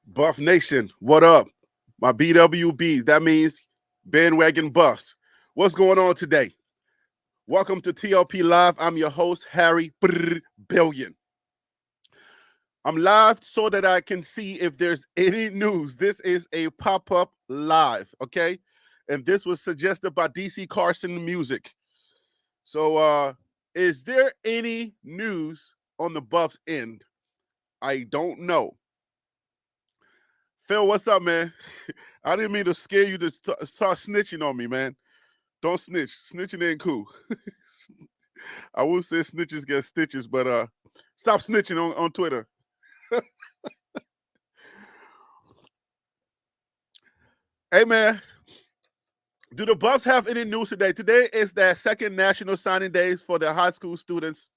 Buff Nation, what up? My BWB, that means bandwagon buffs. What's going on today? Welcome to TLP Live. I'm your host, Harry Billion. I'm live so that I can see if there's any news. This is a pop-up live, okay? And this was suggested by DC Carson Music. So is there any news on the Buffs end? I don't know. Phil, what's up, man? I didn't mean to scare you to start snitching on me, man. Don't snitch. Snitching ain't cool. I will say snitches get stitches, but stop snitching on Twitter. Hey, man, do the Buffs have any news today? Today is that second national signing days for the high school students.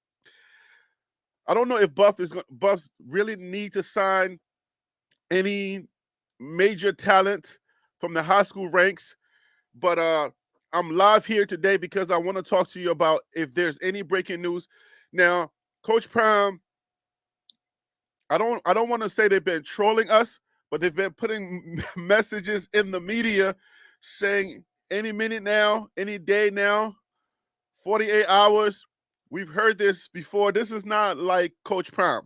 I don't know if Buffs really need to sign any major talent from the high school ranks, but I'm live here today because I want to talk to you about if there's any breaking news. Now, Coach Prime, I don't want to say they've been trolling us, but they've been putting messages in the media saying any minute now, any day now, 48 hours. We've heard this before. This is not like Coach Prime.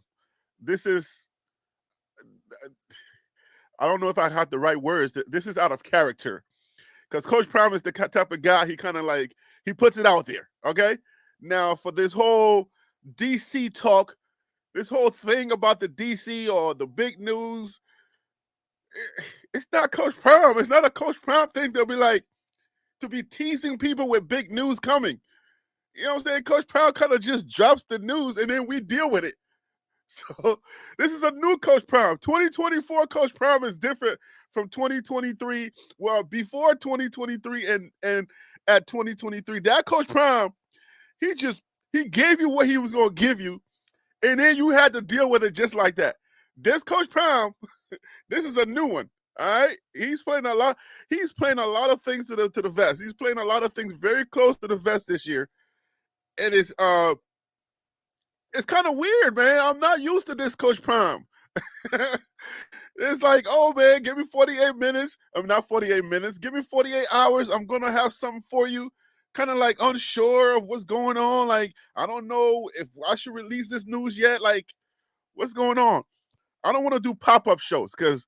This is, I don't know if I have the right words. This is out of character. Because Coach Prime is the type of guy, he kind of like, he puts it out there, okay? Now, for this whole DC talk, this whole thing about the DC or the big news, it's not Coach Prime. It's not a Coach Prime thing to be like, to be teasing people with big news coming. You know what I'm saying? Coach Prime kind of just drops the news and then we deal with it. So this is a new Coach Prime. 2024 Coach Prime is different from 2023. Well, before 2023 and at 2023. That Coach Prime, he gave you what he was gonna give you, and then you had to deal with it just like that. This Coach Prime, this is a new one. All right, he's playing a lot. He's playing a lot of things to the vest. He's playing a lot of things very close to the vest this year, and it's kind of weird, man. I'm not used to this Coach Prime. It's like, oh man, give me 48 minutes. I'm not 48 minutes. Give me 48 hours. I'm gonna have something for you. Kind of like unsure of what's going on. Like, I don't know if I should release this news yet. Like, what's going on? I don't want to do pop-up shows because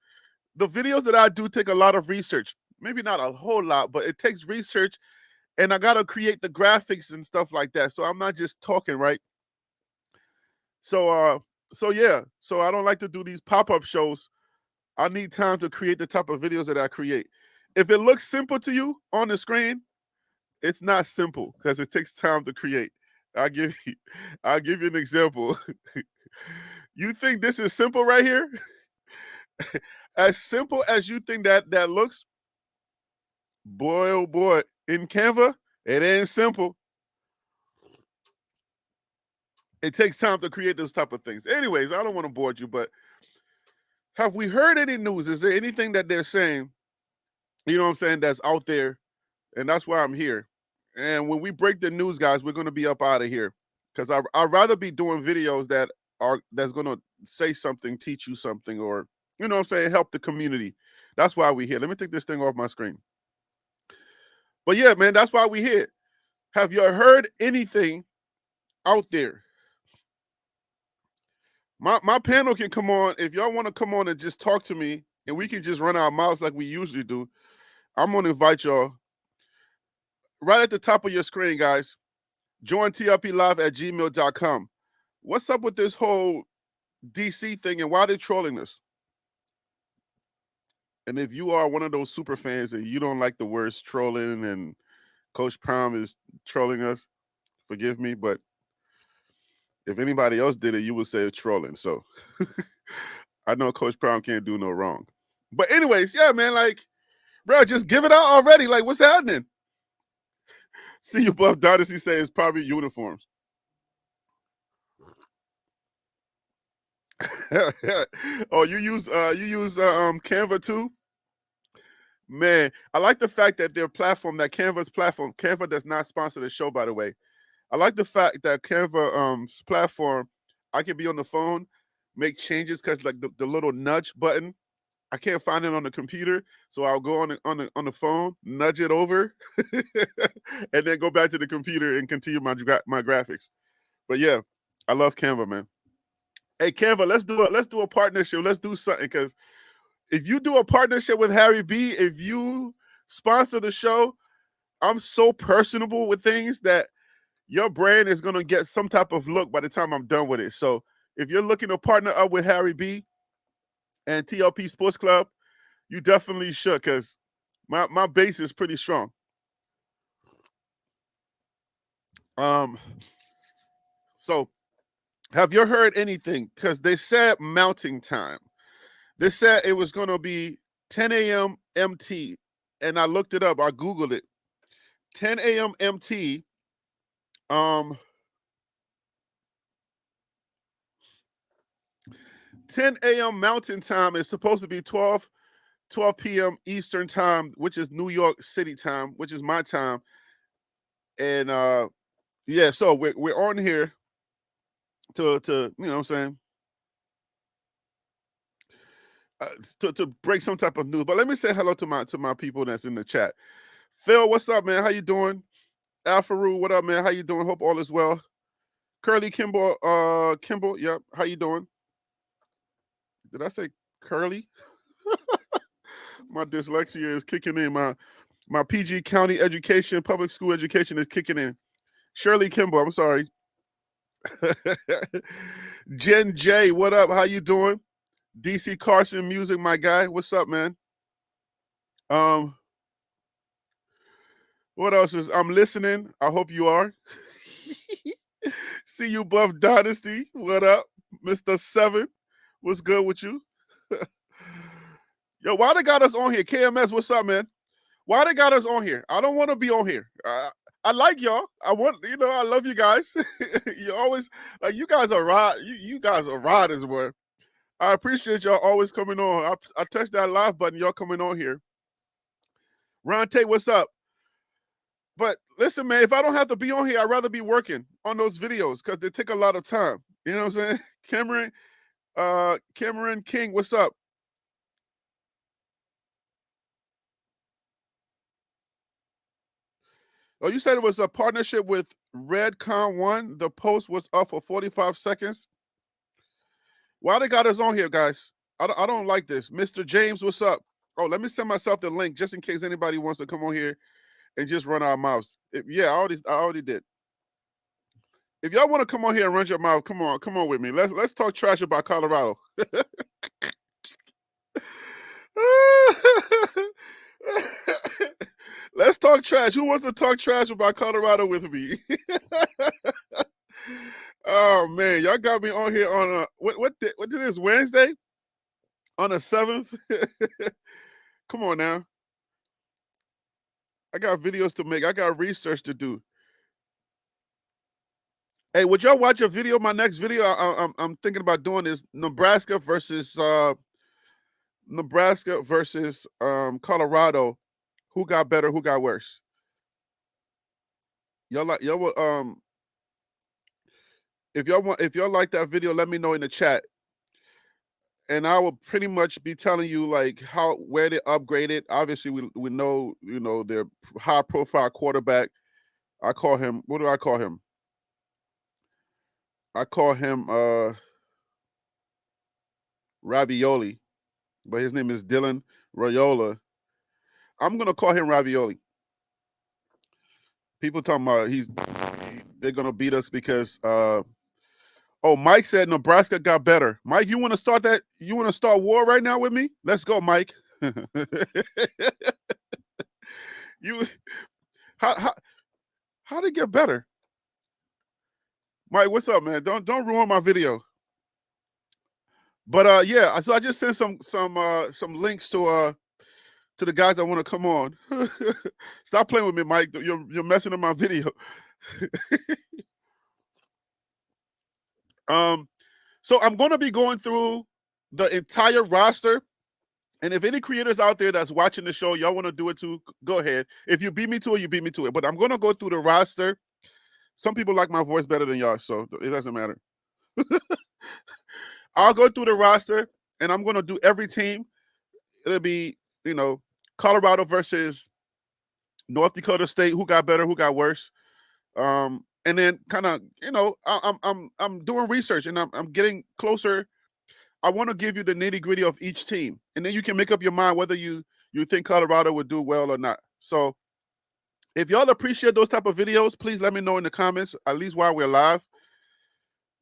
the videos that I do take a lot of research. Maybe not a whole lot, but it takes research, and I gotta create the graphics and stuff like that. So I'm not just talking, right? So yeah. So I don't like to do these pop-up shows. I need time to create the type of videos that I create. If it looks simple to you on the screen, it's not simple because it takes time to create. I'll give you I'll give you an example. You think this is simple right here? As simple as you think that looks, boy oh boy, in Canva, it ain't simple. It takes time to create those type of things. Anyways, I don't want to bore you, but have we heard any news? Is there anything that they're saying, you know what I'm saying, that's out there? And that's why I'm here. And when we break the news, guys, we're going to be up out of here because I'd rather be doing videos that's going to say something, teach you something, or, you know what I'm saying, help the community. That's why we're here. Let me take this thing off my screen. But yeah, man, that's why we're here. Have you heard anything out there? My panel can come on. If y'all want to come on and just talk to me and we can just run our mouths like we usually do, I'm going to invite y'all right at the top of your screen, guys. Join tlplive@gmail.com. What's up with this whole DC thing and why they're trolling us? And if you are one of those super fans and you don't like the words trolling and Coach Prime is trolling us, forgive me, but if anybody else did it, you would say it's trolling. So I know Coach Prime can't do no wrong. But anyways, yeah, man, like, bro, just give it out already. Like, what's happening? See you, Buff Dynasty say it's probably uniforms. Oh, you use Canva too? Man, I like the fact that their platform, that Canva's platform, Canva does not sponsor the show, by the way. I like the fact that Canva platform, I can be on the phone, make changes because like the little nudge button, I can't find it on the computer, so I'll go on the phone, nudge it over, and then go back to the computer and continue my graphics. But yeah, I love Canva, man. Hey, Canva, let's do a partnership. Let's do something, because if you do a partnership with Harry B, if you sponsor the show, I'm so personable with things that your brand is gonna get some type of look by the time I'm done with it. So if you're looking to partner up with Harry B and TLP Sports Club, you definitely should, because my base is pretty strong. So have you heard anything? Because they said mounting time. They said it was gonna be 10 a.m. MT, and I looked it up. I Googled it. 10 a.m. MT. 10 a.m. Mountain Time is supposed to be 12 p.m. Eastern Time, which is New York City time, which is my time. And yeah, so we're on here to you know what I'm saying, to break some type of news. But let me say hello to my people that's in the chat. Phil, what's up, man? How you doing? Alfaru, what up, man? How you doing? Hope all is well. Curly Kimball, yep. How you doing? Did I say Curly? My dyslexia is kicking in. My PG County education, public school education is kicking in. Shirley Kimball, I'm sorry. Jen J, what up? How you doing? DC Carson Music, my guy. What's up, man? What else is I'm listening? I hope you are. See you, Buff Dynasty. What up? Mr. Seven. What's good with you? Yo, why they got us on here? KMS, what's up, man? Why they got us on here? I don't want to be on here. I like y'all. I love you guys. You always, like, you guys are you guys are riders, boy. I appreciate y'all always coming on. I touched that live button, y'all coming on here. Ron Tate, what's up? But listen, man, if I don't have to be on here, I'd rather be working on those videos, because they take a lot of time. You know what I'm saying? Cameron King, what's up? Oh, you said it was a partnership with Redcon One. The post was up for 45 seconds. Why they got us on here, guys? I don't like this. Mr. James, what's up? Oh, let me send myself the link just in case anybody wants to come on here and just run our mouths. Yeah, I already did. If y'all want to come on here and run your mouth, come on with me. Let's talk trash about Colorado. Let's talk trash. Who wants to talk trash about Colorado with me? Oh man, y'all got me on here on what did this Wednesday? On the 7th? Come on now. I got videos to make. I got research to do. Hey, would y'all watch a video? My next video I'm thinking about doing is Nebraska versus Colorado. Who got better? Who got worse? If y'all like that video, let me know in the chat. And I will pretty much be telling you like where they upgraded. Obviously, we know their high profile quarterback. I call him. What do I call him? I call him Ravioli, but his name is Dylan Raiola. I'm gonna call him Ravioli. People talking about they're gonna beat us because Mike said Nebraska got better. Mike, you want to start that? You want to start war right now with me? Let's go, Mike. How they get better? Mike, what's up, man? Don't ruin my video. But yeah, so I just sent some links to the guys that want to come on. Stop playing with me, Mike. You're messing up my video. So I'm going to be going through the entire roster. And if any creators out there that's watching the show, y'all want to do it too, go ahead. If you beat me to it, you beat me to it. But I'm going to go through the roster. Some people like my voice better than y'all, so it doesn't matter. I'll go through the roster, and I'm going to do every team. it'll be, you know, Colorado versus North Dakota State. Who got better? Who got worse? And then kind of, you know, I'm doing research and I'm getting closer. I want to give you the nitty gritty of each team, and then you can make up your mind whether you think Colorado would do well or not. So if y'all appreciate those type of videos, please let me know in the comments. At least while we're live.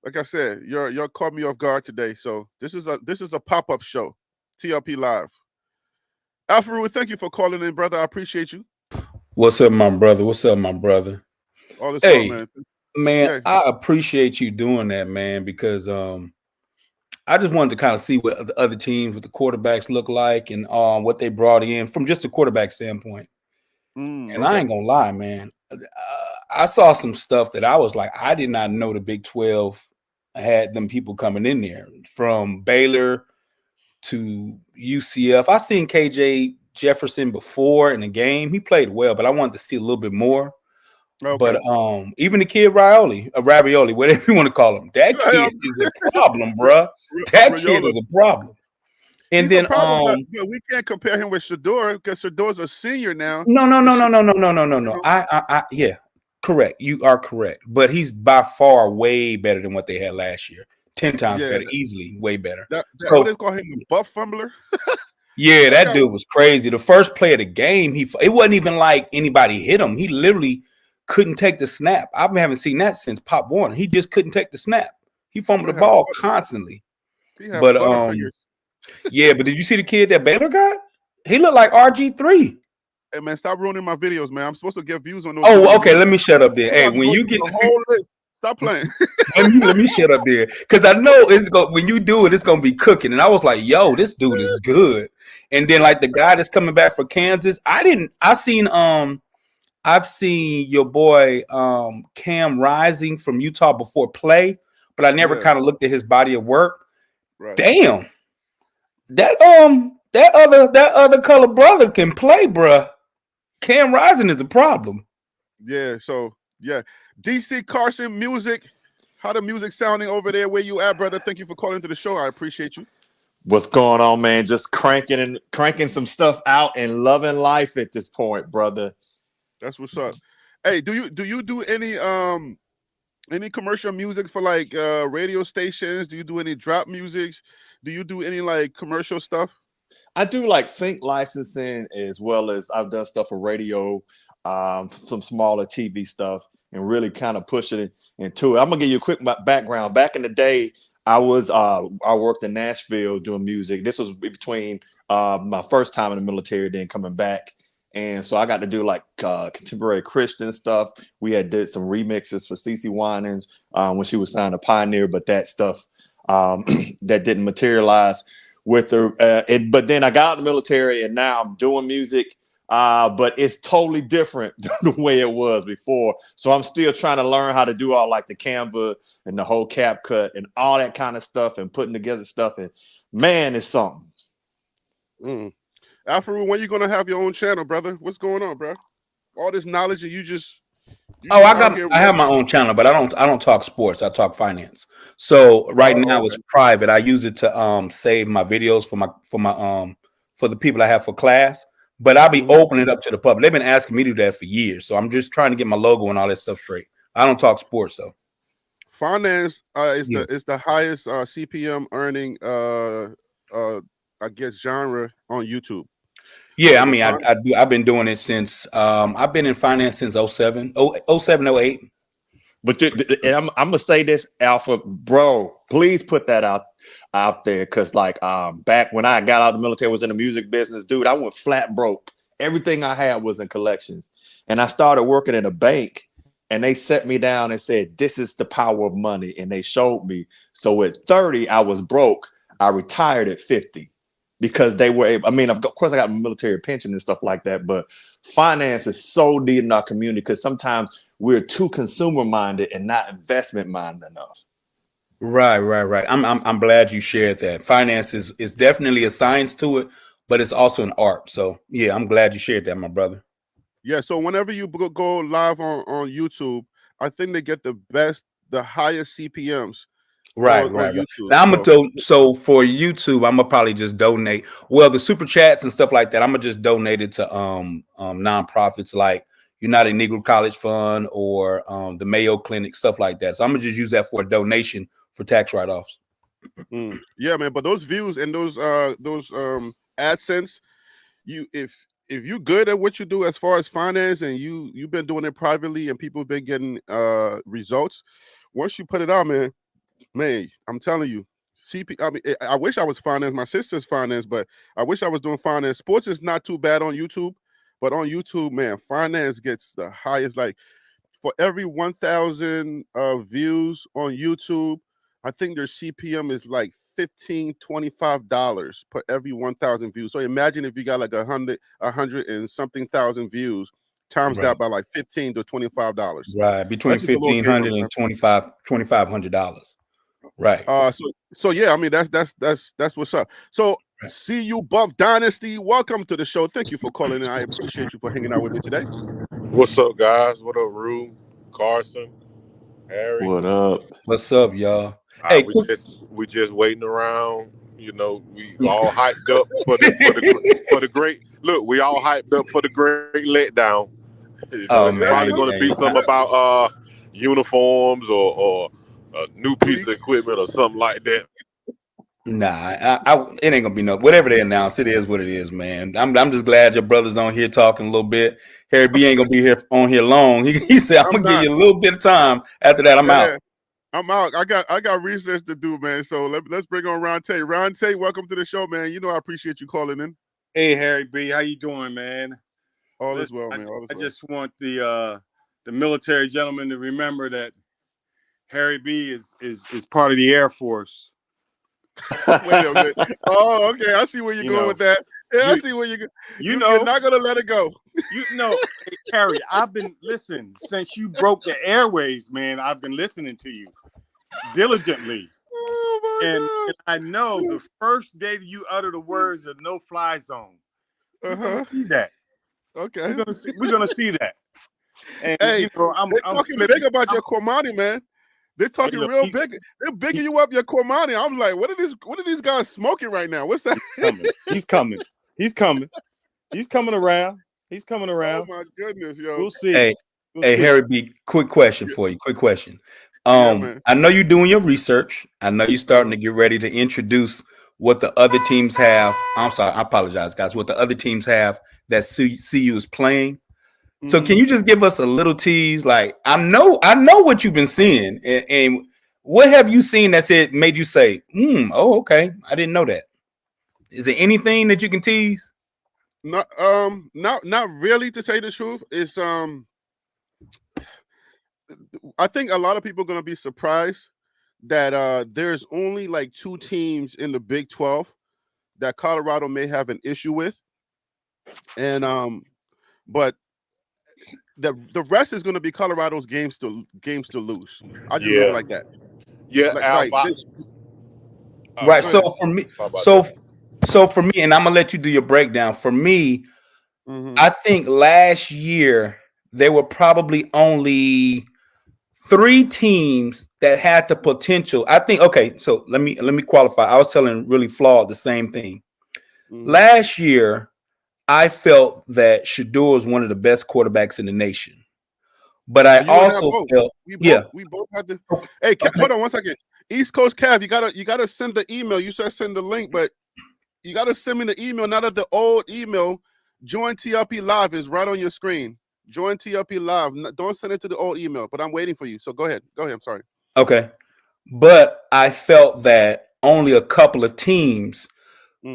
Like I said, you're caught me off guard today. So this is a pop-up show, TLP Live. Alfred, thank you for calling in, brother. I appreciate you. What's up, my brother? What's up, my brother? All this love, Hey, man. man, Yeah. I appreciate you doing that, man, because I just wanted to kind of see what the other teams, what the quarterbacks look like, and what they brought in from just a quarterback standpoint. And I Okay. ain't gonna lie, man. I saw some stuff that I was like, I did not know the Big 12 had them people coming in there from Baylor to UCF. I seen KJ Jefferson before in the game. He played well, but I wanted to see a little bit more. But Okay. even the kid Ravioli, whatever you want to call him, that Yeah, kid is a problem, bruh. That kid Rayola. is a problem. And He's a then problem, but we can't compare him with Shador because Shador's a senior now. no, no, And no, no, no, no, no, no, no, you no. know, Yeah, correct. You are correct. But he's by far way better than what they had last year. 10 times yeah, better, easily way better. that what they So call him, a buff fumbler. yeah, That that guy. dude was crazy. The first play of the game, it wasn't even like anybody hit him. He literally couldn't take the snap. I haven't seen that since Pop Warner. He just couldn't take the snap. He fumbled the Man have ball constantly. he have But butterfingers. yeah, but did you see the kid that Baylor got? He looked like RG3. Hey man, stop ruining my videos, man. I'm supposed to get views on those Oh, videos. okay. Let me shut up there. You Hey, about to when go you through get the whole list. Stop playing. let me shut up there because I know when you do it, it's gonna be cooking. And I was like, yo, this dude is good. And then like the guy that's coming back for Kansas, I've seen your boy Cam Rising from Utah before play, but I never Yeah, kind of looked at his body of work. right. Damn, that other color brother can play, bruh. Cam Rising is a problem. Yeah, so yeah. DC Carson music. How the music sounding over there where you at, brother? Thank you for calling to the show. I appreciate you. What's going on, man? Just cranking some stuff out and loving life at this point, brother. That's what's up. Hey, do you do any commercial music for like radio stations? Do you do any drop musics? Do you do any like commercial stuff? I do like sync licensing as well as I've done stuff for radio, some smaller TV stuff, and really kind of pushing it into it. I'm gonna give you a quick background. Back in the day, I worked in Nashville doing music. This was between my first time in the military, then coming back. And so I got to do like contemporary Christian stuff. We had did some remixes for CeCe Winans when she was signed to Pioneer, but that stuff that didn't materialize with her. But then I got out of the military and now I'm doing music, but it's totally different than the way it was before. So I'm still trying to learn how to do all like the Canva and the whole cap cut and all that kind of stuff and putting together stuff. And man, it's something. Mm. Alfred, when you gonna have your own channel, brother? What's going on, bro? All this knowledge and you just Oh, out here I have my running. own channel, but I don't talk sports. I talk finance. So right Oh, now okay. it's private. I use it to save my videos for the people I have for class. But I'll be Hmm. opening it up to the public. They've been asking me to do that for years. So I'm just trying to get my logo and all that stuff straight. I don't talk sports though. Finance is Yeah. the highest CPM earning I guess genre on YouTube. Yeah, So I the mean fun. I've been doing it since I've been in finance since '07, '08. But and I'm gonna say this, Alpha, bro. Please put that out there, because like back when I got out of the military, was in the music business, dude. I went flat broke. Everything I had was in collections, and I started working in a bank. And they set me down and said, "This is the power of money," and they showed me. So at 30, I was broke. I retired at 50 because they were able. I mean, of course, I got a military pension and stuff like that, but finance is so needed in our community because sometimes we're too consumer minded and not investment minded enough. Right. I'm glad you shared that. Finance is definitely a science to it, but it's also an art. So yeah, I'm glad you shared that, my brother. Yeah, so whenever you go live on YouTube, I think they get the highest CPMs Right. YouTube. Now so for YouTube, I'm gonna probably just donate. Well, the super chats and stuff like that, I'm gonna just donate it to nonprofits like United Negro College Fund or the Mayo Clinic, stuff like that. So I'm gonna just use that for a donation for tax write-offs. Yeah, man. But those views and those AdSense, if you good at what you do as far as finance and you've been doing it privately and people have been getting results, once you put it out, man, I'm telling you, I mean, I wish I was finance. My sister's finance, but I wish I was doing finance. Sports is not too bad on YouTube, but on YouTube, man, finance gets the highest. Like for every 1,000 views on YouTube, I think their CPM is like $15-$25 per every 1,000 views. So imagine if you got like 100 and something thousand views, times that by like $15 to $25. Right, between $1,500 and $2,500. Right. So yeah, I mean that's what's up. So see you, Buff Dynasty. Welcome to the show. Thank you for calling in. I appreciate you for hanging out with me today. What's up, guys? What up, Rue, Carson, Harry? What up? What's up, y'all? Hey, we just waiting around. You know, we all hyped up for the great. Look, we all hyped up for the great letdown. You know, it's probably going to be something about uniforms or a new piece of equipment or something like that. Nah, it ain't gonna be no. Whatever they announce, it is what it is, man. I'm just glad your brother's on here talking a little bit. Harry B ain't gonna be on here long. He said, "I'm gonna give you a little bit of time. After that, I'm out." I'm out. I got research to do, man. So let's bring on Ron Tate. Ron Tate, welcome to the show, man. You know I appreciate you calling in. Hey, Harry B, how you doing, man? All is well, man. I just want the military gentlemen to remember that Harry B is part of the Air Force. Wait a minute. Oh, okay. I see where you're going with that. Yeah, I see where you're. You're not gonna let it go. Hey, Harry, listen, since you broke the airways, man, I've been listening to you diligently. Oh my and God. I know the first day that you utter the words of no-fly zone, we're gonna see that. Okay, we're gonna see that. And hey, they're talking big about your Cormani, man. They're talking real big. They're bigging you up your Cormani. I'm like, what are these guys smoking right now? What's that? He's coming. He's coming around. Oh my goodness, yo. We'll see. Hey, Harry B, quick question for you. Quick question. Man. I know you're doing your research. I know you're starting to get ready to introduce what the other teams have. I'm sorry, I apologize, guys. What the other teams have that CU is playing. So can you just give us a little tease? Like I know what you've been seeing, and what have you seen that's made you say, oh, okay, I didn't know that. Is there anything that you can tease? Not really, to tell you the truth. It's I think a lot of people are gonna be surprised that there's only like 2 teams in the Big 12 that Colorado may have an issue with, and but the rest is going to be Colorado's games to lose. I just leave it like that. Yeah, right. So for me, for me, and I'm gonna let you do your breakdown. For me, I think last year there were probably only 3 teams that had the potential. I think. Okay, so let me qualify. I was telling really flawed the same thing. Last year, I felt that Shador was one of the best quarterbacks in the nation, but I also felt we both had to. Hey, hold on one second. East Coast Cav, you gotta send the email. You said send the link, but you gotta send me the email. Not at the old email. Join TLP Live is right on your screen. Join TLP Live. Don't send it to the old email, but I'm waiting for you. So go ahead. I'm sorry. Okay, but I felt that only a couple of teams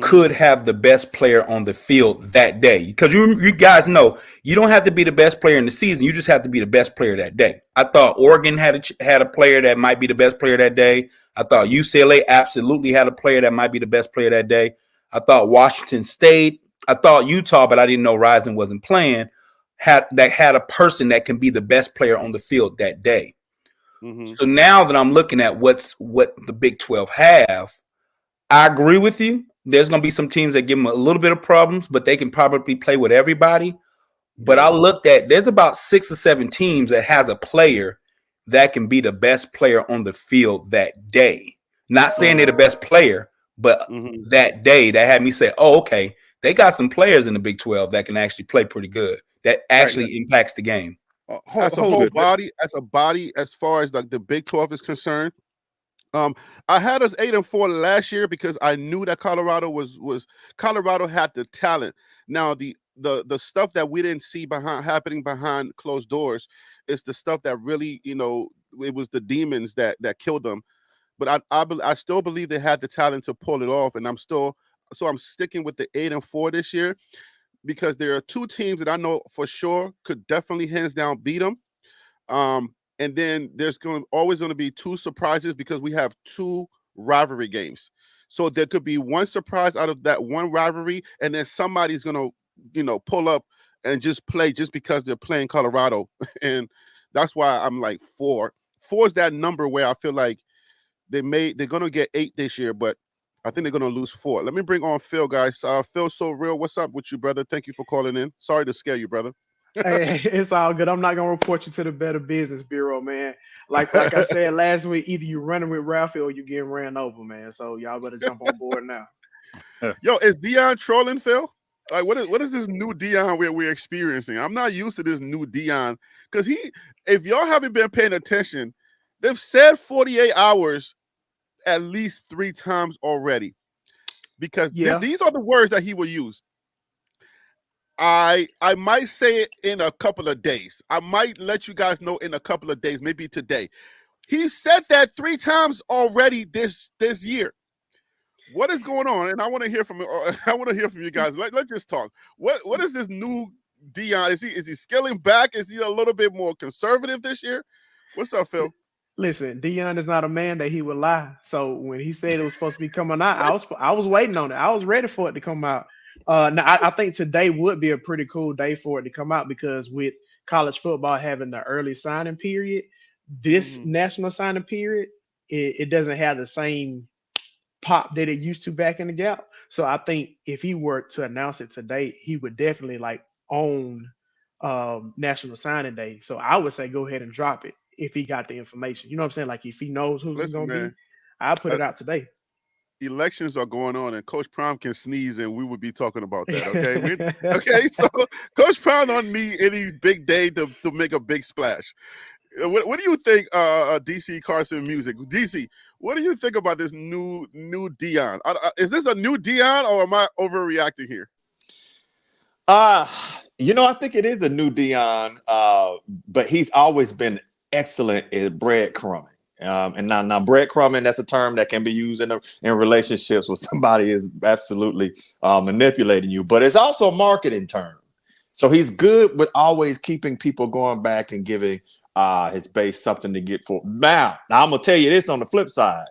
could have the best player on the field that day, because you guys know you don't have to be the best player in the season. You just have to be the best player that day. I thought Oregon had a player that might be the best player that day. I thought UCLA absolutely had a player that might be the best player that day. I thought Washington State. I thought Utah, but I didn't know Rising wasn't playing. Had a person that can be the best player on the field that day. So now that I'm looking at what the Big 12 have, I agree with you. There's going to be some teams that give them a little bit of problems, but they can probably play with everybody. But I looked at, there's about 6 or 7 teams that has a player that can be the best player on the field that day. Not saying they're the best player, but Mhm. that day that had me say, "Oh, okay, they got some players in the Big 12 that can actually play pretty good. That actually impacts the game." As a whole body, as far as like the Big 12 is concerned, I had us 8-4 last year because I knew that Colorado Colorado had the talent. Now the stuff that we didn't see happening behind closed doors is the stuff that really, it was the demons that killed them. But I still believe they had the talent to pull it off, and I'm sticking with the 8-4 this year because there are two teams that I know for sure could definitely hands down beat them. And then there's always going to be two surprises because we have two rivalry games. So there could be one surprise out of that one rivalry, and then somebody's going to, pull up and just play just because they're playing Colorado. And that's why I'm like 4. 4 is that number where I feel like they're going to get 8 this year, but I think they're going to lose 4. Let me bring on Phil, guys. Phil So Real, what's up with you, brother? Thank you for calling in. Sorry to scare you, brother. Hey, it's all good. I'm not gonna report you to the Better Business Bureau, man. Like I said last week, either you running with Ralphie or you getting ran over, man. So y'all better jump on board now. Yo, is Dion trolling, Phil? Like, what is this new Dion we're experiencing? I'm not used to this new Dion because if y'all haven't been paying attention, they've said 48 hours at least 3 times already because these are the words that he will use. I might say it in a couple of days. I might let you guys know in a couple of days, maybe today. He said that 3 times already this year. What is going on? And I want to hear from you guys. Let's just talk. What is this new Dion? Is he scaling back? Is he a little bit more conservative this year? What's up, Phil? Listen, Dion is not a man that he would lie. So when he said it was supposed to be coming out, I was waiting on it. I was ready for it to come out. Now I think today would be a pretty cool day for it to come out because with college football having the early signing period, this national signing period, it doesn't have the same pop that it used to back in the gap. So I think if he were to announce it today, he would definitely like own National Signing Day. So I would say go ahead and drop it if he got the information. You know what I'm saying? Like if he knows who's Listen, going to man, be, I'll put it out today. Elections are going on, and Coach Prime can sneeze, and we would be talking about that. Okay, okay. So Coach Prime don't need any big day to make a big splash. What do you think, DC Carson Music? DC, what do you think about this new Dion? Is this a new Dion, or am I overreacting here? I think it is a new Dion, but he's always been excellent at breadcrumbing. And now breadcrumbing, that's a term that can be used in relationships where somebody is absolutely manipulating you, but it's also a marketing term. So he's good with always keeping people going back and giving his base something to get for. Now I'm gonna tell you this on the flip side.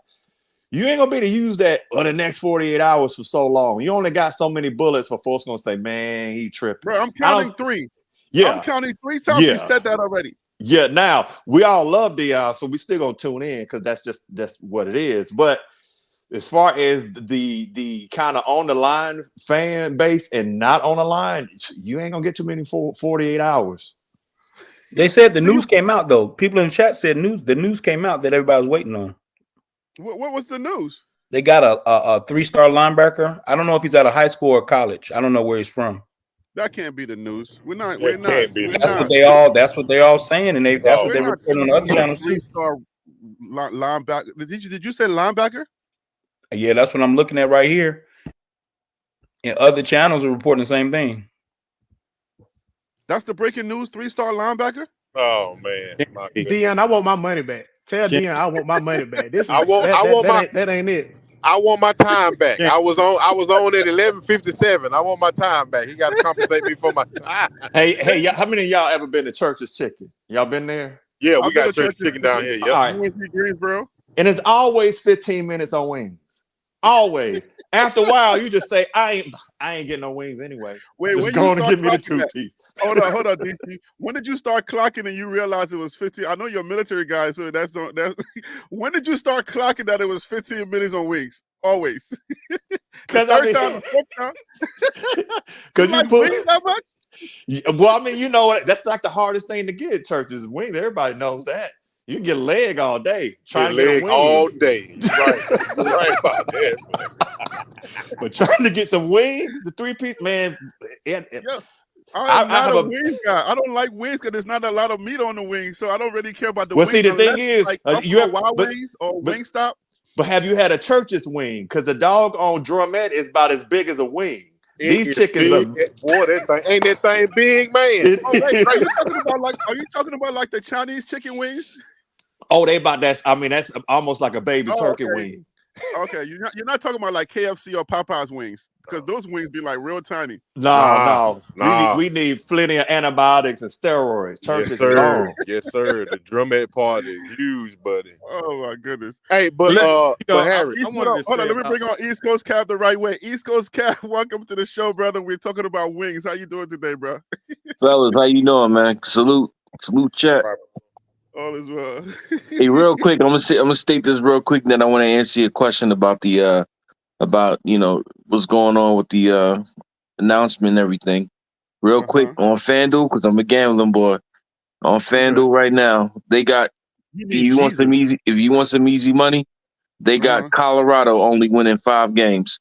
You ain't gonna be able to use that for the next 48 hours for so long. You only got so many bullets for folks gonna say, man, he tripping. Bro, I'm counting 3. Yeah. I'm counting 3 times. Yeah. He said that already. Yeah, now we all love Dion, so we still gonna tune in because that's what it is. But as far as the kind of on the line fan base and not on the line, you ain't gonna get too many 48 hours. They said the news came out though. People in the chat said the news came out that everybody was waiting on. What was the news? They got a 3-star linebacker. I don't know if he's out of high school or college. I don't know where he's from. That can't be the news. We're not. That's what they all saying, and that's what they're reporting on the other channels too. 3-star linebacker. Did you say linebacker? Yeah, that's what I'm looking at right here. And other channels are reporting the same thing. That's the breaking news. 3-star linebacker. Oh man, Dion, I want my money back. Tell Dion I want my money back. That ain't it. I want my time back. I was on at 11:57. I want my time back. He got to compensate me for my time. Hey, how many of y'all ever been to Church's Chicken? Y'all been there? Yeah, we got Church's Chicken down here. Yep. All right. Greensboro. And it's always 15 minutes on wings. Always. After a while, you just say, I ain't getting no wings anyway. Wait, just going to give me the 2-piece. Hold on, DC. When did you start clocking and you realized it was 15? I know you're a military guy, so that's when did you start clocking that it was 15 minutes on wings? Always. Because you put wings that much? Well, I mean, you know what? That's like the hardest thing to get at churches, wings. Everybody knows that. You can get a leg all day. Trying to Get get a leg wing. all day. Right. You're right about that. But trying to get some wings, the 3-piece, man. Yeah. I am I not have a a wings guy. I don't like wings because there's not a lot of meat on the wings, so I don't really care about the well. wings See, the unless thing it's is, like you have, Wild Wings or but Wingstop. but have you had a church's wing? Because the dog on drumette is about as big as a wing. It These is chickens big. are. Boy, that thing ain't that thing big, man. Oh wait, are you talking about like the Chinese chicken wings? Oh, they about that. I mean, that's almost like a baby Oh, turkey okay. wing. Okay, you're not talking about like KFC or Popeyes wings because those wings be like real tiny. No. Nah. We need plenty of antibiotics and steroids. Yes, Churches is sir. on. Yes, sir. The drumette part is huge, buddy. Oh my goodness. Hey, but Harry, I wanted to Hold on, say let me bring on East Coast Cap the right way. East Coast Cap, welcome to the show, brother. We're talking about wings. How you doing today, bro? Fellas, how you doing, man? Salute, chat. All is well. Hey, real quick, I'm gonna state this real quick. Then I want to answer your question about the about what's going on with the announcement and everything. Real quick on FanDuel, because I'm a gambling boy. On FanDuel right now, they got You if need you want Jesus. some easy if you want some easy money, they got Colorado only winning 5 games.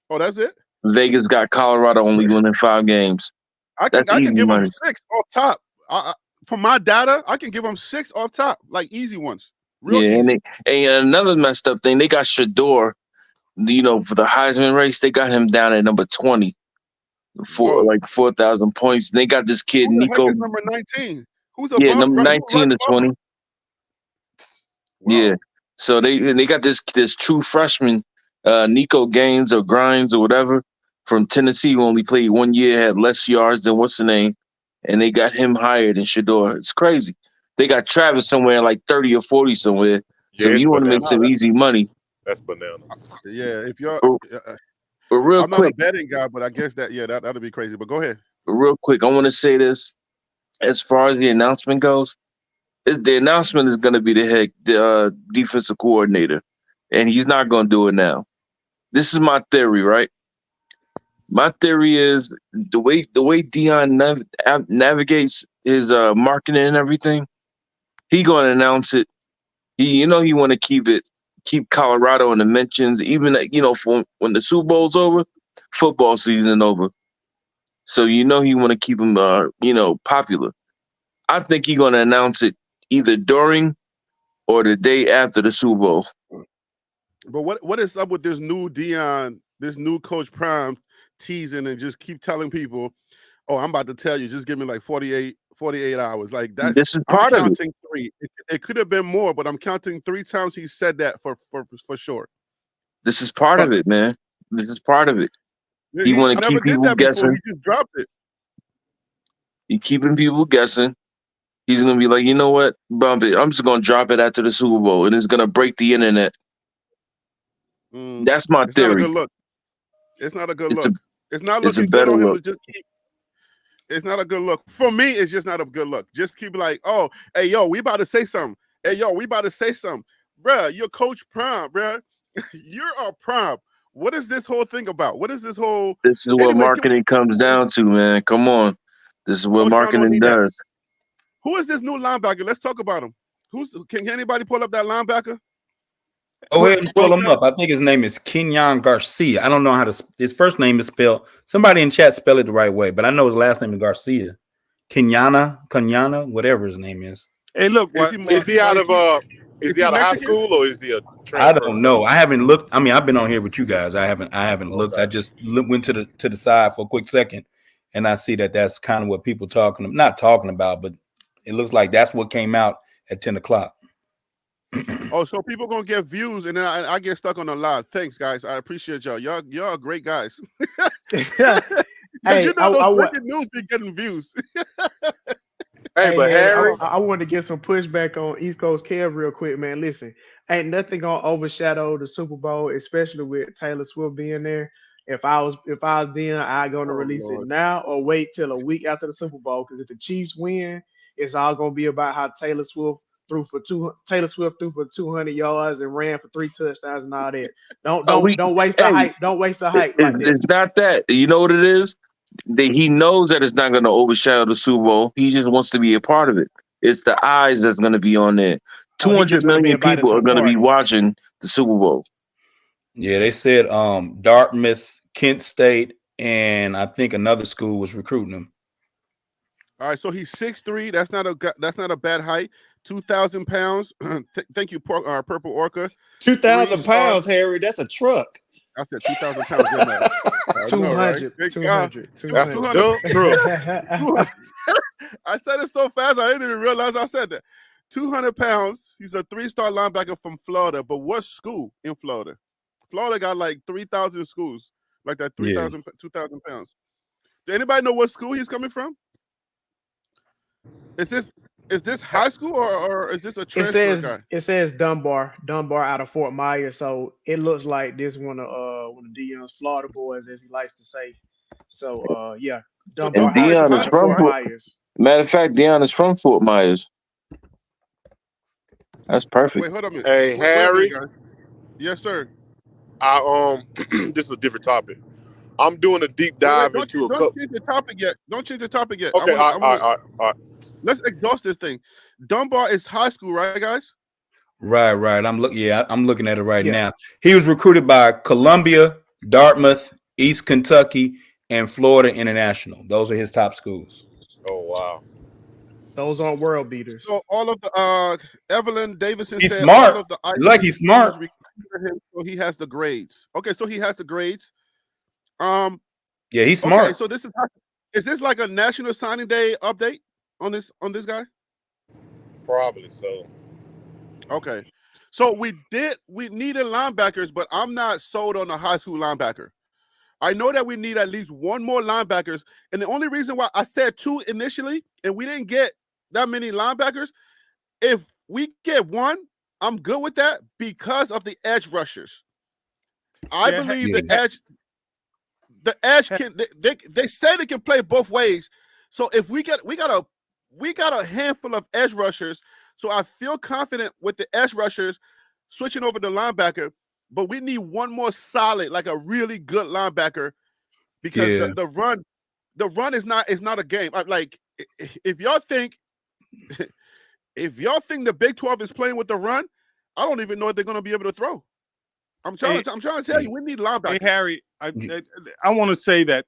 Oh, that's it? Vegas got Colorado only winning 5 games. I That's can easy give money. them 6 off top. From my data, I can give them 6 off top, like easy ones. Real easy. And another messed up thing, they got Shador, for the Heisman race, they got him down at number 20 for like 4,000 points. And they got this kid, Who the heck Nico. is number 19? Who's above? Number Right, 19 to 20. Wow. Yeah. So they got this true freshman, Nico Gaines or Grimes or whatever from Tennessee, who only played 1 year, had less yards than what's the name, and they got him higher than Shador. It's crazy. They got Travis somewhere like 30 or 40 somewhere. So if you want to make some easy money. That's bananas. Yeah, if you're but real I'm quick, not a betting guy, but I guess that'd be crazy. But go ahead. Real quick, I want to say this. As far as the announcement goes, the announcement is going to be the defensive coordinator, and he's not going to do it now. This is my theory, right? My theory is the way Deion navigates his marketing and everything. He going to announce it. He want to keep Colorado in the mentions, even for when the Super Bowl's over, football season over. So he want to keep him popular. I think he's going to announce it either during or the day after the Super Bowl. But what is up with this new Deion, this new Coach Prime teasing and just keep telling people, oh, I'm about to tell you, just give me like 48 hours. Like this is part I'm of counting 3. It could have been more, but I'm counting 3 times he said that for sure. This is part of it, man. This is part of it. He want to keep people guessing. He just dropped it. He keeping people guessing. He's gonna be like, you know what, bump it. I'm just gonna drop it after the Super Bowl, and it's gonna break the internet. That's my theory. Not a good look. It's not a good look. It's not it's looking a better good on him look. to just keep. It's not a good look. For me, it's just not a good look. Just keep like, oh, hey, yo, we about to say something. Hey, yo, we about to say something. Bruh, you're Coach Prime, bruh. You're a Prime. What is this whole thing about? What is this whole... This is what marketing comes down to, man. Come on. This is what marketing does. Who is this new linebacker? Let's talk about him. Can anybody pull up that linebacker? Go ahead and pull him up. I think his name is Kenyon Garcia. I don't know how to. His first name is spelled. Somebody in chat spell it the right way, but I know his last name is Garcia. Kenyana, whatever his name is. Hey, look, is he out of high school or is he a transfer? I don't know. I haven't looked. I mean, I've been on here with you guys. I haven't looked. I just went to the side for a quick second, and I see that's kind of what people not talking about, but it looks like that's what came out at 10 o'clock. Oh, so people gonna get views, and then I get stuck on the live. Thanks, guys. I appreciate y'all. Y'all are great guys. Hey, those breaking news be getting views. But Harry, I wanted to get some pushback on East Coast Kev real quick, man. Listen, ain't nothing gonna overshadow the Super Bowl, especially with Taylor Swift being there. If I was then, I gonna release it now or wait till a week after the Super Bowl. Because if the Chiefs win, it's all gonna be about how Taylor Swift threw for 200 yards and ran for 3 touchdowns and all that. Don't waste the hype. Don't waste the hype like that. It's not that. You know what it is? He knows that it's not going to overshadow the Super Bowl. He just wants to be a part of it. It's the eyes that's going to be on there. Oh, he 200 just want to be million invited people to are a going to be party. watching the Super Bowl. Yeah, they said Dartmouth, Kent State, and I think another school was recruiting him. All right, so he's 6'3". That's not a bad height. 2,000 pounds. Thank you, Purple Orca. 2,000 3-star. pounds, Harry. That's a truck. I said 2,000 pounds. Good math. I know, right? 200, Thank 200, That's a 200. dump truck. 200. I said it so fast I didn't even realize I said that. 200 pounds. He's a 3-star linebacker from Florida. But what school in Florida? Florida got like 3,000 schools, like that 3,000, 2,000 pounds. Does anybody know what school he's coming from? Is this high school or is this a transfer guy? It says Dunbar out of Fort Myers. So it looks like this one of Deion's Florida boys, as he likes to say. So yeah, So Dunbar And is Deion high is out of school, from Fort right? Myers. Matter of fact, Deion is from Fort Myers. That's perfect. Wait, hold on a minute. Hey, Wait a minute, Harry. guys. Yes, sir. This is a different topic. I'm doing a deep dive Don't into a couple. change the topic yet. Don't change the topic yet. Okay, I wanna, all right. let's exhaust this thing. Dunbar is high school, right, guys? Right. I'm looking at it right Yeah. now. He was recruited by Columbia, Dartmouth, East Kentucky, and Florida International. Those are his top schools. Oh wow. Those aren't world beaters. So all of the Evelyn Davidson He's said smart. all of the Like he's smart. recruited him, so he has the grades. Okay, so he has the grades. Yeah, he's Okay, smart. so is this like a National Signing Day update on this guy? Probably so. Okay. So we needed linebackers, but I'm not sold on a high school linebacker. I know that we need at least one more linebackers. And the only reason why I said 2 initially, and we didn't get that many linebackers, if we get 1, I'm good with that because of the edge rushers. I believe the edge can they say they can play both ways. So if we got a handful of edge rushers, so I feel confident with the edge rushers switching over to linebacker, but we need one more solid, like a really good linebacker, because the run is not a game. Like if y'all think the Big 12 is playing with the run, I don't even know if they're going to be able to throw. I'm trying to tell you, we need linebackers. Hey Harry, I want to say that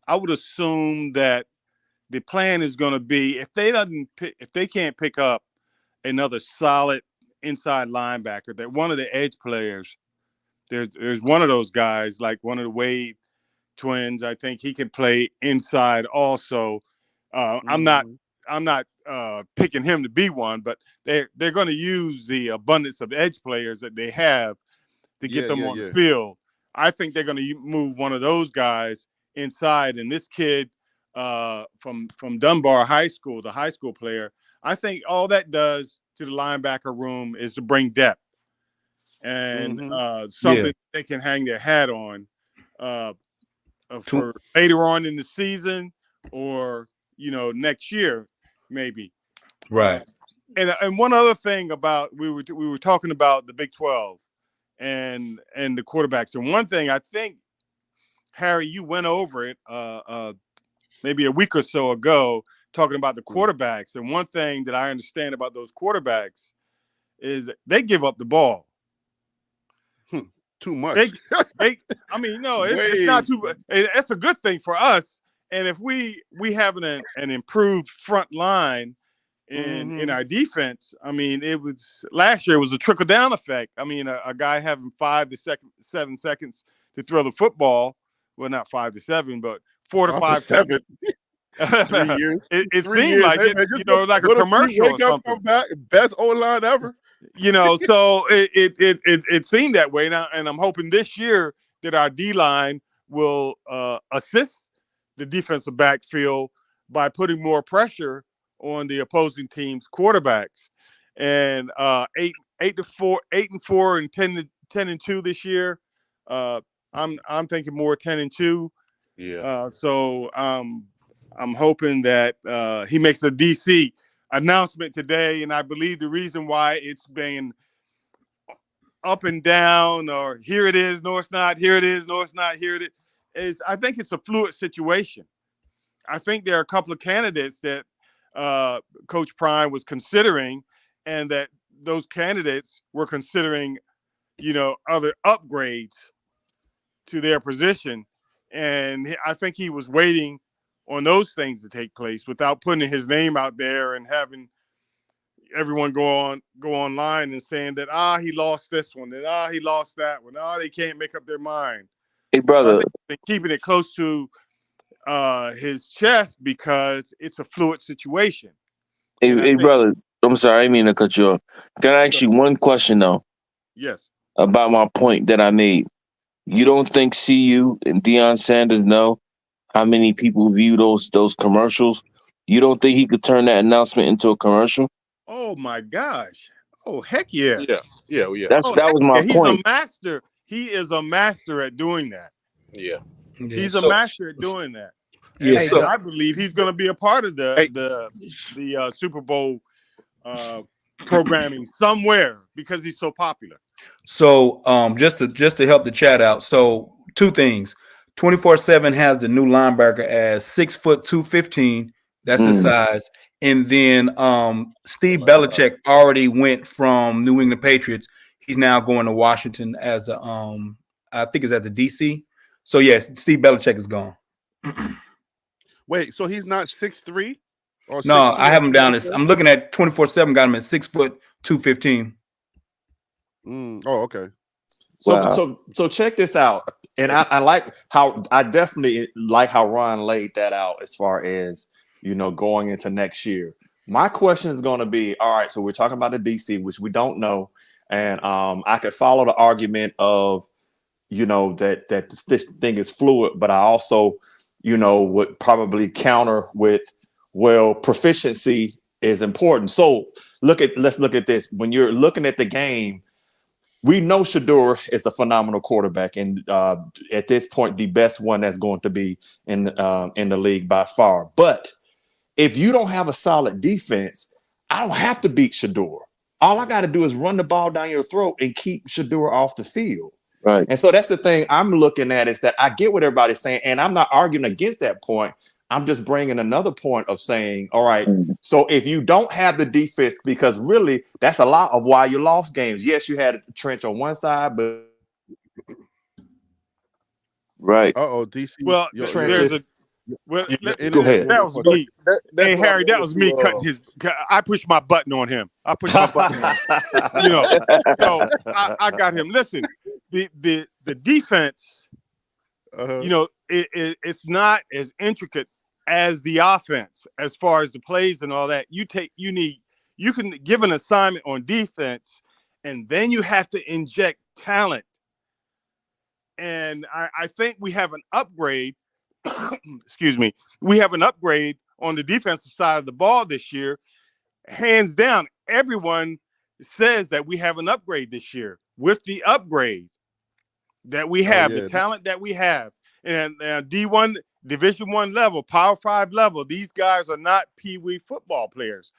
I would assume that the plan is going to be if they can't pick up another solid inside linebacker, that one of the edge players, there's one of those guys, like one of the Wade twins. I think he can play inside also. I'm not picking him to be one, but they're going to use the abundance of edge players that they have to get them on the field. I think they're going to move one of those guys inside, and this kid from Dunbar High School, the high school player, I think all that does to the linebacker room is to bring depth and something they can hang their hat on for later on in the season, or next year maybe. Right. And one other thing about we were talking about the Big 12 and the quarterbacks, and one thing I think, Harry, you went over it maybe a week or so ago, talking about the quarterbacks. And one thing that I understand about those quarterbacks is they give up the ball. Too much. It's not too. It's a good thing for us. And if we have an improved front line in our defense, I mean, last year was a trickle down effect. I mean, a guy having 5 to 7 seconds to throw the football. Well, not 5 to 7, but 4 to 5 seconds. 3 years. It seemed like it, like a commercial or something. Come back, best O-line ever. So it seemed that way now, and I'm hoping this year that our D-line will assist the defensive backfield by putting more pressure on the opposing team's quarterbacks. And 8-4 and 10-2 this year. I'm thinking more 10-2. Yeah. So I'm hoping that he makes a DC announcement today, and I believe the reason why it's been up and down, or here it is, no it's not, here it is, no it's not, here it is I think it's a fluid situation. I think there are a couple of candidates that Coach Prime was considering, and that those candidates were considering, other upgrades to their position. And I think he was waiting on those things to take place without putting his name out there and having everyone go online and saying that he lost this one, and he lost that one, they can't make up their mind. Hey, So I brother. think he's been keeping it close to his chest because it's a fluid situation. Hey, brother. I'm sorry, I didn't mean to cut you off. Can I ask you one question though? Yes. About my point that I made. You don't think CU and Deion Sanders know how many people view those commercials? You don't think he could turn that announcement into a commercial? Oh my gosh! Oh heck yeah! Yeah. That was my He's point. a master. He is a master at doing that. Yeah. He's a master at doing that. Yeah, And so I believe he's going to be a part of the Super Bowl programming somewhere because he's so popular. So just to help the chat out. So two things. 24/7 has the new linebacker as 6 foot 215. That's his size. And then Steve Belichick already went from New England Patriots. He's now going to Washington as a I think it's at the DC. So yes, Steve Belichick is gone. Wait, so he's not 6'3"? Or No, 6'2"? I have him down as I'm looking at 24/7, got him at 6 foot 215. Oh, okay. So check this out. And I like how I definitely like how Ron laid that out as far as, going into next year. My question is going to be, all right, so we're talking about the DC, which we don't know. And I could follow the argument of, that this thing is fluid, but I also, would probably counter with, well, proficiency is important. So let's look at this. When you're looking at the game, we know Shador is a phenomenal quarterback, and at this point, the best one that's going to be in the league by far. But if you don't have a solid defense, I don't have to beat Shador. All I got to do is run the ball down your throat and keep Shador off the field. Right. And so that's the thing I'm looking at, is that I get what everybody's saying, and I'm not arguing against that point. I'm just bringing another point of saying, all right, so if you don't have the defense, because really that's a lot of why you lost games. Yes, you had a trench on one side, but right. DC. Well, go ahead. That was me. Hey, Harry, that was me cutting his. I pushed my button on him. So I got him. Listen, the defense, it's not as intricate as the offense as far as the plays and all that. You can give an assignment on defense, and then you have to inject talent. And I think we have an upgrade. Excuse me. We have an upgrade on the defensive side of the ball this year. Hands down, everyone says that we have an upgrade this year. With the upgrade that we have, the talent that we have, and D1, Division I level, Power 5 level, these guys are not pee-wee football players.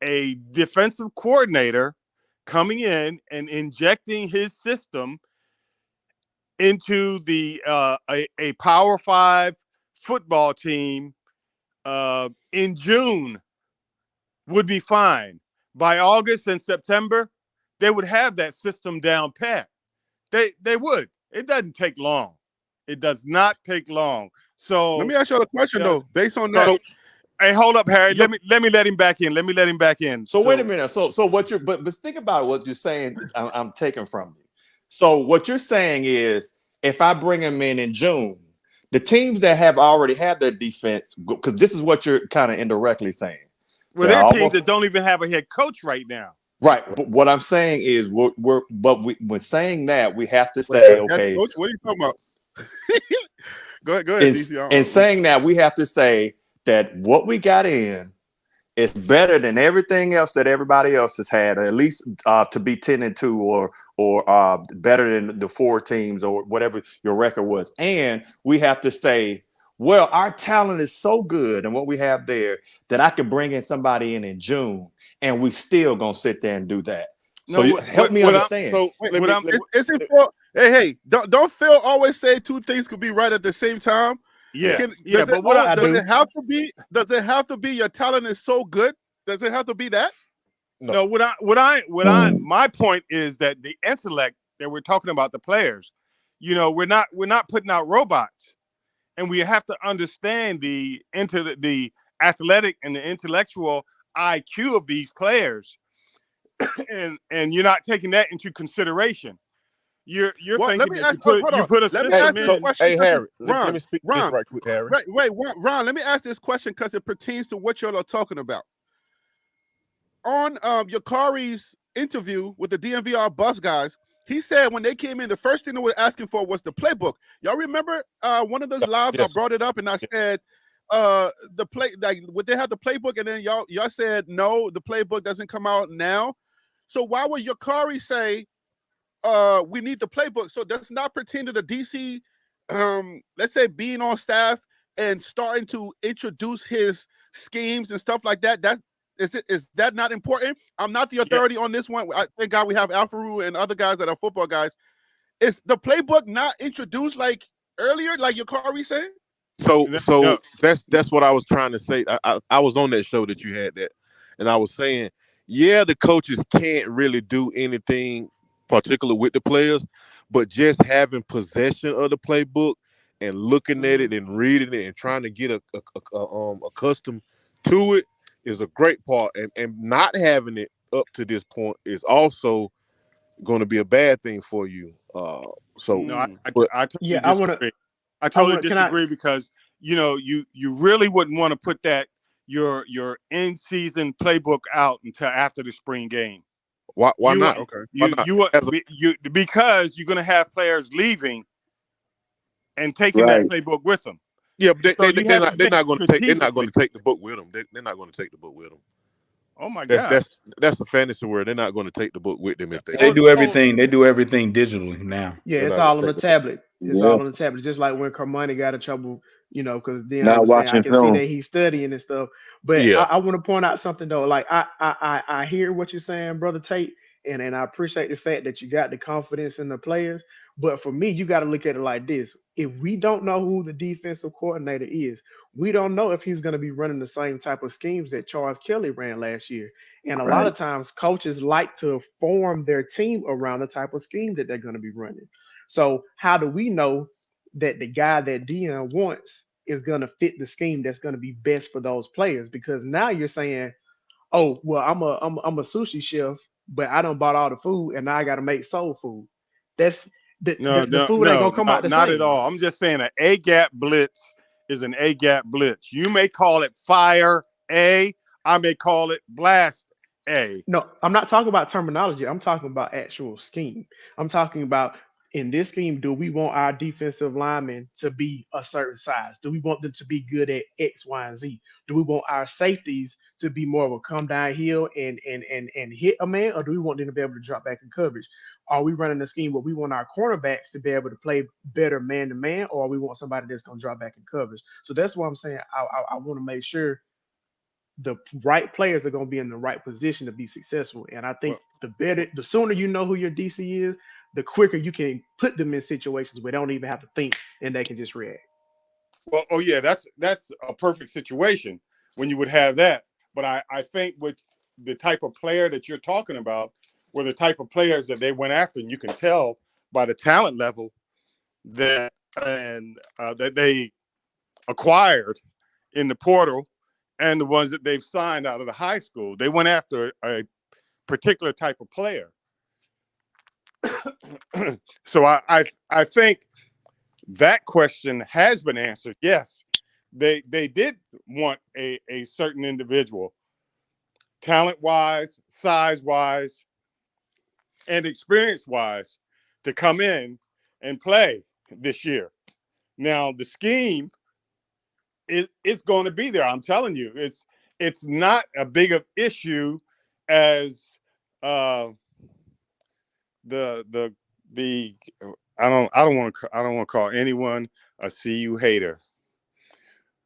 A defensive coordinator coming in and injecting his system into the a Power 5 football team in June would be fine. By August and September, they would have that system down pat. They would. It doesn't take long. It does not take long. So let me ask you a question though. Based on that, hey, hold up, Harry. Let me let him back in. So wait a minute. So what you're but think about what you're saying. I'm taking from you. So what you're saying is, if I bring him in June, the teams that have already had their defense, because this is what you're kind of indirectly saying. Well, there are teams that don't even have a head coach right now. Right. But what I'm saying is, when saying that, we have to say, okay. Coach, what are you talking about? Go ahead. In saying that, we have to say that what we got in is better than everything else that everybody else has had, or at least to be 10-2 or better than the 4 teams or whatever your record was. And we have to say, well, our talent is so good and what we have there that I could bring in somebody in June and we still gonna sit there and do that. So help me understand. Hey, don't Phil always say two things could be right at the same time? Yeah, Can yeah. does it, But what I does do. it have to be? Does it have to be your talent is so good? Does it have to be that? no, my point is that the intellect that we're talking about, the players, we're not putting out robots, and we have to understand the athletic and the intellectual IQ of these players, and you're not taking that into consideration. You're Well, let thinking me that ask. Oh, hold you on. put a Let me Hey, ask system this so in. question. hey Because Harry, let Ron, me speak to this Ron, right quick, Harry. wait, Ron. Let me ask this question because it pertains to what y'all are talking about. On Yakari's interview with the DMVR bus guys, he said when they came in, the first thing they were asking for was the playbook. Y'all remember one of those lives I Yes, brought it up and I said the play like would they have the playbook, and then y'all said no, the playbook doesn't come out now. So why would Yakari say we need the playbook? So does not pertain to the DC let's say being on staff and starting to introduce his schemes and stuff like that. Is that not important? I'm not the Yeah. authority on this one. I thank God we have Alfaru and other guys that are football guys. Is the playbook not introduced like earlier, like Yakari said? So No, that's what I was trying to say. I was on that show that you had that, and I was saying, yeah, the coaches can't really do anything particular with the players, but just having possession of the playbook and looking at it and reading it and trying to get accustomed to it is a great part, and not having it up to this point is also going to be a bad thing for you. So, no, but I totally Yeah, I want to. disagree. I I totally want to. Can I? disagree because you really wouldn't want to put that your in season playbook out until after the spring game. why You not? Okay, why not? As a because you're going to have players leaving and taking that Right. playbook with them. Yeah, but So you have to they're think not going to take strategically. the book with them. They're not going to take the book with them. Oh my That's God. that's the fantasy word. They're not going to take the book with them if they They Oh, take do it. oh, everything. They do everything digitally now. Yeah, They're it's not going all on to the take the book. tablet. It's Yeah. all on the tablet. Just like when Carmani got in trouble, because Dion Not was saying, I watching can see that film. he's studying and stuff. But Yeah, I want to point out something though. Like I hear what you're saying, brother Tate, and I appreciate the fact that you got the confidence in the players. But for me, you got to look at it like this: if we don't know who the defensive coordinator is, we don't know if he's going to be running the same type of schemes that Charles Kelly ran last year. And a lot Right. of times, coaches like to form their team around the type of scheme that they're going to be running. So how do we know that the guy that Dion wants is going to fit the scheme that's going to be best for those players? Because now you're saying, oh, well, I'm a sushi chef, but I don't bought all the food and now I got to make soul food. That's no, the no, food ain't no, gonna come no, out the not at same. all. I'm just saying an A gap blitz is an A gap blitz. You may call it fire A. I may call it blast A. No, I'm not talking about terminology. I'm talking about actual scheme. I'm talking about in this scheme, do we want our defensive linemen to be a certain size? Do we want them to be good at X, Y, and Z? Do we want our safeties to be more of a come downhill and hit a man, or do we want them to be able to drop back in coverage? Are we running a scheme where we want our cornerbacks to be able to play better man to man, or we want somebody that's going to drop back in coverage? So that's why I'm saying I want to make sure the right players are going to be in the right position to be successful. And I think Well, the sooner you know who your DC is, the quicker you can put them in situations where they don't even have to think and they can just react. well, oh yeah, that's a perfect situation when you would have that. But I think with the type of player that you're talking about, were the type of players that they went after, and you can tell by the talent level that they acquired in the portal and the ones that they've signed out of the high school. They went after a particular type of player. So I think that question has been answered. Yes, they did want a certain individual, talent wise, size wise, and experience wise, to come in and play this year. Now the scheme it's going to be there. I'm telling you, it's not a big of issue as uh, the the I don't want to call anyone a CU hater,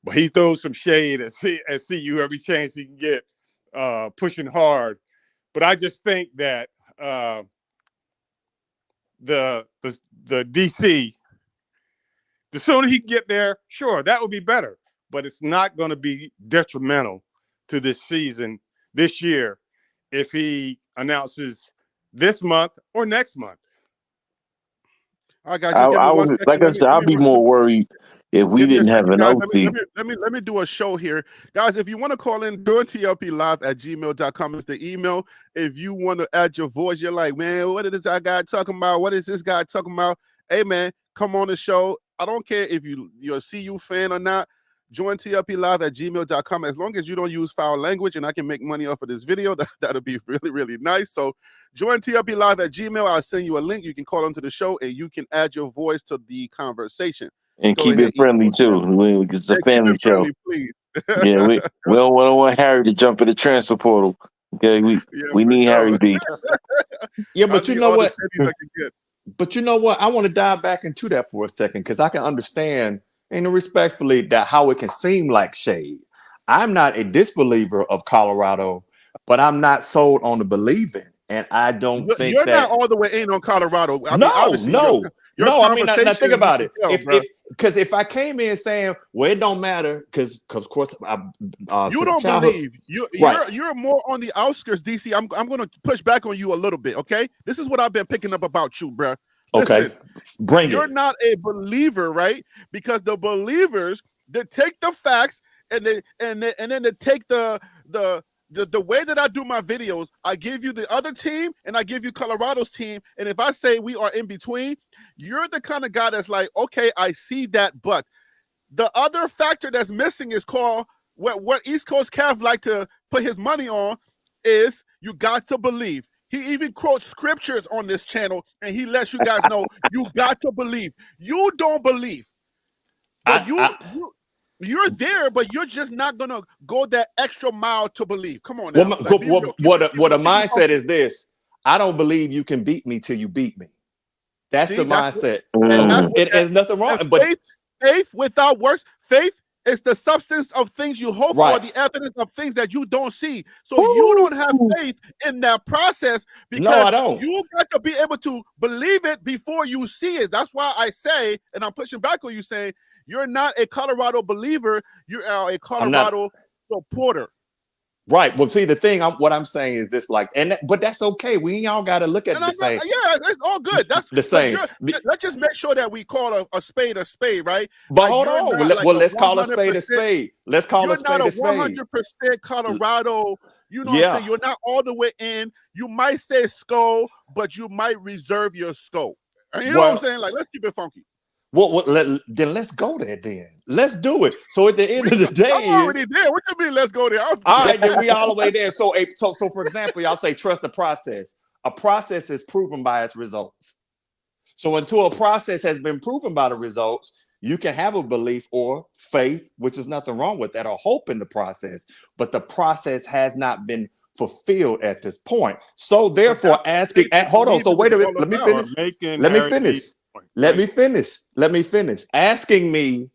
but he throws some shade at CU every chance he can get, pushing hard. But I just think that uh, the DC The sooner he can get there, sure, that would be better. But it's not going to be detrimental to this season, this year, if he announces this month or next month. All right, guys, I, just give me I 1 would, second. like I said, I'd be more worried if we Give me a didn't have second, an guys. OT. Let me do a show here. Guys, if you want to call in, join TLPlive@gmail.com is the email. If you want to add your voice, you're like, man, what is this guy talking about? What is this guy talking about? Hey, man, come on the show. I don't care if you're a CU fan or not. Join TLPlive@gmail.com. As long as you don't use foul language and I can make money off of this video, that'll be really, really nice. So join TLPlive@gmail. I'll send you a link. You can call onto the show and you can add your voice to the conversation. And Go keep ahead, it friendly Equal. too. It's a Keep family it show. friendly, please. Yeah, we don't want Harry to jump in the transfer portal. Okay, we for need sure. Harry B. Yeah, I but you need know all what? the pennies I can get. But you know what? I want to dive back into that for a second because I can understand, and respectfully, that how it can seem like shade. I'm not a disbeliever of Colorado, but I'm not sold on the believing, and I don't think You're that. not all the way in on Colorado. I mean, No, obviously, no, your no. I mean, now conversation, think about it. you can tell, If I came in saying, well, it don't matter, because of course, you since don't childhood, believe right? you're more on the outskirts, DC. I'm going to push back on you a little bit. Okay, this is what I've been picking up about you, bro. Okay, Listen, bring you're it. not a believer, right? Because the believers, they take the facts and then they take the way that I do my videos. I give you the other team and I give you Colorado's team. And if I say we are in between, you're the kind of guy that's like, okay, I see that, but the other factor that's missing is called what East Coast Cav like to put his money on is you got to believe. He even quotes scriptures on this channel and he lets you guys know you got to believe. You don't believe, but you're there, but you're just not gonna go that extra mile to believe. Come on now. What a mindset is this? I don't believe you can beat me till you beat me. That's the mindset. And that's what There's nothing wrong. But faith without works, faith is the substance of things you hope right. for, the evidence of things that you don't see. So you don't have faith in that process because no, I don't. You got to be able to believe it before you see it. That's why I say, and I'm pushing back on you saying, you're not a Colorado believer, you're a Colorado supporter. Right. Well, see, the thing, what I'm saying is this, like, but that's okay. We all got to look at the same. Yeah, it's all good. That's the same. Let's just make sure that we call a spade, right? But like hold on. Let's call a spade a spade. Let's call a spade a spade. You're not a 100% Colorado. You know what I'm saying? You're not all the way in. You might say skull, but you might reserve your skull. You know what I'm saying? Like, let's keep it funky. Then let's go there. Then let's do it. So at the end of the day, I'm already there. What you mean? Let's go there. All right, then we all the way there. So for example, y'all say trust the process. A process is proven by its results. So until a process has been proven by the results, you can have a belief or faith, which is nothing wrong with that, or hope in the process. But the process has not been fulfilled at this point. So therefore, asking. Hold on. So wait a minute. Let me finish. Let me finish. Asking me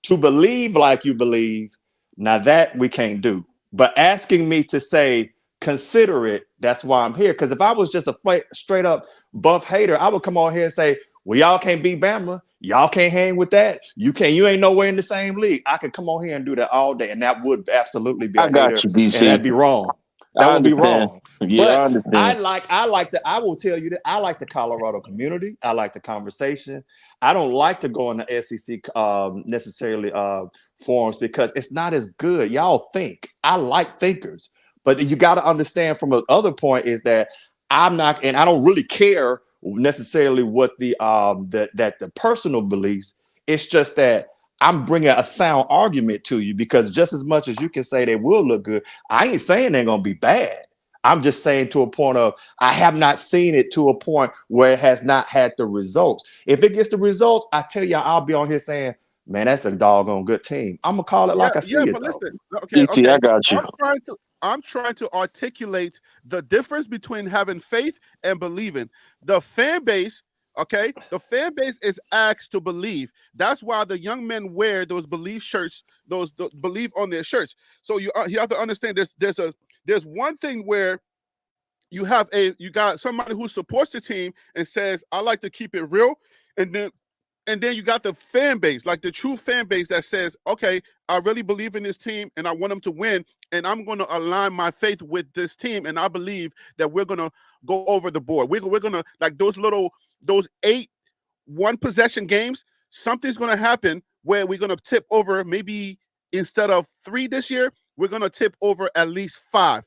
to believe like you believe, now that we can't do. But asking me to say, consider it, that's why I'm here. Because if I was just a straight up buff hater, I would come on here and say, well, y'all can't beat Bama. Y'all can't hang with that. You ain't nowhere in the same league. I could come on here and do that all day. And that would absolutely be a hater. You, DC. And that'd be wrong. That would be wrong. Yeah, but I understand. I will tell you that I like the Colorado community. I like the conversation. I don't like to go in the SEC necessarily forums because it's not as good. Y'all think. I like thinkers. But you got to understand from the other point is that I'm not, and I don't really care necessarily what the personal beliefs. It's just that I'm bringing a sound argument to you because just as much as you can say they will look good, I ain't saying they're going to be bad. I'm just saying to a point of, I have not seen it to a point where it has not had the results. If it gets the results, I tell you, I'll be on here saying, man, that's a doggone good team. I'm going to call it like I see it. But listen, DC, I got you. I'm trying to articulate the difference between having faith and believing. The fan base, the fan base is asked to believe. That's why the young men wear those believe shirts, those believe on their shirts. So you have to understand there's one thing where you got somebody who supports the team and says, I like to keep it real. And then And then you got the fan base, like the true fan base that says, okay, I really believe in this team and I want them to win. And I'm going to align my faith with this team. And I believe that we're going to go over the board. We're going to, like those 8 one possession games, something's going to happen where we're going to tip over, maybe instead of 3 this year, we're going to tip over at least 5.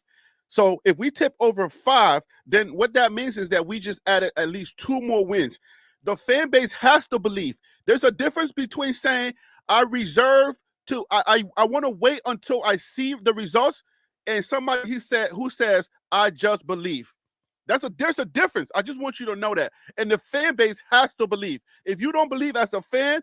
So if we tip over 5, then what that means is that we just added at least 2 more wins. The fan base has to believe. There's a difference between saying I want to wait until I see the results, and somebody who says I just believe. There's a difference. I just want you to know that. And the fan base has to believe. If you don't believe as a fan,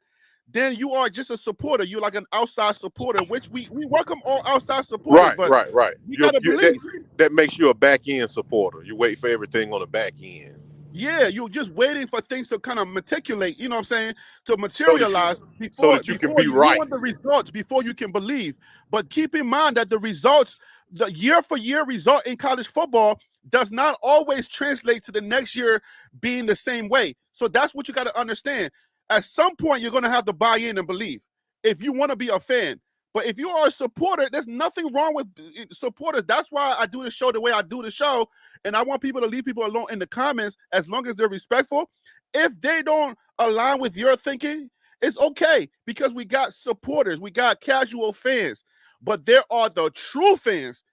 then you are just a supporter. You're like an outside supporter, which we welcome all outside supporters. Right. You gotta believe. That makes you a back end supporter. You wait for everything on the back end. Yeah, you're just waiting for things to kind of matriculate, you know what I'm saying, to materialize so that you can be right. You want the results before you can believe. But keep in mind that the results, the year-for-year result in college football does not always translate to the next year being the same way. So that's what you got to understand. At some point, you're going to have to buy in and believe if you want to be a fan. But if you are a supporter, there's nothing wrong with supporters. That's why I do the show the way I do the show. And I want people to leave people alone in the comments as long as they're respectful. If they don't align with your thinking, it's okay because we got supporters. We got casual fans. But there are the true fans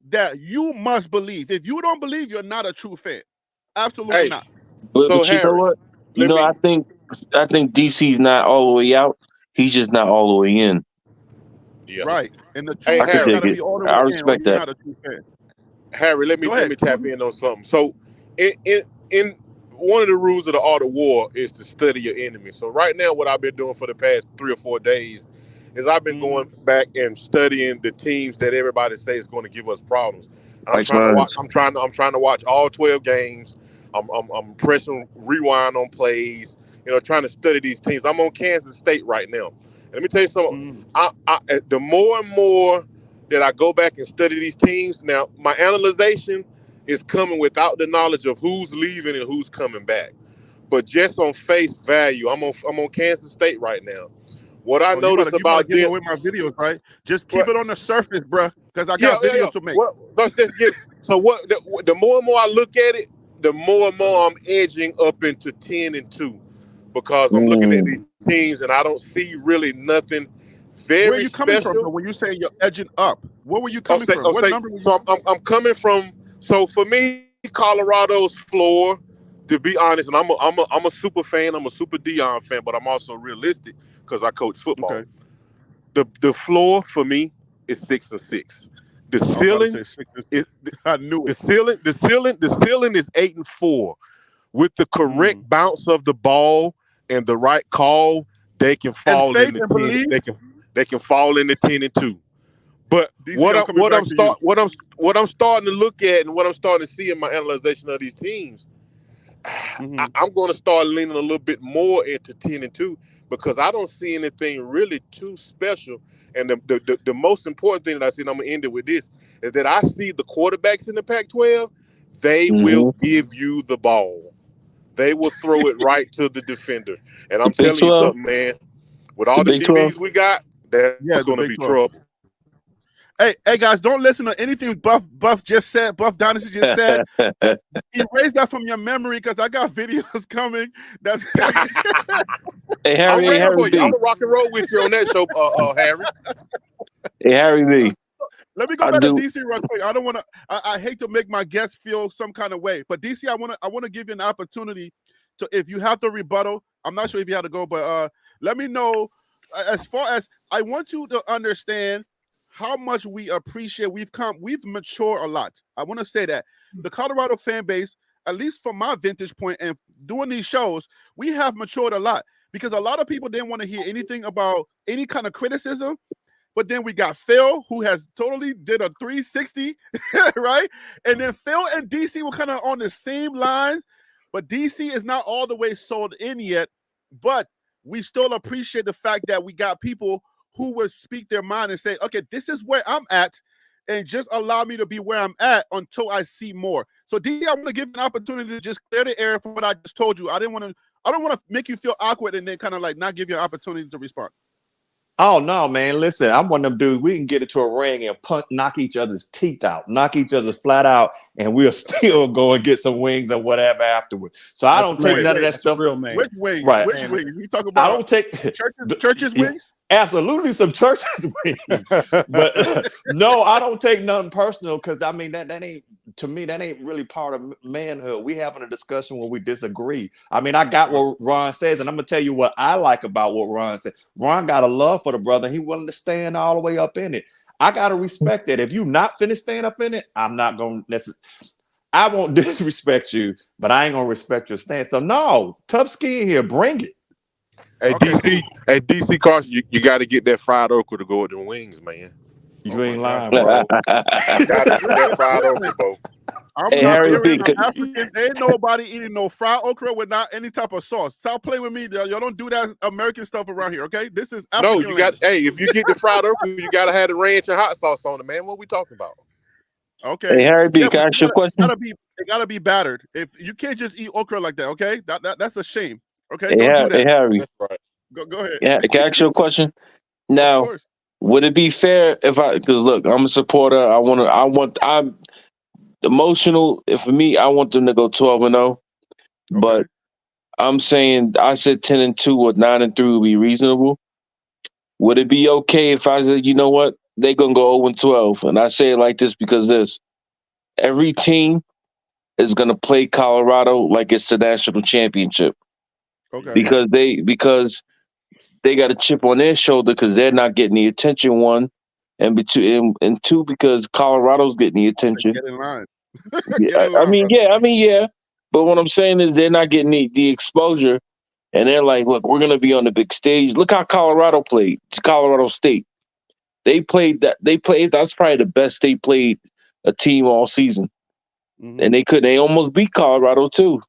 that you must believe. If you don't believe, you're not a true fan. Absolutely not. But So, you know Harry, what? I think DC's not all the way out. He's just not all the way in. Yeah. Right. And the true I fan can got to dig be it. all the way I in, or respect you're that. not a true fan. Harry, let me tap in on something. So, in one of the rules of the art of war is to study your enemy. So right now, what I've been doing for the past 3 or 4 days is I've been going back and studying the teams that everybody says is going to give us problems. I'm trying to watch all 12 games. I'm pressing rewind on plays. Trying to study these teams. I'm on Kansas State right now. And let me tell you something. The more and more that I go back and study these teams, now my analyzation is coming without the knowledge of who's leaving and who's coming back. But just on face value, I'm on Kansas State right now. What I noticed about them with my videos, right? Just keep it on the surface, bro, because I got videos to make. So what? The more and more I look at it, the more and more I'm edging up into 10-2, because I'm looking at these teams and I don't see really nothing very Where are you coming special. from? So when you say you're edging up, where were you coming from? What number? So I'm coming from. So for me, Colorado's floor, to be honest, and I'm a super fan. I'm a super Dion fan, but I'm also realistic because I coach football. Okay. The floor for me is 6-6. The ceiling I knew it. The ceiling is 8-4. With the correct bounce of the ball and the right call, they can fall in the 10. They can fall in the 10-2. But what I'm starting to look at and what I'm starting to see in my analyzation of these teams, I'm going to start leaning a little bit more into 10-2 because I don't see anything really too special. And the most important thing that I see, and I'm going to end it with this, is that I see the quarterbacks in the Pac-12, they will give you the ball. They will throw it right to the defender. And I'm telling you something, man. With all the DBs we got, that's going to be trouble. Hey, guys, don't listen to anything Buff just said. Buff Dynasty just said. Erase that from your memory because I got videos coming. That's Hey, Harry, I'm gonna rock and roll with you on that show, Harry. Hey, Harry B. Let me go back to DC real quick. I don't want to. I hate to make my guests feel some kind of way, but DC, I want to give you an opportunity to, if you have to rebuttal. I'm not sure if you have to go, but let me know. As far as I want you to understand how much we appreciate. We've matured a lot. I want to say that the Colorado fan base, at least from my vantage point and doing these shows, we have matured a lot because a lot of people didn't want to hear anything about any kind of criticism. But then we got Phil, who has totally did a 360, right? And then Phil and DC were kind of on the same lines, but DC is not all the way sold in yet. But we still appreciate the fact that we got people who will speak their mind and say, okay, this is where I'm at, and just allow me to be where I'm at until I see more. So, DC, I want to give you an opportunity to just clear the air for what I just told you. I didn't want to I don't want to make you feel awkward and then kind of like not give you an opportunity to respond. Oh no, man! Listen, I'm one of them dudes. We can get into a ring and knock each other's teeth out, knock each other flat out, and we'll still go and get some wings or whatever afterwards. So I don't take none of that stuff. Real man. Which wings? Right. Which wings? You talk about? I don't take churches wings. Absolutely, some churches wings, but no, I don't take nothing personal because I mean that ain't, to me, that ain't really part of manhood. We having a discussion when we disagree. I mean, I got what Ron says, and I'm gonna tell you what I like about what Ron said. Ron got a love for the brother. He willing to stand all the way up in it. I gotta respect that. If you not finna stand up in it, I'm not gonna necessarily. I won't disrespect you, but I ain't gonna respect your stance. So no, tough skin here. Bring it. Hey, Okay, DC, hey, DC Carson, you got to get that fried okra to go with them wings, man. You ain't lying, You bro. got to get that fried okra, bro. I'm Hey, not Harry Aryan, B. I'm African. Ain't nobody eating no fried okra without any type of sauce. Stop playing with me. Y'all don't do that American stuff around here, okay? This is African. No, you got. Hey, if you get the fried okra, you got to have the ranch and hot sauce on it, man. What we talking about? Okay. Hey, Harry B, can I but ask you a question? it gotta be battered. If you can't just eat okra like that, okay? That's a shame. Okay, Hey, don't do Hey, that. Harry, That's right. Go ahead. can I ask you a question? Of Now, course. would it be fair if because look, I'm a supporter. I'm emotional. For me, I want them to go 12-0. But Okay. I'm saying I said 10-2 or 9-3 would be reasonable. Would it be okay if I said, you know what, they're gonna go 0-12? And I say it like this because every team is gonna play Colorado like it's the national championship Okay. because they got a chip on their shoulder because they're not getting the attention. One, and two, because Colorado's getting the attention. Get in line. Yeah, Get in line, brother. yeah. But what I'm saying is they're not getting the exposure, and they're like, look, we're gonna be on the big stage. Look how Colorado played. Colorado State. They played that. They played. That's probably the best they played a team all season, and they could. They almost beat Colorado too.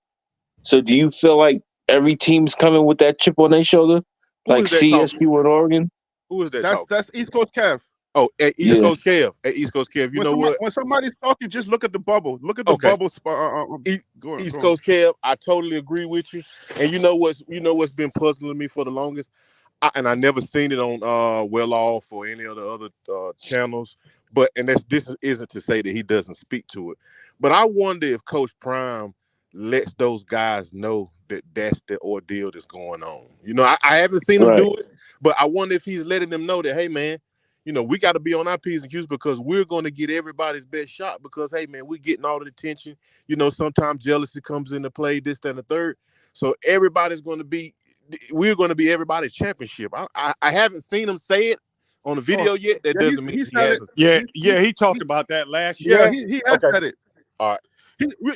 So do you feel like every team's coming with that chip on their shoulder, Who like is that talking? CSU and Oregon? Who is that talking? That's East Coast Kev. Oh, at East Yeah. Coast Kev. At East Coast Kev. You know what? When somebody's talking, just look at the bubble. Look at the Okay. bubble spot. East Coast Kev, I totally agree with you. And you know what's been puzzling me for the longest? I never seen it on Well Off or any of the other channels. But this isn't to say that he doesn't speak to it. But I wonder if Coach Prime lets those guys know that that's the ordeal that's going on. You know, I haven't seen him do it, but I wonder if he's letting them know that, hey man, you know, we got to be on our P's and Q's because we're going to get everybody's best shot because, hey, man, we're getting all the attention. You know, sometimes jealousy comes into play, this, that, and the third. So we're going to be everybody's championship. I haven't seen him say it on the video yet. That doesn't mean he hasn't. He talked about that last year. Yeah, he has said it. All right.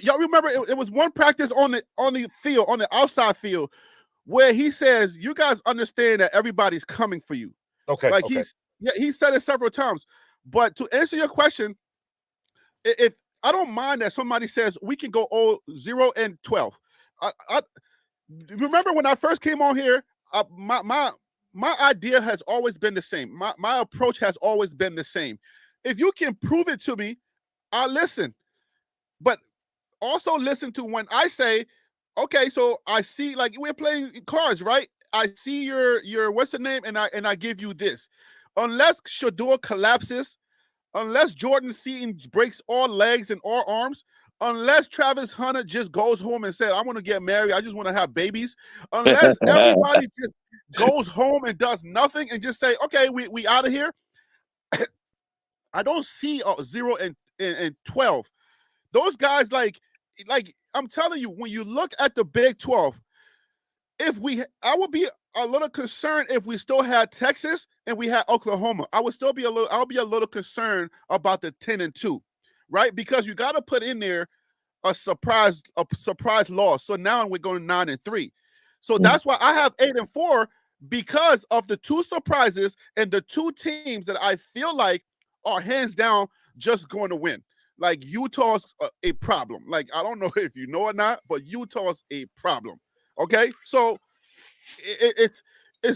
Y'all remember it was one practice on the field, on the outside field, where he says, you guys understand that everybody's coming for you. Okay. Like he said it several times. But to answer your question, if I don't mind that somebody says we can go 0-12. I remember when I first came on here, my idea has always been the same. My approach has always been the same. If you can prove it to me, I'll listen. But also listen to when I say, okay, so I see, like we're playing cards, right? I see your what's the name, and I give you this. Unless Shador collapses, unless Jordan Seaton breaks all legs and all arms, unless Travis Hunter just goes home and said, I want to get married, I just want to have babies, unless everybody just goes home and does nothing and just say, okay, we out of here, I don't see 0-12. Those guys, like I'm telling you, when you look at the Big 12, I would be a little concerned if we still had Texas and we had Oklahoma. I'll be a little concerned about the 10-2, right? Because you got to put in there a surprise loss. So now we're going 9-3. So that's why I have 8-4, because of the two surprises and the two teams that I feel like are hands down just going to win. Like Utah's a problem. Like, I don't know if you know or not, but Utah's a problem. Okay, so it's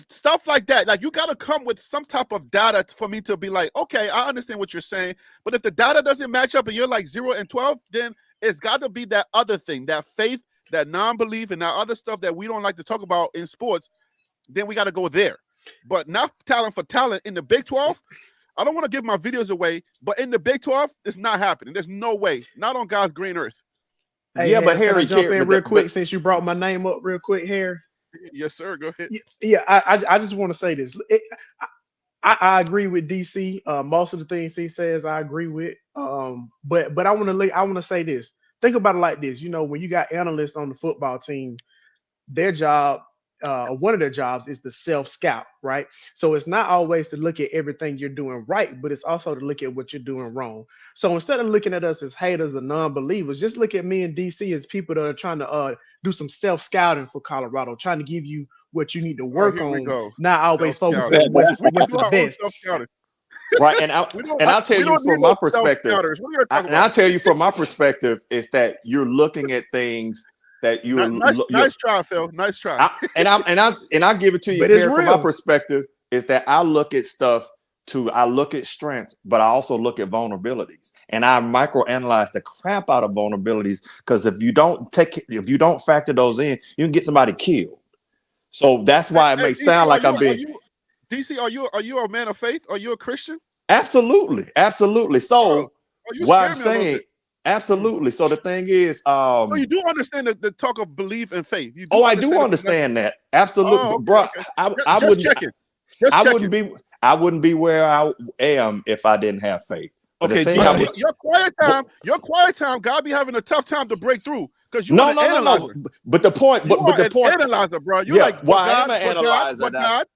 stuff like that. Like, you got to come with some type of data for me to be like, okay, I understand what you're saying. But if the data doesn't match up and you're like 0-12, then it's got to be that other thing, that faith that non-belief and that other stuff that we don't like to talk about in sports, then we got to go there. But not talent for talent in the Big 12. I don't want to give my videos away, but in the Big 12, it's not happening. There's no way. Not on God's green earth. Hey, Yeah, but Harry, can I Harry, jump in real quick but since you brought my name up real quick, Harry? Yes, sir. Go ahead. Yeah, I just want to say this. I agree with DC. Most of the things he says, I agree with. But I want to say this. Think about it like this. You know, when you got analysts on the football team, their job, one of their jobs is to self scout, right? So it's not always to look at everything you're doing right, but it's also to look at what you're doing wrong. So instead of looking at us as haters or non-believers, just look at me and DC as people that are trying to do some self scouting for Colorado, trying to give you what you need to Oh, work here we on, go. not always focus Self-scouting. on what's We can what's do the our own best. self-scouting. right, and I'll tell We you don't need from no my perspective, self-scouters. What are you gonna talk and I'll about? tell you from my perspective is that you're looking at things that Nice try, Phil. Nice try. and I give it to you, But it's Harry, from my real. perspective is that I look at stuff I look at strengths, but I also look at vulnerabilities, and I microanalyze the crap out of vulnerabilities, because if you don't factor those in, you can get somebody killed. So that's why it may DC, sound like I'm being. DC, are you a man of faith? Are you a Christian? Absolutely. So You what scare I'm me a little saying, bit. absolutely. So the thing is, So you do understand the talk of belief and faith. You do I do understand that. Absolutely, Oh, okay, bro. okay. I Just wouldn't. checking. Just I checking. wouldn't be where I am if I didn't have faith. But Okay, the thing But I was, your quiet time, God be having a tough time to break through because you no, an no, no, analyzer. no. But the point, You but are the an point, analyzer, bro. You yeah. like, Well, but I am God, an analyzer. but God.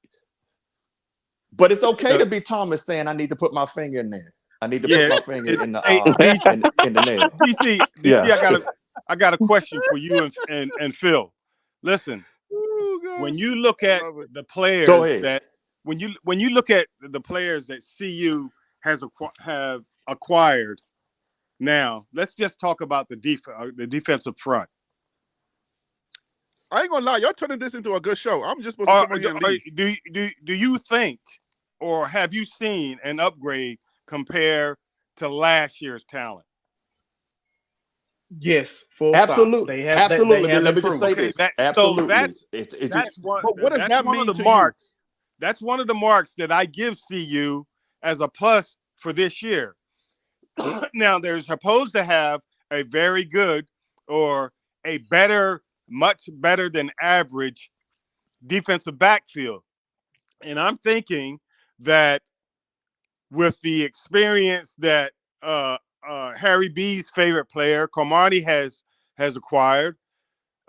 But it's okay to be Thomas saying, I need to put my finger in there. I need to put yeah. my finger in the Hey, in the nail. DC, Yeah. I got a question for you and Phil. Listen, Oh, when gosh. you look at love it. the Go players ahead. that when you look at the players that CU have acquired, now let's just talk about the defensive front. I ain't gonna lie, y'all turning this into a good show. I'm just supposed to come on here and leave. Do you think, or have you seen an upgrade compared to last year's talent? Yes, full stop. Absolutely. They have Absolutely. they have Let me just say improved. this. So Absolutely. that's one. But what does That's that one of mean the to marks. That's one of the marks that I give CU as a plus for this year. Now they're supposed to have a very good or a better, much better than average defensive backfield. And I'm thinking that with the experience that Harry B's favorite player, Comani, has acquired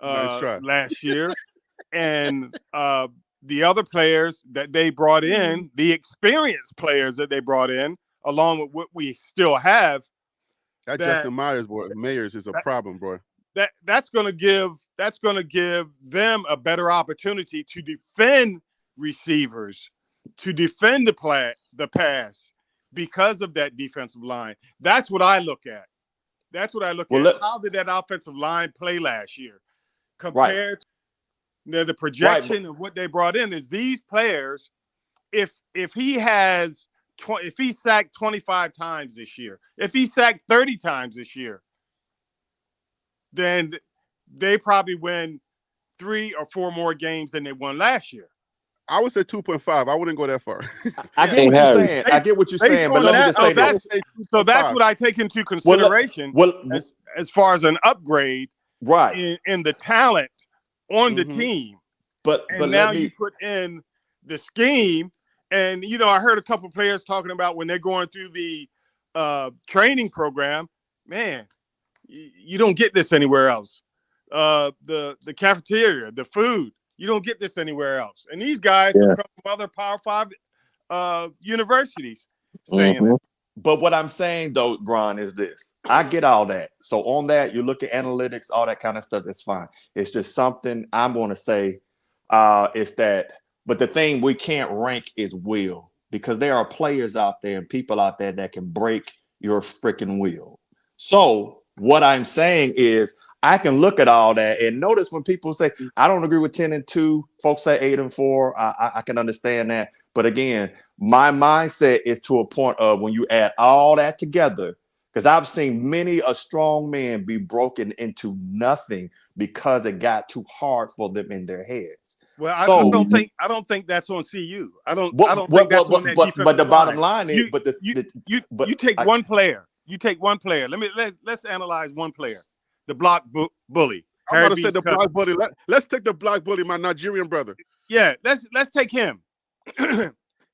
Nice try. last year, and the other players that they brought in, the experienced players that they brought in, along with what we still have, That that Justin Mayers is a problem, bro. that's going to give them a better opportunity to defend receivers, to defend the pass because of that defensive line. That's what I look at. How did that offensive line play last year compared to the projection of what they brought in? Is these players, if he sacked 25 times this year, if he sacked 30 times this year, then they probably win 3 or 4 more games than they won last year. I would say 2.5. I wouldn't go that far. I get what you're saying. I get what you're saying, but let me just say this. So that's what I take into consideration as far as an upgrade, right, in the talent on the team. But now you put in the scheme, and I heard a couple of players talking about when they're going through the training program. Man, you don't get this anywhere else. The cafeteria, the food, you don't get this anywhere else. And these guys have come from other Power 5 universities saying that. But what I'm saying, though, Ron, is this. I get all that. So on that, you look at analytics, all that kind of stuff, that's fine. It's just something I'm going to say is that, but the thing we can't rank is will, because there are players out there and people out there that can break your freaking will. So what I'm saying is I can look at all that and notice when people say, I don't agree with 10-2, folks say 8-4. I can understand that. But again, my mindset is to a point of when you add all that together, Because I've seen many a strong man be broken into nothing because it got too hard for them in their heads. Well, I So, don't think that's on CU. I don't what, think that's on that defensive but the bottom line. line is, You take one player. You take one player. Let's analyze one player. The block bully. I'm about to say the block bully. Let's take the block bully, my Nigerian brother. Yeah, let's take him.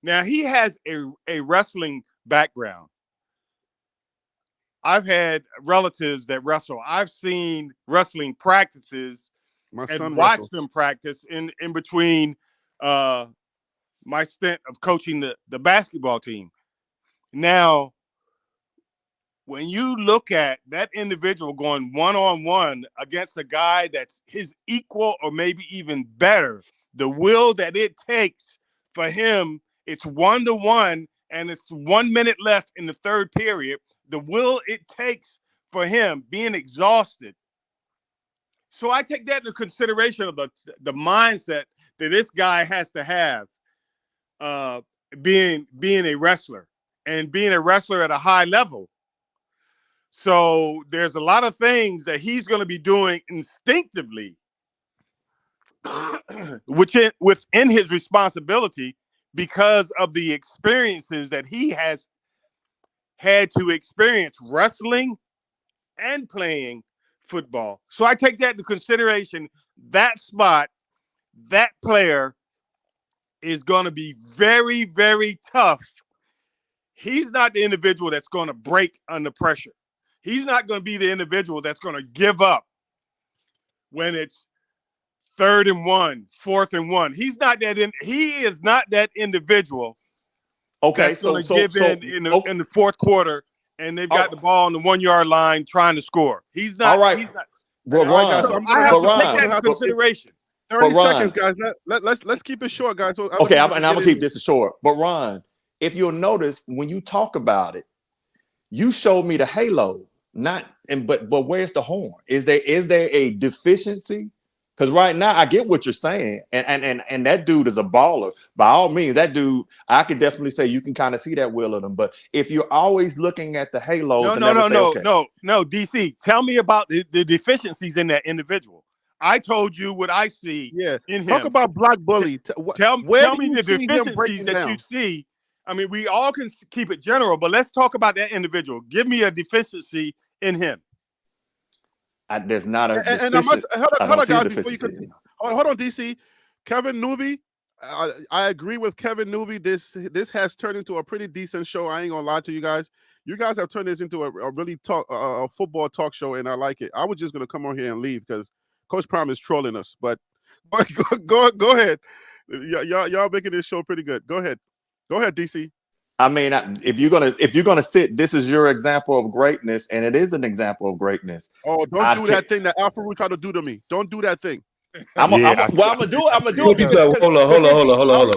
Now he has a wrestling background. I've had relatives that wrestle. I've seen wrestling practices and watched them practice in between my stint of coaching the basketball team. Now, when you look at that individual going one-on-one against a guy that's his equal or maybe even better, the will that it takes for him, it's 1-to-1 and it's 1 minute left in the third period. The will it takes for him being exhausted. So I take that into consideration of the mindset that this guy has to have being a wrestler and being a wrestler at a high level. So there's a lot of things that he's going to be doing instinctively, within his responsibility because of the experiences that he has had to experience wrestling and playing football. So I take that into consideration. That spot, that player is going to be very, very tough. He's not the individual that's going to break under pressure. He's not going to be the individual that's going to give up when it's 3rd and 1, 4th and 1. He's not that. He is not that individual. Okay, that's going to give in the fourth quarter, and they've got the ball on the 1 yard line trying to score. He's not. All right. He's not. But Ron, I have to take that into consideration. 30 seconds, guys. Let's keep it short, guys. So okay, I'm gonna keep this short. But Ron, if you'll notice when you talk about it, you showed me the halo, but where's the horn? Is there a deficiency? Because right now I get what you're saying, and that dude is a baller. By all means, that dude, I could definitely say you can kind of see that will in him. But if you're always looking at the halos, no, DC, tell me about the deficiencies in that individual. I told you what I see in him. Talk about block bully. Tell me the deficiencies that you see. I mean, we all can keep it general, but let's talk about that individual. Give me a deficiency in him. There's not a and I must hold on, guys, before you continue. Hold on, DC. Kevin Newby, I agree with Kevin Newby. This has turned into a pretty decent show. I ain't gonna lie to you guys. You guys have turned this into a really a football talk show, and I like it. I was just gonna come on here and leave because Coach Prime is trolling us. But go ahead. Y'all making this show pretty good. Go ahead, DC. I mean, if you're gonna sit, this is your example of greatness, and it is an example of greatness. Oh, don't do that thing that Alfred tried to do to me. Don't do that thing. I'm gonna do it. Hold on.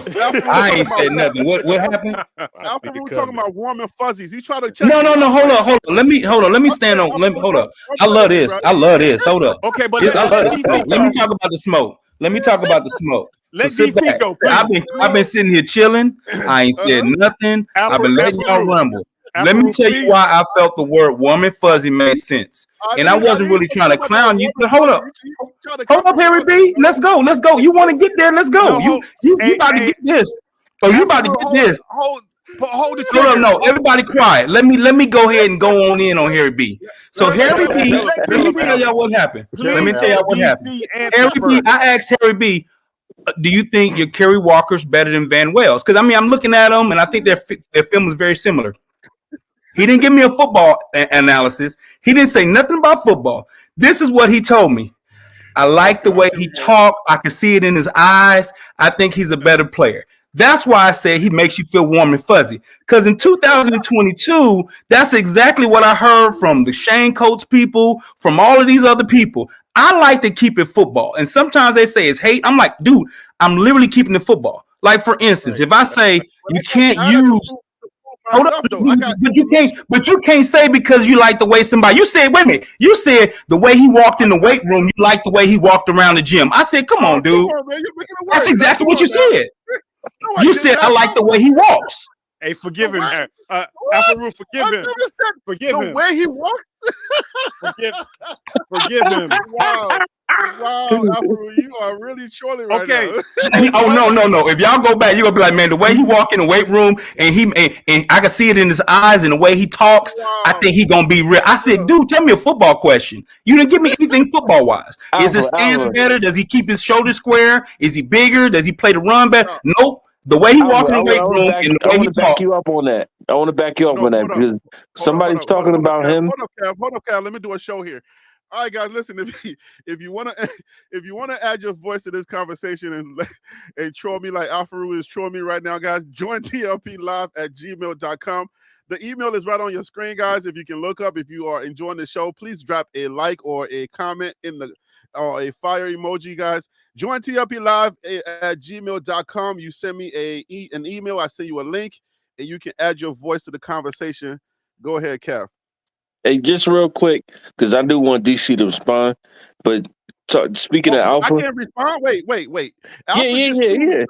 I ain't said nothing. What happened? Alfred was talking about warm and fuzzies. He tried to check. No. Hold on. Let me stand on. Hold up. I love this. Hold up. Okay, but let me talk about the smoke. Let DC go. I've been sitting here chilling. I ain't said nothing. I've been letting y'all rumble. Let me tell you why I felt the word warm and fuzzy made sense. And I wasn't really trying to clown you. But hold up, Harry B. Let's go. You want to get there? Let's go. You about to get this. You about to get this. Hold it. No. Everybody quiet. Let me go ahead and go on in on Harry B. So Harry B. Let me tell y'all what happened. Harry B. I asked Harry B. Do you think your Kerry Walker's better than Van Wells? Because I mean, I'm looking at them, and I think their film is very similar. He didn't give me a football analysis. He didn't say nothing about football. This is what he told me. I like the way he talked. I can see it in his eyes. I think he's a better player. That's why I said he makes you feel warm and fuzzy. Because in 2022, that's exactly what I heard from the Shane Coates people, from all of these other people. I like to keep it football. And sometimes they say it's hate. I'm like, dude, I'm literally keeping it football. Like, for instance, if I say you can't use hold up, but you can't say because you like the way somebody you said, wait a minute, you said the way he walked in the weight room, you like the way he walked around the gym. I said, come on, dude. That's exactly what you said. You said I like the way he walks. Hey, forgive him. Alfaro, forgive I him. never said Forgive the him. way he walks. Forgive him. Wow. Wow, Alfaro, you are really trolling right Okay. now. No. If y'all go back, you're gonna be like, man, the way he walk in the weight room and I can see it in his eyes and the way he talks, I Wow. think he gonna be real. I said, dude, tell me a football question. You didn't give me anything football wise. Is his stance better? Does he keep his shoulders square? Is he bigger? Does he play the run better? Nope. The way he walk in the weight room and the way he talk. You up on that. I want to back you up on that because somebody's talking about him. Hold up, Kev. Let me do a show here. All right, guys, listen. If you wanna add your voice to this conversation and troll me like Alfaro is trolling me right now, guys, join tlplive@gmail.com. The email is right on your screen, guys. If you can look up, if you are enjoying the show, please drop a like or a comment or a fire emoji, guys. Join tlplive@gmail.com. You send me an email, I send you a link, and you can add your voice to the conversation. Go ahead, Kev. Hey, just real quick, because I do want DC to respond. But speaking of Alpha, I can't respond. Wait. Alpha yeah.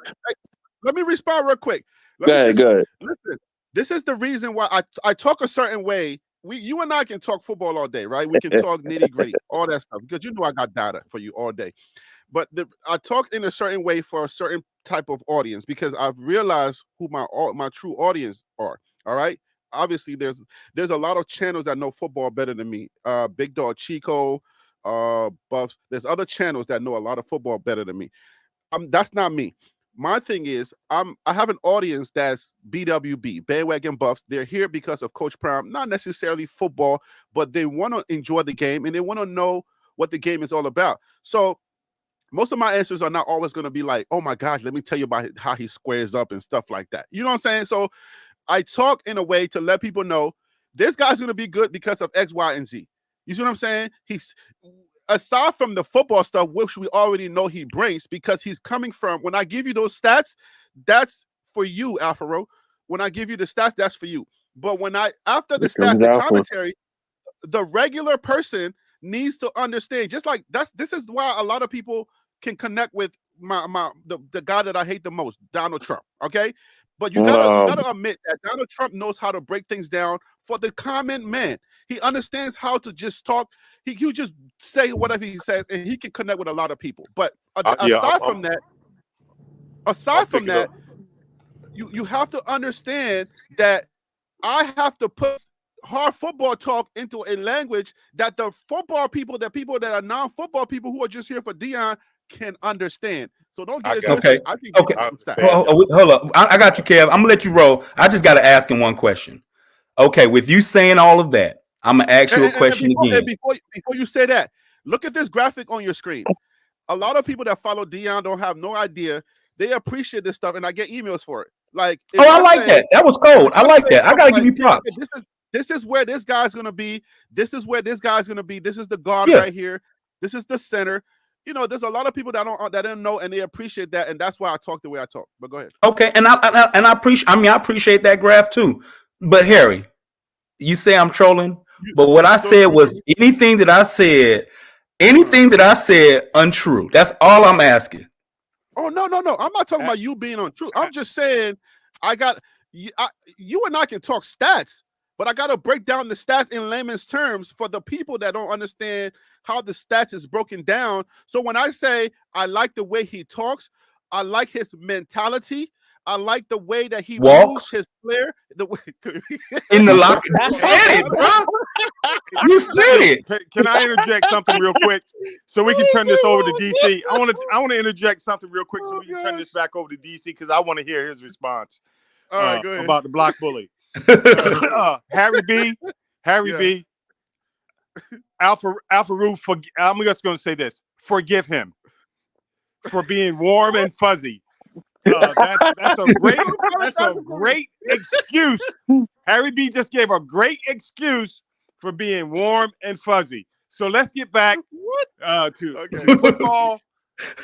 Let me respond real quick. Go ahead. Listen, this is the reason why I talk a certain way. You and I can talk football all day, right? We can talk nitty-gritty, all that stuff, because you know I got data for you all day. But I talk in a certain way for a certain type of audience because I've realized who my true audience are. All right. Obviously, there's a lot of channels that know football better than me. Big Dog Chico, Buffs. There's other channels that know a lot of football better than me. That's not me. My thing is, I have an audience that's BWB, Bandwagon Buffs. They're here because of Coach Prime, not necessarily football, but they want to enjoy the game and they want to know what the game is all about. So most of my answers are not always going to be like, oh my gosh, let me tell you about how he squares up and stuff like that. You know what I'm saying? So I talk in a way to let people know this guy's going to be good because of X, Y, and Z. You see what I'm saying? He's aside from the football stuff, which we already know he brings, because he's coming from, when I give you those stats, that's for you, Alfaro. When I give you the stats, that's for you. But after the stats, the commentary, the regular person needs to understand, just like this is why a lot of people can connect with the guy that I hate the most, Donald Trump. Okay. But you gotta admit that Donald Trump knows how to break things down for the common man. He understands how to just talk. He just say whatever he says, and he can connect with a lot of people. But aside from that, you have to understand that I have to put hard football talk into a language that the football people, the people that are non-football people who are just here for Dion, can understand. So don't get it twisted. Okay. Hold up. I got you, Kev. I'm gonna let you roll. I just got to ask him one question. Okay, with you saying all of that, I'm gonna ask you a question again. Before you say that, look at this graphic on your screen. A lot of people that follow Dion don't have no idea. They appreciate this stuff, and I get emails for it. Like, I like that. That was cold. I like that. I gotta give you props. This is where this guy's gonna be. This is where this guy's gonna be. This is the guard right here. This is the center. You know, there's a lot of people that don't know, and they appreciate that, and that's why I talk the way I talk. But go ahead. Okay, and I appreciate. I appreciate that graph too. But Harry, you say I'm trolling, but what I said was anything that I said untrue. That's all I'm asking. Oh no! I'm not talking about you being untrue. I'm just saying you and I can talk stats, but I got to break down the stats in layman's terms for the people that don't understand how the stats is broken down. So when I say I like the way he talks, I like his mentality. I like the way that he moves his flair. The way in the locker. You said it, bro. You said it. Can I interject something real quick so we can turn this over to DC? I want to interject something real quick so we can turn this back over to DC because I want to hear his response. All right, go ahead. About the block bully. Harry B. Alfaro, I'm just going to say this. Forgive him for being warm and fuzzy. That's a great excuse. Harry B just gave a great excuse for being warm and fuzzy. So let's get back to football.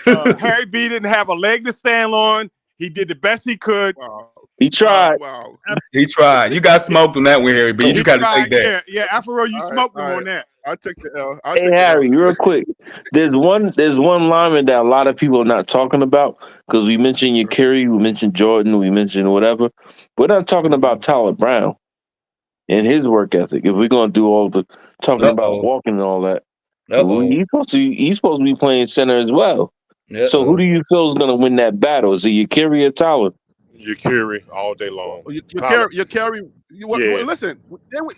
Harry B didn't have a leg to stand on. He did the best he could. Wow. He tried. Wow. He tried. You got smoked on that one, Harry B. You got to take that. Yeah, Alfaro, you smoked him on that. I took the L. Hey Harry, real quick. There's one lineman that a lot of people are not talking about because we mentioned Yakiri, we mentioned Jordan, we mentioned whatever. We're not talking about Tyler Brown. and his work ethic. If we're gonna do all the talking about walking and all that, he's supposed to be playing center as well. So who do you feel is gonna win that battle? Is it Yakiri or Tyler? Yakiri all day long. You carry. Listen,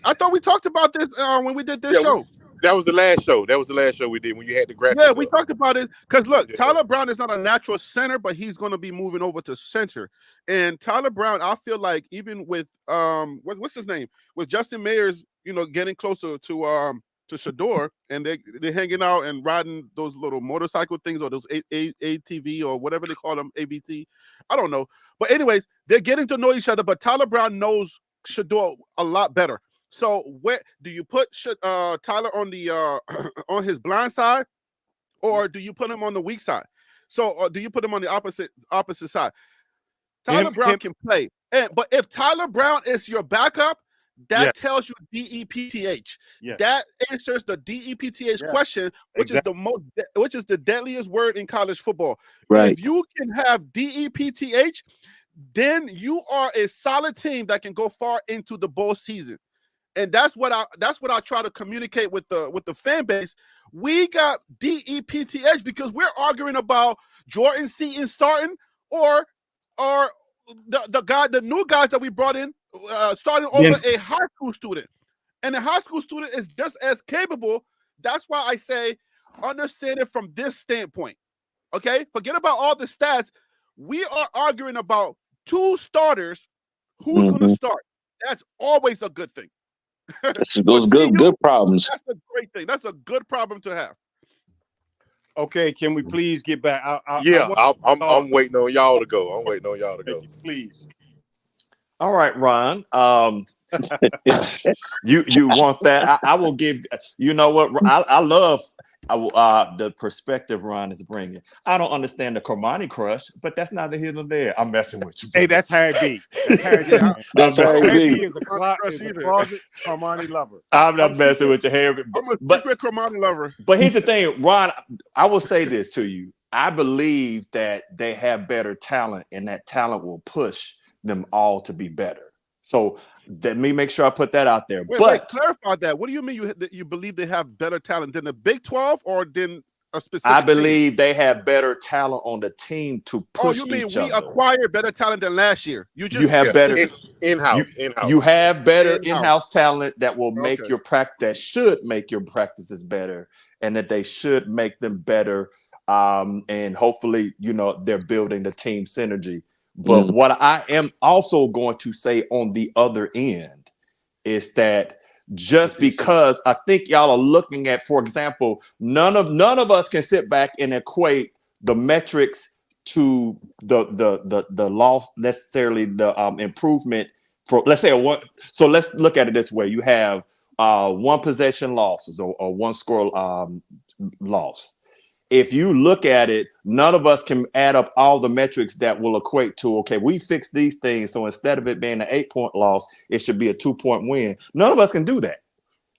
I thought we talked about this when we did this show. That was the last show. That was the last show we did when you had the graphic. Yeah, we talked about it because look, Tyler Brown is not a natural center, but he's going to be moving over to center. And Tyler Brown, I feel like even with what's his name, with Justin Mayers, getting closer to Shador, and they're hanging out and riding those little motorcycle things or those ATV or whatever they call them, ABT. I don't know, but anyways, they're getting to know each other. But Tyler Brown knows Shador a lot better. So where do you put Tyler on the on his blind side, or do you put him on the weak side? So, or do you put him on the opposite side? Tyler Brown can play, but if Tyler Brown is your backup, that tells you DEPTH. That answers the DEPTH question, which is the deadliest word in college football. Right. If you can have DEPTH, then you are a solid team that can go far into the bowl season. And that's what I try to communicate with the fan base. We got DEPTH because we're arguing about Jordan Seaton starting or the new guys that we brought in starting over a high school student. And a high school student is just as capable. That's why I say understand it from this standpoint. Okay? Forget about all the stats. We are arguing about two starters. Who's going to start? That's always a good thing. Those good problems. That's a great thing. That's a good problem to have. Okay, can we please get back? I'm waiting on y'all to go. I'm waiting on y'all to go. Please. All right, Ron. You want that? I will give. You know what? I love the perspective Ron is bringing. I don't understand the Cormani crush, but that's neither here nor there. I'm messing with you. Hey, that's Harry B. That's Harry B. Is a closet Cormani lover. I'm not messing with you, Harry. I'm a secret Cormani lover. But here's the thing, Ron. I will say this to you. I believe that they have better talent, and that talent will push them all to be better. So let me make sure I put that out there. Wait, clarify that. What do you mean you believe they have better talent than the Big 12 or than a specific I believe they have better talent on the team to push each other. Oh, you mean we acquired better talent than last year? You have better in-house. You have better in-house talent that will make your that should make your practices better, and that they should make them better. And hopefully, they're building the team synergy. But what I am also going to say on the other end is that just because I think y'all are looking at, for example, none of us can sit back and equate the metrics to the loss, necessarily the improvement for, let's say, one. So let's look at it this way: you have one possession losses or one score loss. If you look at it, none of us can add up all the metrics that will equate to, okay, we fixed these things. So instead of it being an 8-point loss, it should be a 2-point win. None of us can do that.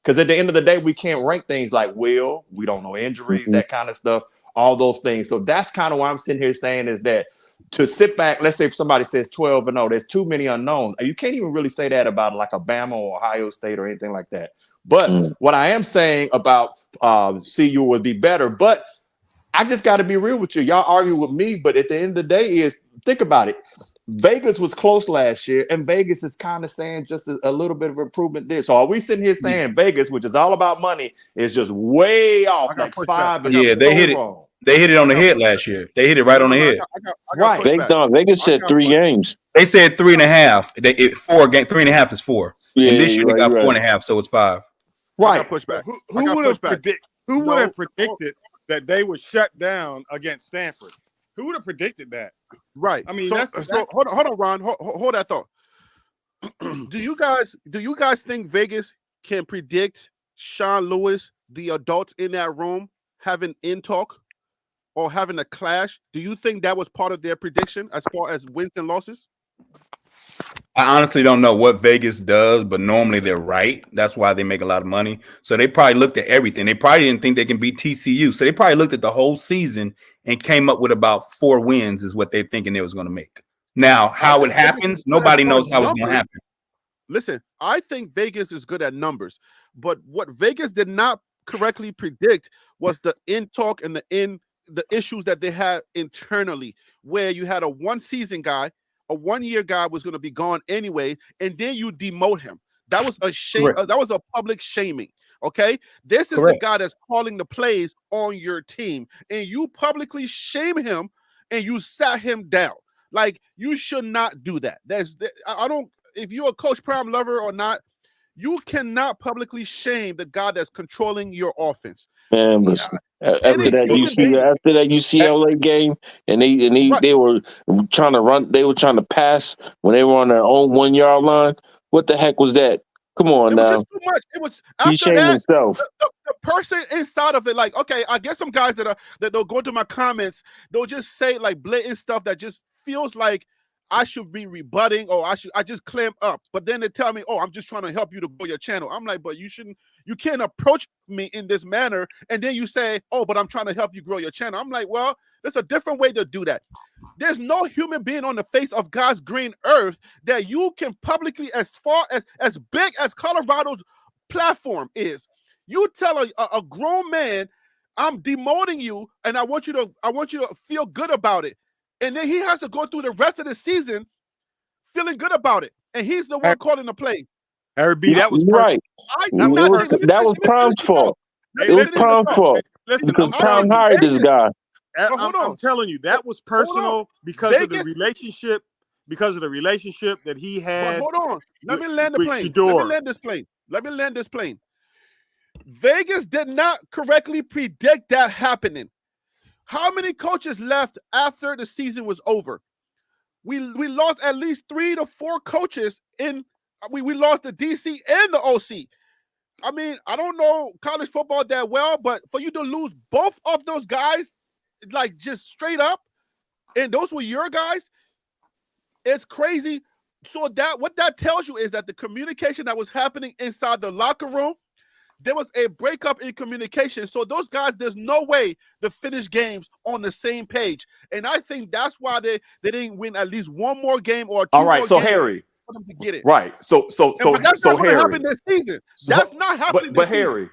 Because at the end of the day, we can't rank things like we don't know injuries, that kind of stuff, all those things. So that's kind of why I'm sitting here saying is that to sit back, let's say if somebody says 12-0, there's too many unknowns. You can't even really say that about like Alabama or Ohio State or anything like that. But what I am saying about CU would be better, but I just got to be real with you. Y'all argue with me, but at the end of the day think about it. Vegas was close last year, and Vegas is kind of saying just a little bit of improvement there. So are we sitting here saying Vegas, which is all about money, is just way off, like 5? Yeah, they hit it. They hit it on the head last year. They hit it right on the head. Right. Vegas said 3 games. They said 3.5. 4 games. 3.5 is 4. Yeah, and this year they got 4.5, so it's 5. Right. Who would have predicted that they would shut down against Stanford? Who would have predicted that? Right. I mean, so that's hold on, Ron. Hold that thought. Do you guys think Vegas can predict Sean Lewis, the adults in that room, having in talk or having a clash? Do you think that was part of their prediction as far as wins and losses? I honestly don't know what Vegas does, but normally they're right. That's why they make a lot of money. So they probably looked at everything. They probably didn't think they can beat TCU. So they probably looked at the whole season and came up with about 4 wins is what they're thinking they was going to make. Now, how it happens, nobody knows how it's going to happen. listen, I think Vegas is good at numbers, but what Vegas did not correctly predict was the in talk and the issues that they had internally, where you had a 1 season guy, a 1 year guy was going to be gone anyway, and then you demote him. That was a shame. Correct. That was a public shaming. Okay, this is the Correct. guy that's calling the plays on your team, and you publicly shame him and you sat him down. Like, you should not do that. I don't. If you're a Coach Prime lover or not, you cannot publicly shame the guy that's controlling your offense. Man, Yeah, listen. any After that human being, UCLA game, and right? they were trying to run, they were trying to pass when they were on their own 1 yard line. What the heck was that? Come on It was now, just too much. It was he after shamed that. himself. The person inside of it, like, okay, I get some guys that they'll go into my comments, they'll just say like blatant stuff that just feels like I should be rebutting, or I just clam up. But then they tell me, oh, I'm just trying to help you to grow your channel. I'm like, but you can't approach me in this manner. And then you say, oh, but I'm trying to help you grow your channel. I'm like, well, there's a different way to do that. There's no human being on the face of God's green earth that you can publicly, as far as big as Colorado's platform is, you tell a grown man, I'm demoting you, and I want you to feel good about it. And then he has to go through the rest of the season feeling good about it. And he's the one calling the play. Harry B, that was right. I do not think That was Prime's fault. It was Prime's fault Listen, because I'm Prime telling you, hired this guy. I'm telling you, that was personal because of the relationship. Because of the relationship that he had. But hold on. Let me land the plane. Shador. Let me land this plane. Vegas did not correctly predict that happening. How many coaches left after the season was over? We lost at least 3 to 4 coaches we lost the DC and the OC. I mean, I don't know college football that well, but for you to lose both of those guys, like just straight up, and those were your guys, it's crazy. So what that tells you is that the communication that was happening inside the locker room, there was a breakup in communication. So those guys, there's no way to finish games on the same page. And I think that's why they didn't win at least one more game or 2 All right, more so games Harry, for them to get it. right? So But that's not going to Harry, happen this season. That's not happening this season.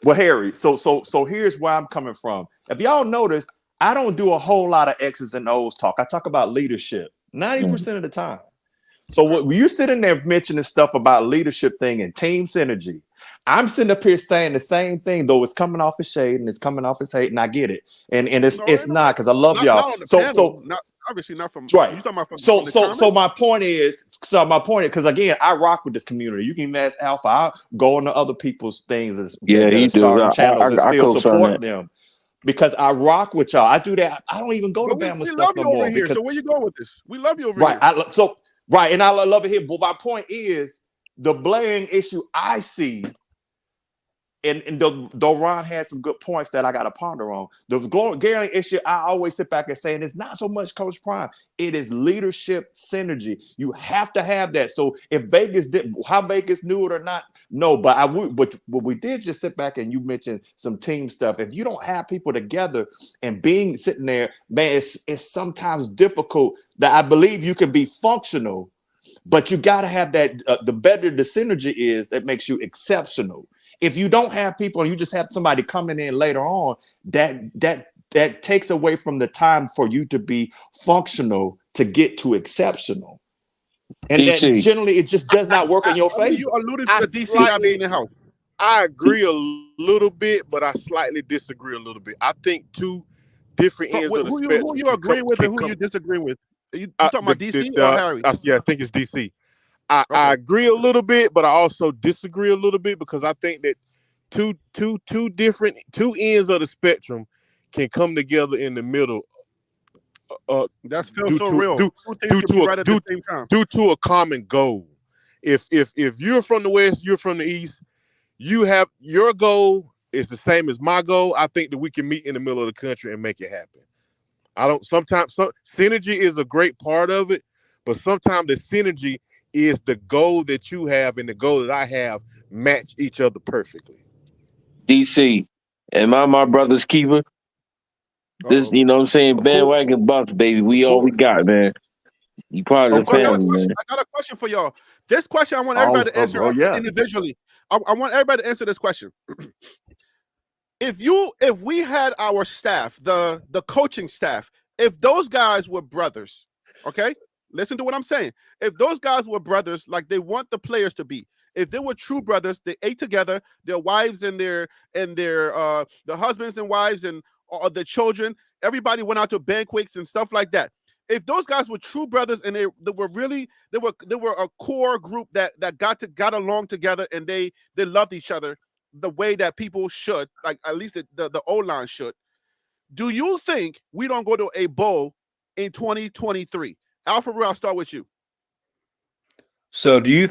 But Harry, so here's where I'm coming from. If y'all notice, I don't do a whole lot of X's and O's talk. I talk about leadership 90% of the time. So when you sitting there mentioning stuff about leadership thing and team synergy, I'm sitting up here saying the same thing, though it's coming off as shade and it's coming off as hate, and I get it. And it's not, because I love y'all. Obviously not from right. You talking about from so my point is, because again, I rock with this community. You can ask Alpha. I go into other people's things and starting channels and still support them. Because I rock with y'all. I do that. I don't even go to Bama stuff no more. So where you going with this? We love you over here. Right. And I love it here. But my point is, the blaring issue I see, and though Ron had some good points that I got to ponder on, the glaring issue I always sit back and say, and it's not so much Coach Prime, it is leadership synergy. You have to have that. So if Vegas how Vegas knew it or not, no, but we did just sit back and you mentioned some team stuff. If you don't have people together and sitting there, man, it's sometimes difficult. That I believe you can be functional, but you got to have that. The better the synergy is, that makes you exceptional. If you don't have people and you just have somebody coming in later on, that takes away from the time for you to be functional to get to exceptional. And that generally it just does not work in your favor. You alluded to the DC not being in the house. I agree a little bit, but I slightly disagree a little bit. I think two different ends of the spectrum. Who you agree with and who you disagree with? You talking about DC or Harry? Yeah, I think it's DC. I agree a little bit, but I also disagree a little bit, because I think that two different ends of the spectrum can come together in the middle. That feels so real. Due to a common goal. If you're from the West, you're from the East, you have your goal is the same as my goal. I think that we can meet in the middle of the country and make it happen. Sometimes synergy is a great part of it, but sometimes the synergy is the goal that you have and the goal that I have match each other perfectly. DC, am I my brother's keeper? This, you know what I'm saying? Bandwagon bus, baby. We all we got, man. You part So of I the got a family, question. man. I got a question for y'all. This question I want Oh, everybody to answer oh, yeah. individually. I want everybody to answer this question. If we had our staff, the coaching staff, if those guys were brothers, okay, listen to what I'm saying. If those guys were brothers, like they want the players to be, if they were true brothers, they ate together, their wives and their the husbands and wives and the children, everybody went out to banquets and stuff like that. If those guys were true brothers and they were really they were a core group that got along together and they loved each other the way that people should, like at least the O-line should. Do you think we don't go to a bowl in 2023? Alfred, I'll start with you. So do you?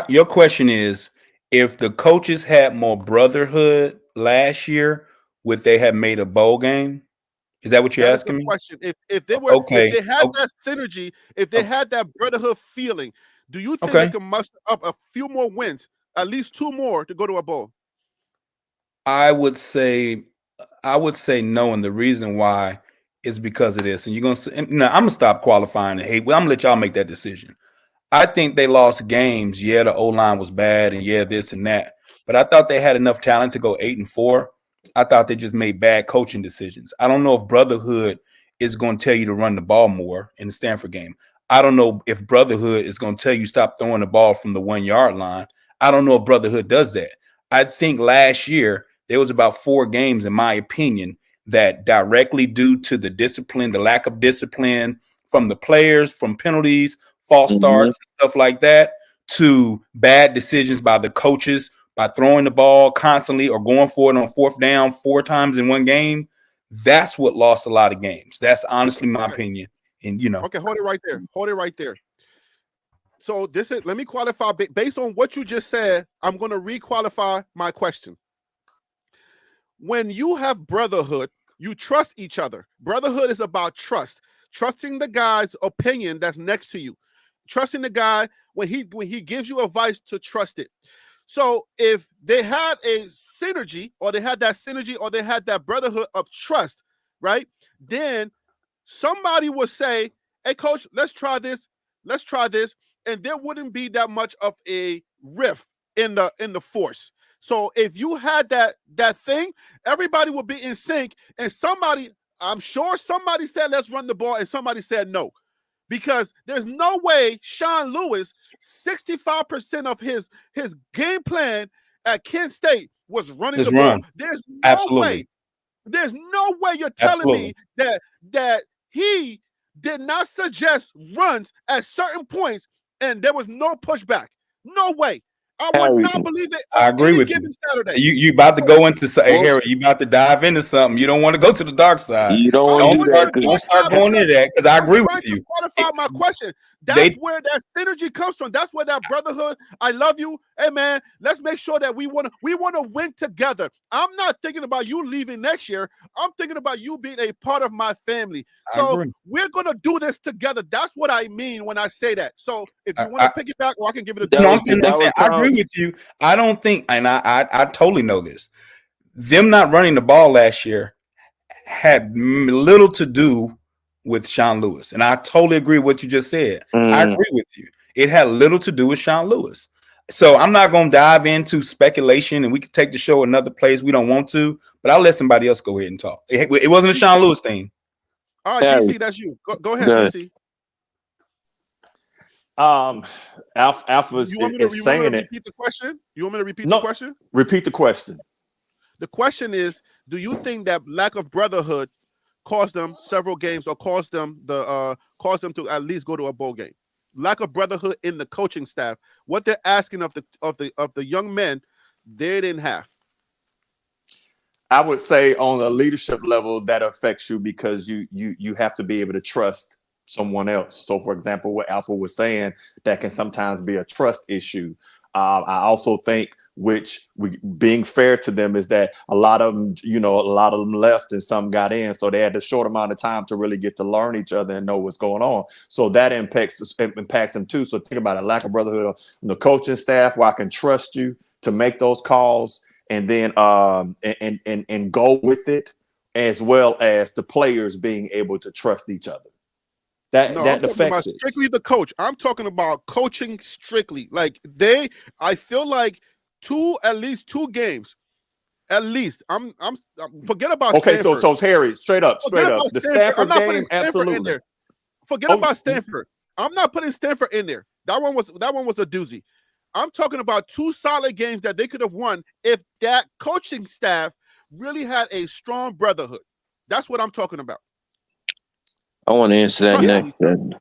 Your question is, if the coaches had more brotherhood last year, would they have made a bowl game? Is that what you're That is the asking me? question. If Okay. they had that synergy, if they had that brotherhood feeling, do you think they Okay. can muster up a few more wins, at least 2 more to go to a bowl? I would say no, and the reason why is because of this. And you're gonna say, no, I'm gonna stop qualifying the hate. Well, I'm gonna let y'all make that decision. I think they lost games. Yeah, the O line was bad, and yeah, this and that. But I thought they had enough talent to go 8-4. I thought they just made bad coaching decisions. I don't know if brotherhood is going to tell you to run the ball more in the Stanford game. I don't know if brotherhood is going to tell you stop throwing the ball from the 1 yard line. I don't know if brotherhood does that. I think last year there was about 4 games, in my opinion, that directly due to the discipline, the lack of discipline from the players, from penalties, false Mm-hmm. starts, and stuff like that, to bad decisions by the coaches by throwing the ball constantly or going for it on 4th down 4 times in one game. That's what lost a lot of games. That's honestly my opinion. And Okay, hold it right there. Hold it right there. So let me qualify based on what you just said. I'm going to requalify my question. When you have brotherhood, you trust each other. Brotherhood is about trusting the guy's opinion that's next to you, trusting the guy when he gives you advice to trust it. So if they had a synergy, or they had that brotherhood of trust, right? Then somebody would say, "Hey, coach, let's try this. Let's try this," and there wouldn't be that much of a rift in the force. So if you had that thing, everybody would be in sync. And I'm sure somebody said, "Let's run the ball," and somebody said no. Because there's no way Sean Lewis, 65% of his game plan at Kent State was running Let's the ball. run. There's no Absolutely. way. There's no way you're telling Absolutely. me that he did not suggest runs at certain points and there was no pushback. No way. I would Harry, not believe it I on agree any with given you. Saturday. You about to go into Well- Harry, you about to dive into something. You don't want to go to the dark side. you don't want to do that. Don't start going into that, because I agree with you. Qualify my question. That's where that synergy comes from. That's where that brotherhood. I love you. Hey man, let's make sure that we want to win together. I'm not thinking about you leaving next year. I'm thinking about you being a part of my family. So we're gonna do this together. That's what I mean when I say that. So if you want to pick it back, or I can give it a. No, I'm saying, I agree with you. I don't think, and I totally know this. Them not running the ball last year had little to do with Sean Lewis, and I totally agree with what you just said. I agree with you. It had little to do with Sean Lewis. So I'm not going to dive into speculation, and we could take the show another place. We don't want to, but I'll let somebody else go ahead and talk. It wasn't a Sean Lewis thing. All right, DC, that's you. Go ahead, DC. Alpha is saying it. Repeat the question? You want me to repeat the question? Repeat the question. The question is, do you think that lack of brotherhood caused them several games, or caused them to at least go to a bowl game? Lack of brotherhood in the coaching staff. What they're asking of the young men, they didn't have. I would say on a leadership level that affects you, because you have to be able to trust someone else. So, for example, what Alpha was saying, that can sometimes be a trust issue. I also think, being fair to them, is that a lot of them left and some got in, so they had a short amount of time to really get to learn each other and know what's going on. So that impacts them too. So think about a lack of brotherhood on the coaching staff, where I can trust you to make those calls, and then and go with it, as well as the players being able to trust each other. No, I'm that talking about affects it. strictly the coach. I'm talking about coaching strictly. Like I feel like at least two games. At least I'm forget about Okay, Stanford. so Harry, straight up, Forget about the Stanford. I'm Stanford not putting game, Stanford in absolutely. there. Forget Oh, about Stanford. I'm not putting Stanford in there. That one was a doozy. I'm talking about two solid games that they could have won if that coaching staff really had a strong brotherhood. That's what I'm talking about. I want to answer that Trust next. me.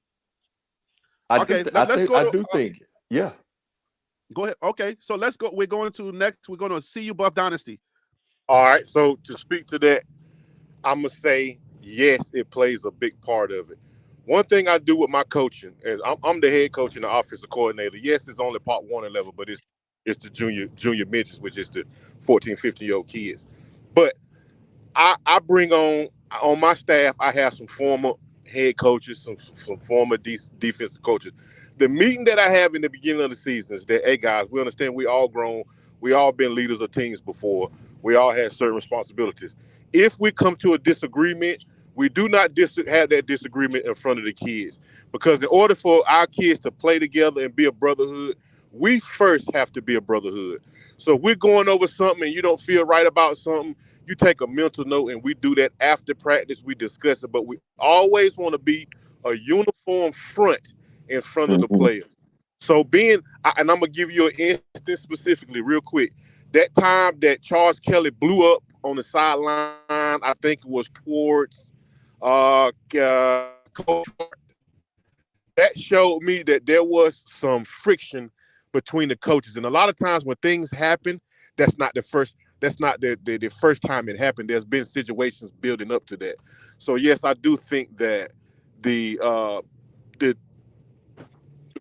I Let's go to do think, yeah. go ahead. Okay, so let's go. We're going to next. We're going to see you Buff Dynasty. All right. So to speak to that, I'm gonna say yes, it plays a big part of it. One thing I do with my coaching is I'm the head coach and the offensive coordinator. Yes, it's only part 1 level, but it's the junior midgets, which is the 14, 15-year-old kids. But I bring on my staff. I have some former head coaches, some former defensive coaches. The meeting that I have in the beginning of the season is that, hey guys, we understand we all grown, we all been leaders of teams before, we all had certain responsibilities. If we come to a disagreement, we do not have that disagreement in front of the kids, because in order for our kids to play together and be a brotherhood, we first have to be a brotherhood. So if we're going over something and you don't feel right about something, you take a mental note, and we do that after practice. We discuss it, but we always want to be a uniform front in front of the Mm-hmm. players. So and I'm gonna give you an instance specifically, real quick. That time that Charles Kelly blew up on the sideline, I think it was towards Coach Hart. That showed me that there was some friction between the coaches, and a lot of times when things happen, that's not the first. That's not the first time it happened. There's been situations building up to that. So yes, I do think that the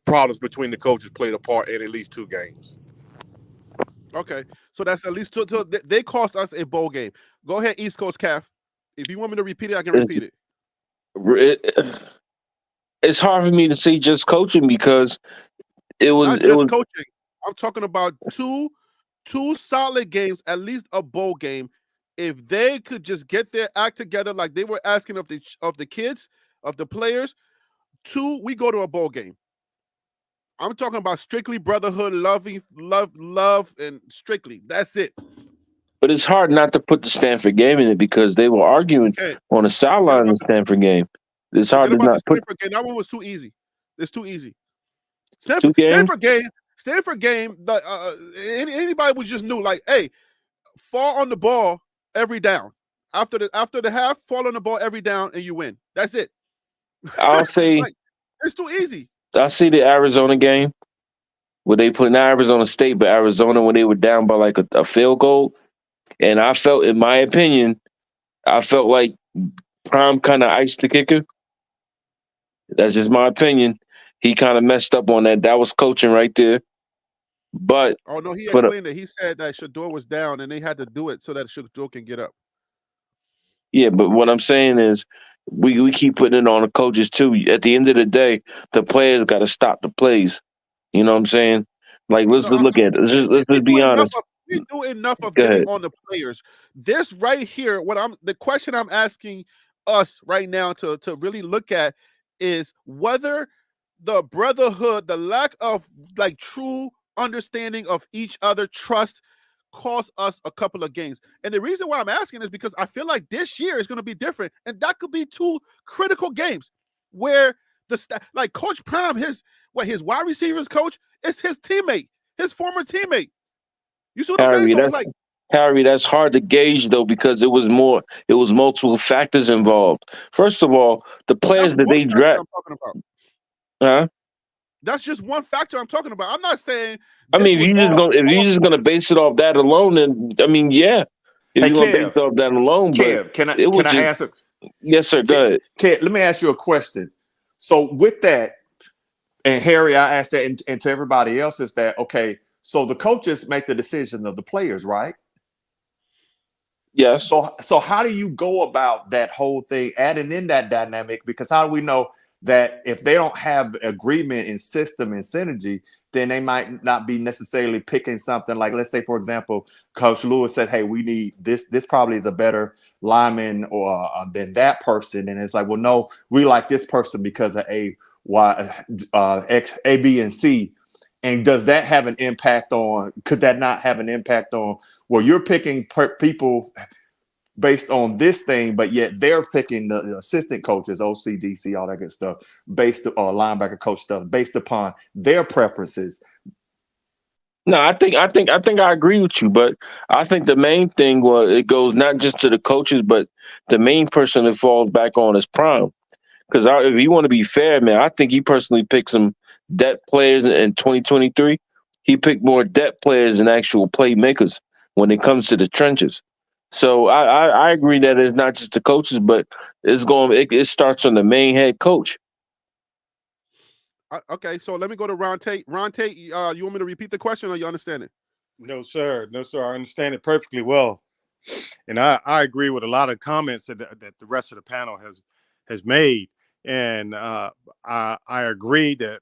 problems between the coaches played a part in at least 2 games. Okay, so that's at least two. They cost us a bowl game. Go ahead, East Coast Calf. If you want me to repeat it, I can repeat it. It's hard for me to say just coaching because Not it just was coaching. I'm talking about two solid games, at least a bowl game. If they could just get their act together, like they were asking of the kids, of the players, we go to a bowl game. I'm talking about strictly brotherhood, love, and strictly. That's it. but it's hard not to put the Stanford game in it because they were arguing Okay. on the sideline in the Stanford game. It's hard to Forget about the not put Stanford game. That one was too easy. It's too easy. 2 games. Stanford game. Anybody was just knew, like, hey, fall on the ball every down. After the half, fall on the ball every down, and you win. That's it. I'll say Like, it's too easy. I see the Arizona game where they put not Arizona State, but Arizona when they were down by like a field goal. And I felt, in my opinion, like Prime kind of iced the kicker. That's just my opinion. He kind of messed up on that. That was coaching right there. But Oh no, he but explained it. He said that Shador was down, and they had to do it so that Shador can get up. yeah, but what I'm saying is we keep putting it on the coaches too. At the end of the day, the players got to stop the plays. You know what I'm saying? Like let's No, just look at it. Let's we just be honest. do enough of Go getting ahead. on the players. This right here, the question I'm asking us right now to really look at is whether the brotherhood, the lack of like true understanding of each other, trust, cost us a couple of games. And the reason why I'm asking is because I feel like this year is going to be different, and that could be 2 critical games where like Coach Prime, his wide receivers coach, is his teammate, his former teammate. You see what I'm saying? Harry, So it's like that's hard to gauge though because it was multiple factors involved. First of all, the that's players that one they factor draft, I'm talking about. huh? That's just one factor I'm talking about. I'm not saying I this mean, was all. if you're just gonna base it off that alone, then I mean, yeah, if Hey, you're gonna base Kev, it off that alone, but it was can I just ask yes, sir. Go ahead. Kev, let me ask you a question. So with that, and Harry, I asked that, and to everybody else, is that okay? So the coaches make the decision of the players, right? Yes. So how do you go about that whole thing, adding in that dynamic? Because how do we know that if they don't have agreement in system and synergy, then they might not be necessarily picking something like, let's say, for example, Coach Lewis said, hey, we need this. This probably is a better lineman or than that person. And it's like, well, no, we like this person because of A, Y, X, A, B, and C. And does that have an impact on, could that not have an impact on, well, you're picking people based on this thing, but yet they're picking the assistant coaches, OC, DC, all that good stuff, based on linebacker coach stuff, based upon their preferences. No, I think I agree with you, but I think the main thing was it goes not just to the coaches, but the main person that falls back on is Prime. Because if you want to be fair, man, I think he personally picked some depth players in 2023. He picked more depth players than actual playmakers when it comes to the trenches. So I agree that it's not just the coaches, but it starts on the main head coach. Okay, so let me go to Ron Tate. Ron Tate, you want me to repeat the question, or you understand it? No, sir. No, sir. I understand it perfectly well, and I agree with a lot of comments that the rest of the panel has made, and I agree that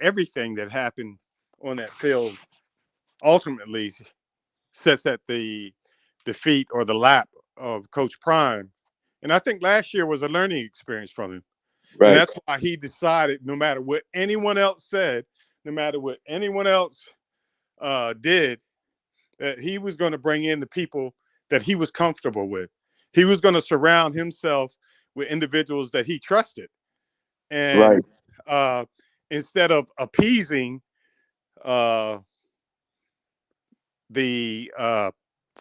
everything that happened on that field ultimately sits at the feet or the lap of Coach Prime, and I think last year was a learning experience from him. Right. And that's why he decided, no matter what anyone else said, no matter what anyone else did, that he was going to bring in the people that he was comfortable with. He was going to surround himself with individuals that he trusted. And instead of appeasing the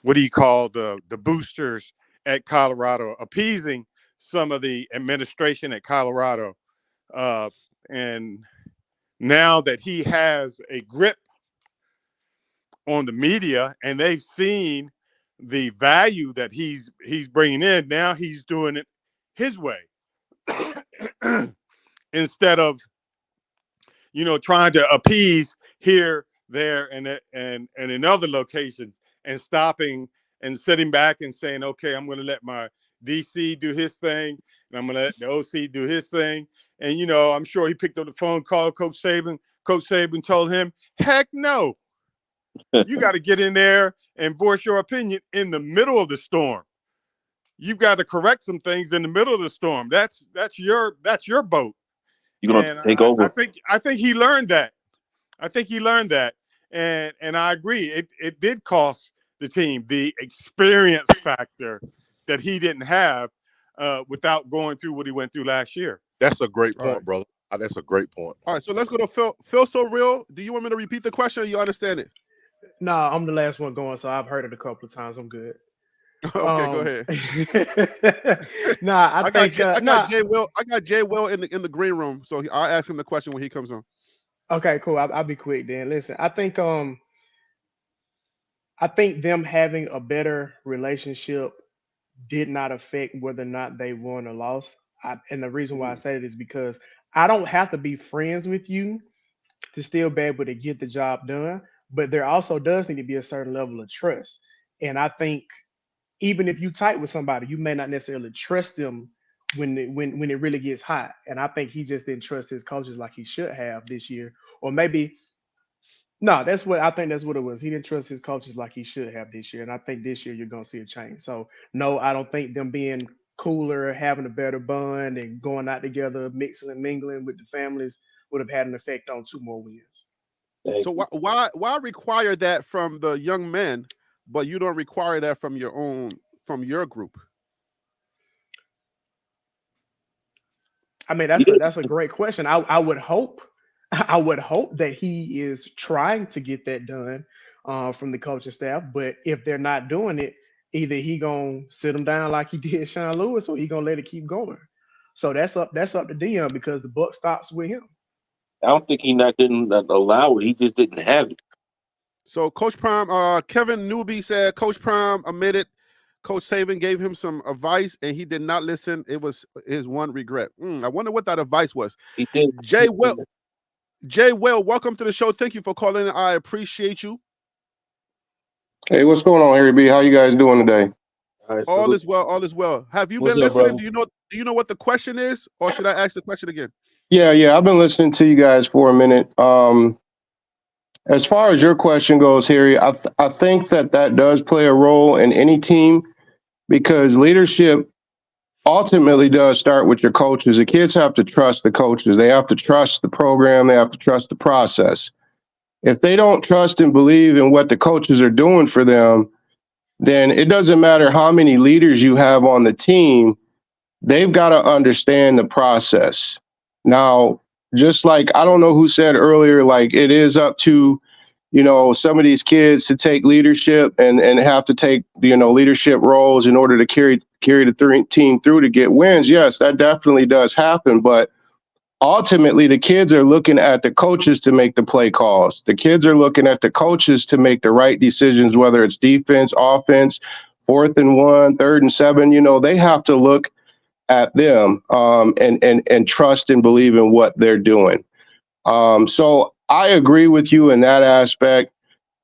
what do you call the boosters at Colorado, appeasing some of the administration at Colorado, and now that he has a grip on the media and they've seen the value that he's bringing in, now he's doing it his way instead of trying to appease here, there, and in other locations, and stopping and sitting back and saying, okay, I'm going to let my DC do his thing, and I'm going to let the OC do his thing. And I'm sure he picked up the phone, called Coach Saban. Coach Saban told him, heck no, you got to get in there and voice your opinion in the middle of the storm. You've got to correct some things in the middle of the storm. That's your boat. You're gonna take over. I think he learned that. And I agree. It did cost the team the experience factor that he didn't have without going through what he went through last year. That's a great point, brother. That's a great point. All right, so let's go to Phil. Phil, so real. Do you want me to repeat the question, or you understand it? No, I'm the last one going, so I've heard it a couple of times. I'm good. Okay, go ahead. Nah, I think I got Jay Will. I got Jay Will in the green room, so I'll ask him the question when he comes on. Okay, cool. I'll be quick then. Listen, I think them having a better relationship did not affect whether or not they won or lost. And the reason why I say it is because I don't have to be friends with you to still be able to get the job done, but there also does need to be a certain level of trust. And I think even if you tight with somebody, you may not necessarily trust them when it really gets hot. And I think he just didn't trust his coaches like he should have this year, or maybe no. That's what I think. That's what it was. He didn't trust his coaches like he should have this year. And I think this year you're gonna see a change. So no, I don't think them being cooler, having a better bond, and going out together, mixing and mingling with the families would have had an effect on 2 more wins. So why require that from the young men, but you don't require that from your group? I mean, that's a great question. I would hope that he is trying to get that done from the coaching staff. But if they're not doing it, either he gonna sit them down like he did Sean Lewis, or he gonna let it keep going. So that's up to Dion because the buck stops with him. I don't think didn't allow it. He just didn't have it. So Coach Prime, Kevin Newby said Coach Prime admitted Coach Saban gave him some advice and he did not listen. It was his one regret. I wonder what that advice was. He did. Jay Will, welcome to the show. Thank you for calling in. I appreciate you. Hey, what's going on, Harry B? How you guys doing today? right, All is well. All is well. Have you What's been up, listening? brother? Do you know what the question is, or should I ask the question again? yeah, I've been listening to you guys for a minute. As far as your question goes, Harry, I think that does play a role in any team because leadership ultimately does start with your coaches. The kids have to trust the coaches. They have to trust the program. They have to trust the process. If they don't trust and believe in what the coaches are doing for them, then it doesn't matter how many leaders you have on the team. They've got to understand the process. Now, just like I don't know who said earlier, like it is up to, some of these kids to take leadership and have to take, leadership roles in order to carry the team through to get wins. Yes, that definitely does happen. But ultimately, the kids are looking at the coaches to make the play calls. The kids are looking at the coaches to make the right decisions, whether it's defense, offense, 4th and 1, 3rd and 7. They have to look at them and trust and believe in what they're doing. So I agree with you in that aspect.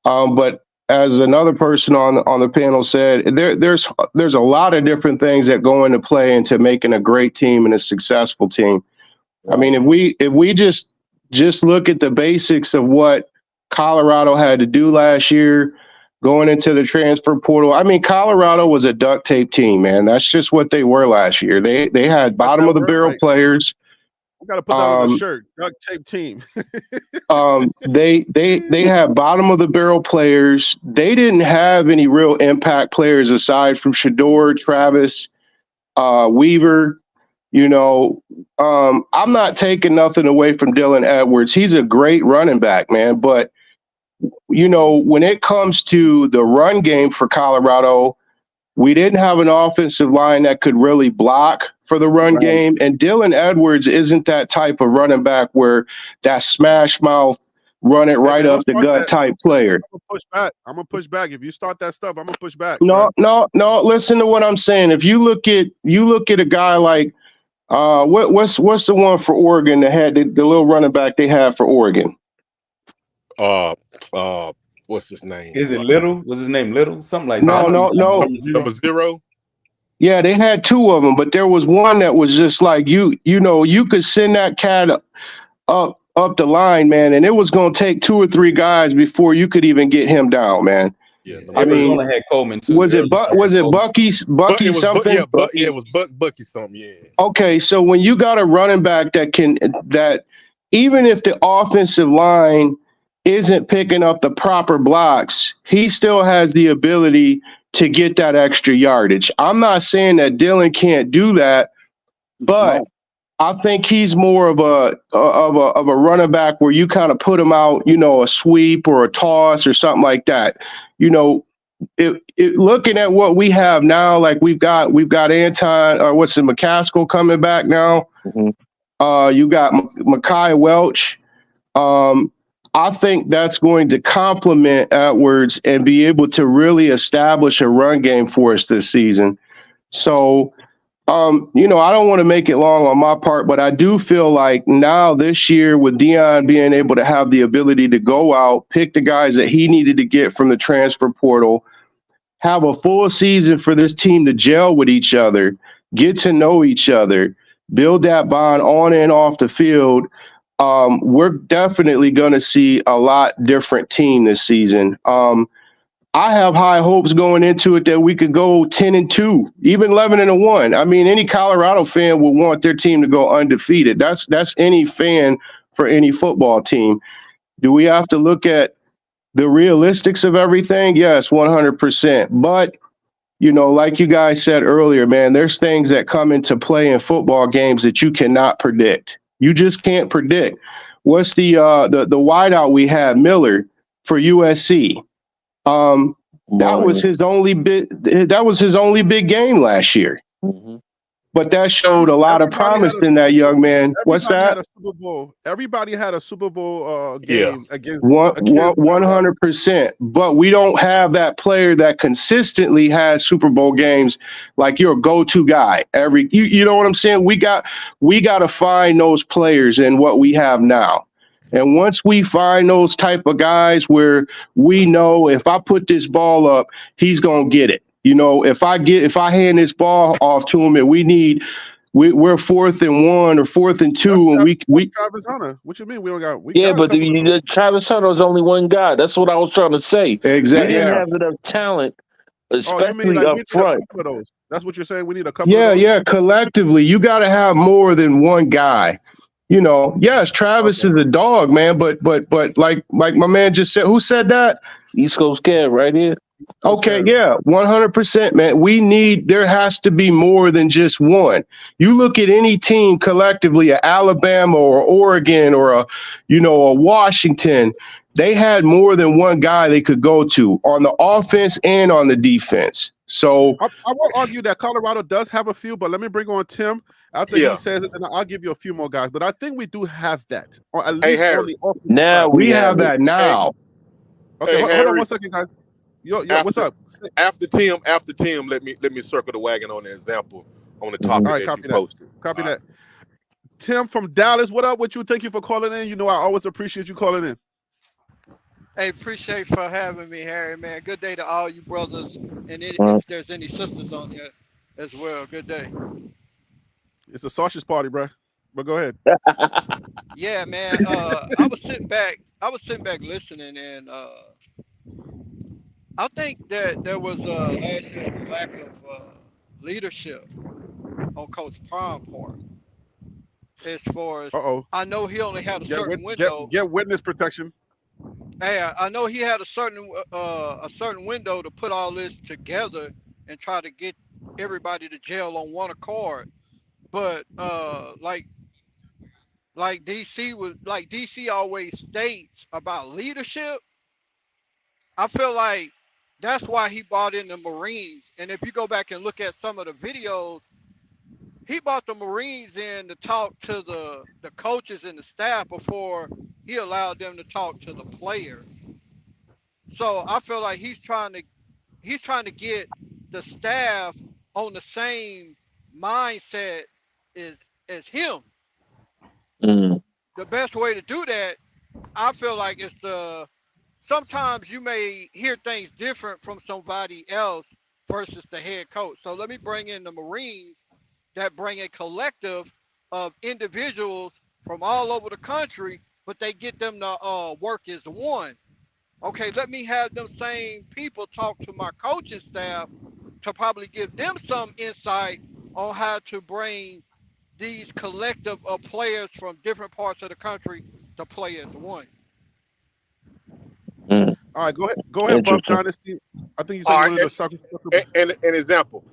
But as another person on the panel said, there's a lot of different things that go into play into making a great team and a successful team. I mean, if we just look at the basics of what Colorado had to do last year, going into the transfer portal. I mean, Colorado was a duct tape team, man. That's just what they were last year. They had bottom of the barrel players. We got to put that on the shirt. Duct tape team. They had bottom of the barrel players. They didn't have any real impact players aside from Shador, Travis, Weaver. I'm not taking nothing away from Dylan Edwards. He's a great running back, man. But when it comes to the run game for Colorado, we didn't have an offensive line that could really block for the run game. And Dylan Edwards isn't that type of running back where that smash mouth, run it right up the gut type player. I'm gonna push back. If you start that stuff, I'm gonna push back. No. Listen to what I'm saying. If you look at a guy like what's the one for Oregon that had the little running back they had for Oregon? What's his name? Is it Little? Was his name Little? Something like that. No. Number 0. Yeah, they had 2 of them, but there was one that was just like you could send that cat up the line, man, and it was going to take 2 or 3 guys before you could even get him down, man. Yeah, Arizona had Coleman too. Was it Bucky something? It was Bucky something. Yeah. Okay, so when you got a running back that even if the offensive line isn't picking up the proper blocks, he still has the ability to get that extra yardage. I'm not saying that Dylan can't do that, but I think he's more of a running back where you kind of put him out, a sweep or a toss or something like that. Looking at what we have now, like we've got Anton or McCaskill coming back now. Mm-hmm. You got Mekhi Welch. I think that's going to complement Edwards and be able to really establish a run game for us this season. So, I don't want to make it long on my part, but I do feel like now this year with Deion being able to have the ability to go out, pick the guys that he needed to get from the transfer portal, have a full season for this team to gel with each other, get to know each other, build that bond on and off the field. We're definitely going to see a lot different team this season. I have high hopes going into it that we could go 10-2, even 11-1. I mean, any Colorado fan would want their team to go undefeated. That's any fan for any football team. Do we have to look at the realistics of everything? Yes, 100%. But, like you guys said earlier, man, there's things that come into play in football games that you cannot predict. You just can't predict. What's the wideout we had, Miller, for USC? That was his only big game last year. Mm-hmm. But that showed a lot of promise in that young man. What's that? Everybody had a Super Bowl game against 100%. But we don't have that player that consistently has Super Bowl games like your go-to guy. You know what I'm saying? We got to find those players in what we have now. And once we find those type of guys where we know if I put this ball up, he's going to get it. You know, if I hand this ball off to him and we're 4th and 1 or 4th and 2, and we Travis Hunter. What you mean we don't got? We Yeah, got a but couple of those. Travis Hunter's only one guy. That's what I was trying to say. We exactly. didn't Yeah, have enough talent, Oh, you mean especially like up we need a front. couple of those? That's what you're saying. We need a couple of those. yeah. Collectively, you got to have more than one guy. You know, yes, Travis Okay. is a dog, man, but like my man just said, who said that? East Coast Kev right here. Okay, yeah, 100%, man. There has to be more than just one. You look at any team collectively, a Alabama or Oregon or a Washington, they had more than one guy they could go to on the offense and on the defense. So I won't argue that Colorado does have a few, but let me bring on Tim after he says it, and I'll give you a few more guys. But I think we do have that, or at least Harry. on the offensive Now side. we have that now. Okay, hold Harry. on 1 second, guys. Yo, what's up? After Tim, let me circle the wagon on the example on the topic All right, that copy you that. posted. Copy that. Tim from Dallas, what up with you? Thank you for calling in. You know I always appreciate you calling in. Hey, appreciate for having me, Harry, man. Good day to all you brothers, and if there's any sisters on here as well. Good day. It's a sausage party, bro. But go ahead. Yeah, man. I was sitting back listening, and I think that there was last year's lack of leadership on Coach Prime part. As far as I know, he only had a certain window. Get witness protection. Hey, I know he had a certain window to put all this together and try to get everybody to jail on one accord. But like DC always states about leadership. I feel like that's why he brought in the Marines. And if you go back and look at some of the videos, he brought the Marines in to talk to the coaches and the staff before he allowed them to talk to the players. So I feel like he's trying to get the staff on the same mindset as him. The best way to do that, I feel like, is to sometimes you may hear things different from somebody else versus the head coach. So let me bring in the Marines that bring a collective of individuals from all over the country, but they get them to work as one. Okay, let me have them same people talk to my coaching staff to probably give them some insight on how to bring these collective of players from different parts of the country to play as one. All right, go ahead, Buff Dynasty. I think you said you wanted to suck. An example.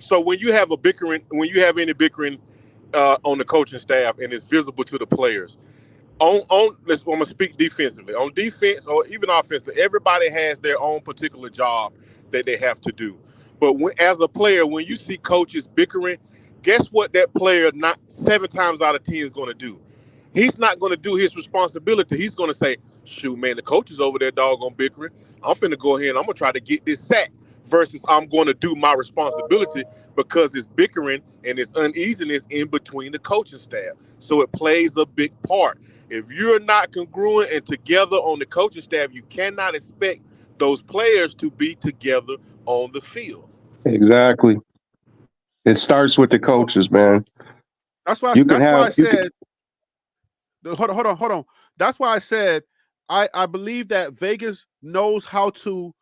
So when you have any bickering on the coaching staff and it's visible to the players, I'm gonna speak defensively. On defense or even offensively, everybody has their own particular job that they have to do. But as a player, when you see coaches bickering, guess what that player not 7 times out of 10 is going to do? He's not going to do his responsibility. He's going to say, shoot, man, the coach is over there doggone bickering. I'm finna go ahead and I'm going to try to get this sack versus I'm going to do my responsibility because it's bickering and it's uneasiness in between the coaching staff. So it plays a big part. If you're not congruent and together on the coaching staff, you cannot expect those players to be together on the field. Exactly. It starts with the coaches, man. That's why I said. Hold on. That's why I said I believe that Vegas knows how to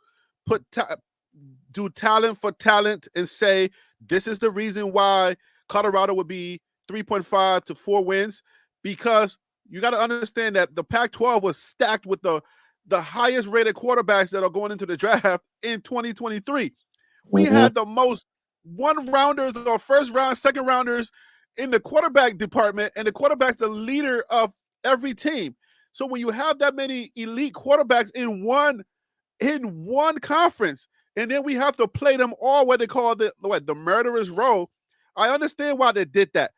do talent for talent and say this is the reason why Colorado would be 3.5 to 4 wins, because you got to understand that the Pac-12 was stacked with the highest rated quarterbacks that are going into the draft in 2023. We had the most 1-rounders or first round, second rounders in the quarterback department, and the quarterback's the leader of every team. So when you have that many elite quarterbacks in one conference, and then we have to play them all what they call the murderer's row, I understand why they did that.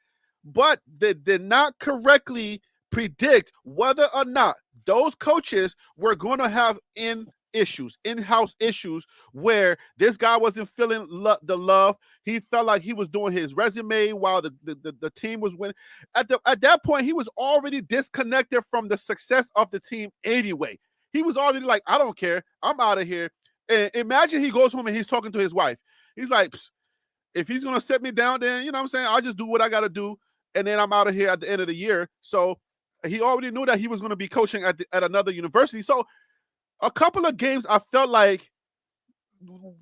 But they did not correctly predict whether or not those coaches were going to have in-house issues where this guy wasn't feeling the love. He felt like he was doing his resume while the team was winning. At that point, he was already disconnected from the success of the team anyway. He was already like, I don't care. I'm out of here. And imagine he goes home and he's talking to his wife. He's like, if he's gonna set me down, then you know what I'm saying, I'll just do what I gotta do, and then I'm out of here at the end of the year. So he already knew that he was gonna be coaching at another university. So a couple of games, I felt like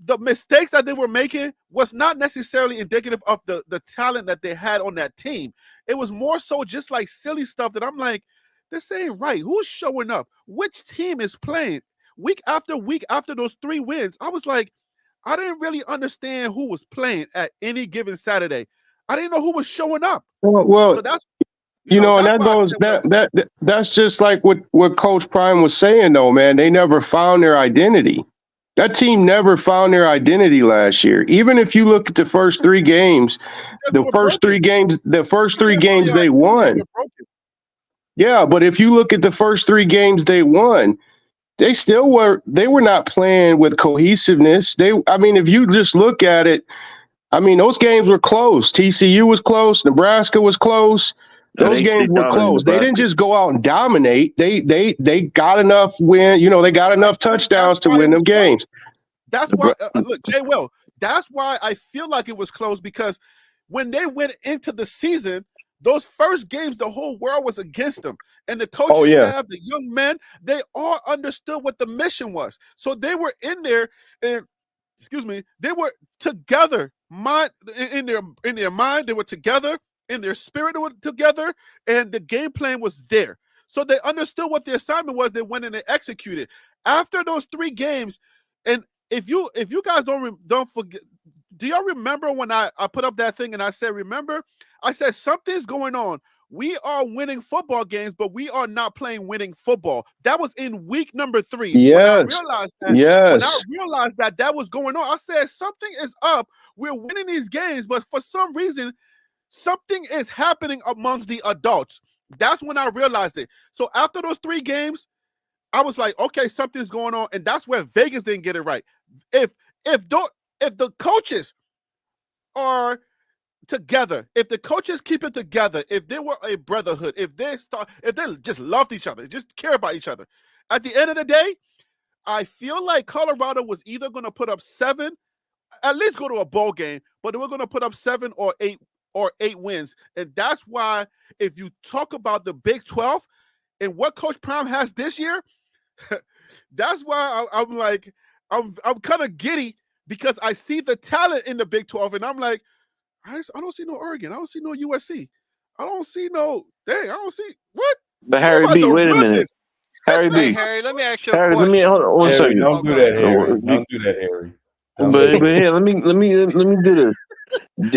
the mistakes that they were making was not necessarily indicative of the talent that they had on that team. It was more so just like silly stuff that I'm like, this ain't right. Who's showing up? Which team is playing? Week after those 3 wins, I was like, I didn't really understand who was playing at any given Saturday. I didn't know who was showing up. Well, So that's and that why I goes said, that's just like what Coach Prime was saying, though, man. They never found their identity. That team never found their identity last year. Even if you look at the first 3 games, the first 3 games they won. Yeah, but if you look at the first 3 games they won, they were not playing with cohesiveness. If you just look at it, those games were close. TCU was close. Nebraska was close. Those games were close. They didn't just go out and dominate. They got enough they got enough touchdowns to win them games. That's why, look, Jay Will, that's why I feel like it was close, because when they went into the season, those first games, the whole world was against them. And the coaching staff, the young men, they all understood what the mission was. So they were in there, and they were together, in their mind, they were together. In their spirit, they were together, and the game plan was there. So they understood what the assignment was. They went in and executed. After those 3 games, and if you guys don't forget, do y'all remember when I put up that thing and I said, I said something's going on. We are winning football games, but we are not playing winning football. That was in week number 3. Yes. When I realized that was going on, I said something is up. We're winning these games, but for some reason, something is happening amongst the adults. That's when I realized it. So after those 3 games, I was like, okay, something's going on, and that's where Vegas didn't get it right. If the coaches are together, if the coaches keep it together, if they were a brotherhood, if they just loved each other, just care about each other, at the end of the day, I feel like Colorado was either going to put up 7, at least go to a bowl game, but they were going to put up 7 or 8 wins. And that's why, if you talk about the Big 12 and what Coach Prime has this year, that's why I'm like, I'm kind of giddy, because I see the talent in the Big 12, and I'm like, I don't see no Oregon, I don't see no USC, I don't see no I don't see what. But Harry B, wait a minute. Harry B, Harry, let me ask you a Harry, question. let me hold on one second. Don't do that, Harry. Don't do that, Harry. But here, let me do this.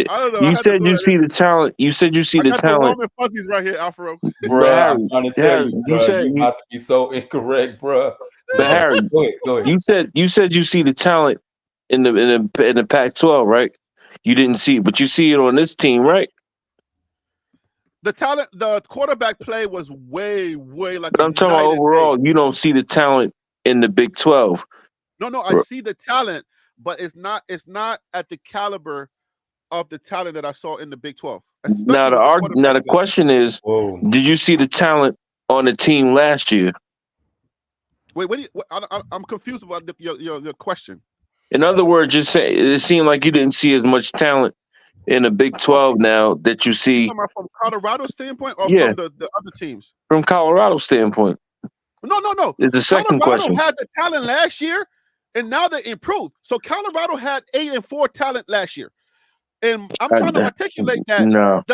I don't know. You said you see the talent. You said you see the talent. I got the warm and fuzzies right here, Alfaro. Bro, I'm trying to tell you, bro, you about to be so incorrect, bro. But Harry, go ahead. You said you see the talent in the Pac-12, right? You didn't see it, but you see it on this team, right? The talent, the quarterback play was way like. But I'm talking about overall. You don't see the talent in the Big 12. No, I see the talent, but it's not at the caliber of the talent that I saw in the Big 12. Now the question is, did you see the talent on the team last year? Wait, I'm confused about your question. In other words, just say it seemed like you didn't see as much talent in the Big 12 now that you see. From Colorado's standpoint, or from the other teams? From Colorado's standpoint. No. It's the second question. Colorado had the talent last year, and now they improved. So Colorado had 8 and 4 talent last year, and I'm trying to articulate that. No.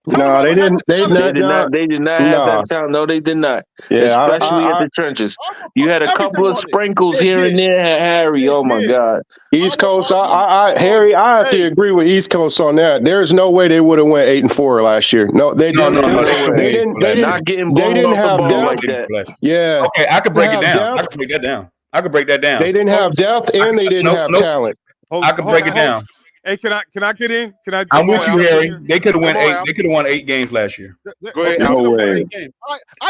No, they didn't. They did not have that talent. No, they did not. Yeah, especially at the trenches. You had a couple of sprinkles here and there, Harry. Oh my God. East Coast. Harry, I have to agree with East Coast on that. There's no way they would have went 8 and 4 last year. No, they didn't. They didn't. Not getting blown off the ball like that. Yeah. Okay, I could break it down. I could break that down. They didn't have depth, and they didn't have talent. I could break it down. Hey, can I get in? I'm with you, Harry. They could have won 8. They could have won 8 games last year. Go ahead. No way.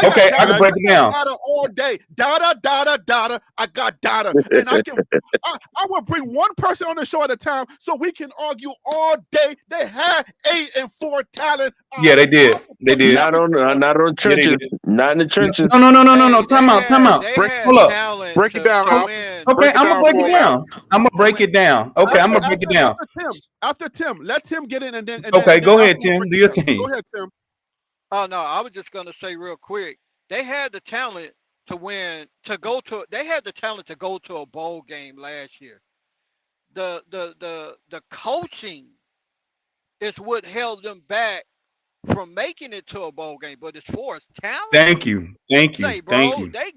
Okay, I can break it down. Data all day. Data. I got data, and I will bring one person on the show at a time so we can argue all day. They had 8 and 4 talent. Yeah, they did. They did. Not on the trenches. Not in the trenches. No. Time out. Hold up. Break it down, Al. Okay, I'm gonna break it for down. I'm gonna break it down. Okay, I'm gonna break it down. After Tim, let Tim get in, and then Okay, go ahead, after Tim. Do your thing. Go ahead, Tim. Oh no, I was just gonna say real quick. They had the talent to win, to go to. They had the talent to go to a bowl game last year. The coaching is what held them back from making it to a bowl game. But as far as talent, Thank you. say, Thank bro, you. they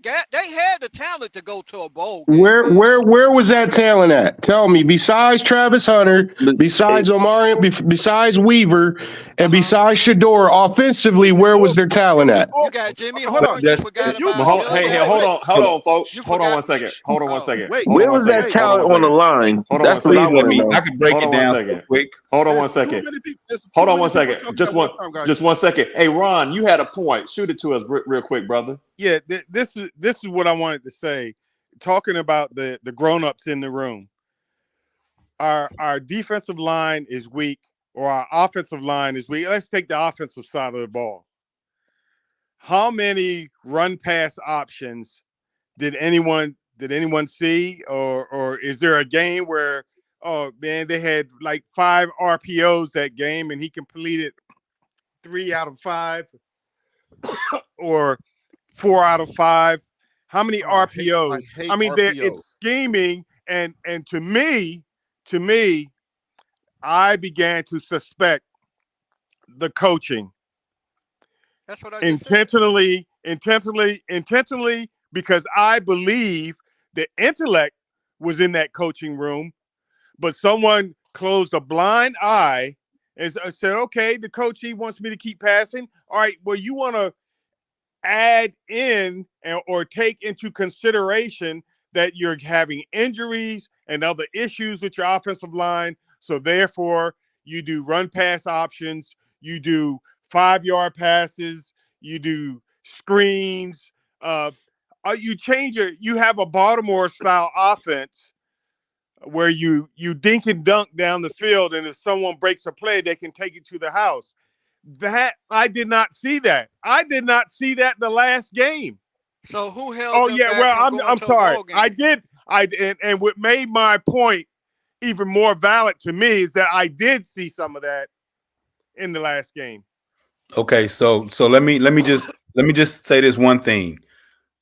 had the talent to go to a bowl game. Where was that talent at? Tell me. Besides Travis Hunter, besides Omari, besides Weaver, and besides Shador, offensively, where was their talent at? You got Jimmy Horn. You forgot about. Hold on, folks. Hold on one second. Hold on one second. Wait, where was that talent on the line? That's what I want to know. I can break it down so quick. Hold on one second. Hold on one second. Just one second. Hey, Ron, you had a point. Shoot it to us real quick, brother. Yeah, this is what I wanted to say. Talking about the grown-ups in the room. Our defensive line is weak, or our offensive line is weak. Let's take the offensive side of the ball. How many run pass options did anyone see, or is there a game where, oh man, they had like 5 RPOs that game and he completed 3 out of 5 or 4 out of 5? How many RPOs? I mean, it's scheming, and to me, I began to suspect the coaching. That's what I intentionally, because I believe the intellect was in that coaching room, but someone closed a blind eye and said, "Okay, the coach, he wants me to keep passing. All right, well, you want to add in or take into consideration that you're having injuries and other issues with your offensive line. So therefore, you do run pass options, you do 5-yard passes, you do screens. You have a Baltimore style offense where you dink and dunk down the field, and if someone breaks a play, they can take it to the house. That I did not see that. I did not see that the last game. So who held them back from going I'm to sorry. a bowl game? I did. And what made my point even more valid to me is that I did see some of that in the last game. Okay, so let me just say this one thing.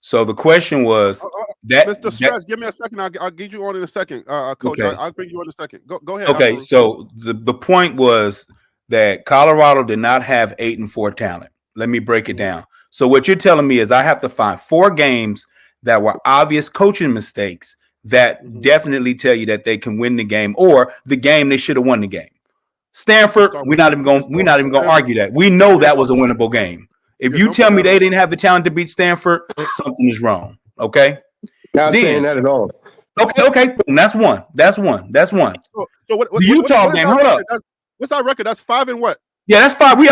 So the question was that Mr. Stress, give me a second. I'll get you on in a second, Coach. Okay. I'll bring you on in a second. Go ahead. Okay, so the point was that Colorado did not have 8 and 4 talent. Let me break it down. So what you're telling me is I have to find 4 games that were obvious coaching mistakes that definitely tell you that they can win the game, or the game they should have won the game. Stanford, we're not even gonna argue that. We know that was a winnable game. If you tell me they didn't have the talent to beat Stanford, something is wrong. Okay. Not saying that at all. Okay. That's one. So what Utah game? Hold up. What's our record? That's 5 and what? Yeah, that's 5. We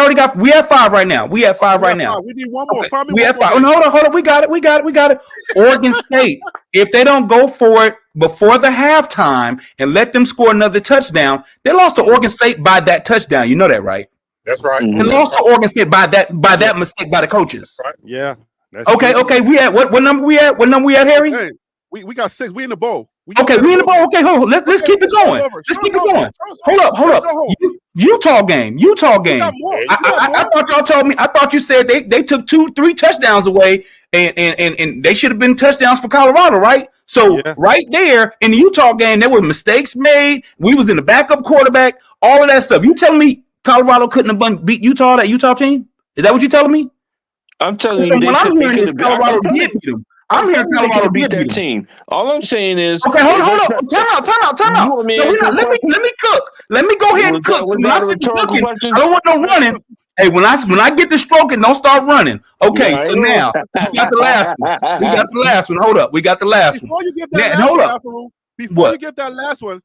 have 5 right now. We have 5 right now. We need one more. Okay. We have 5. Oh, no, hold on. We got it. Oregon State. If they don't go for it before the halftime and let them score another touchdown, they lost to Oregon State by that touchdown. You know that, right? That's right. They lost to Oregon State by that mistake by the coaches. Right. Yeah. Okay. We at what number we at? What number we at, Harry? Hey, we got 6. We in the bowl. We in the bowl. Okay, hold on. Let's keep it going. Let's keep it going. Hold up. Utah game. I thought y'all told me. I thought you said they took 2-3 touchdowns away, and they should have been touchdowns for Colorado, right? So right there in the Utah game, there were mistakes made. We was in the backup quarterback. All of that stuff. You telling me Colorado couldn't have beat Utah, that Utah team? Is that what you're telling me? I'm telling you, I'm hearing is Colorado did beat them. I'm hearing Colorado beat that team. All I'm saying is, okay, hold on. Time out. No, let me cook. Let me go ahead and cook. When I sit cooking, I don't want no running. Hey, when I get the stroking, don't start running. Okay, so now we got the last one. Hold up, we got the last one. Before you get that last one, before you get that last one,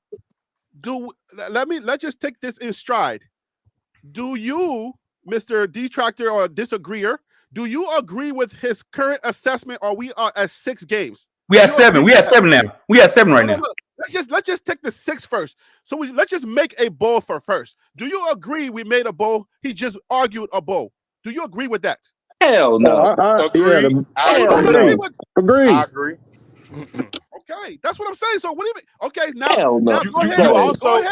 let's just take this in stride. Do you, Mr. Detractor or Disagreeer, do you agree with his current assessment, or we are at 6 games? We have 7. We have 7 now. We have 7 right now. Let's just take the 6 first. So let's just make a bowl for first. Do you agree we made a bowl? He just argued a bowl. Do you agree with that? Hell no. Agree. I agree. Agree. I agree. Okay, that's what I'm saying. So what do you mean? Okay, now, Hell no. go ahead.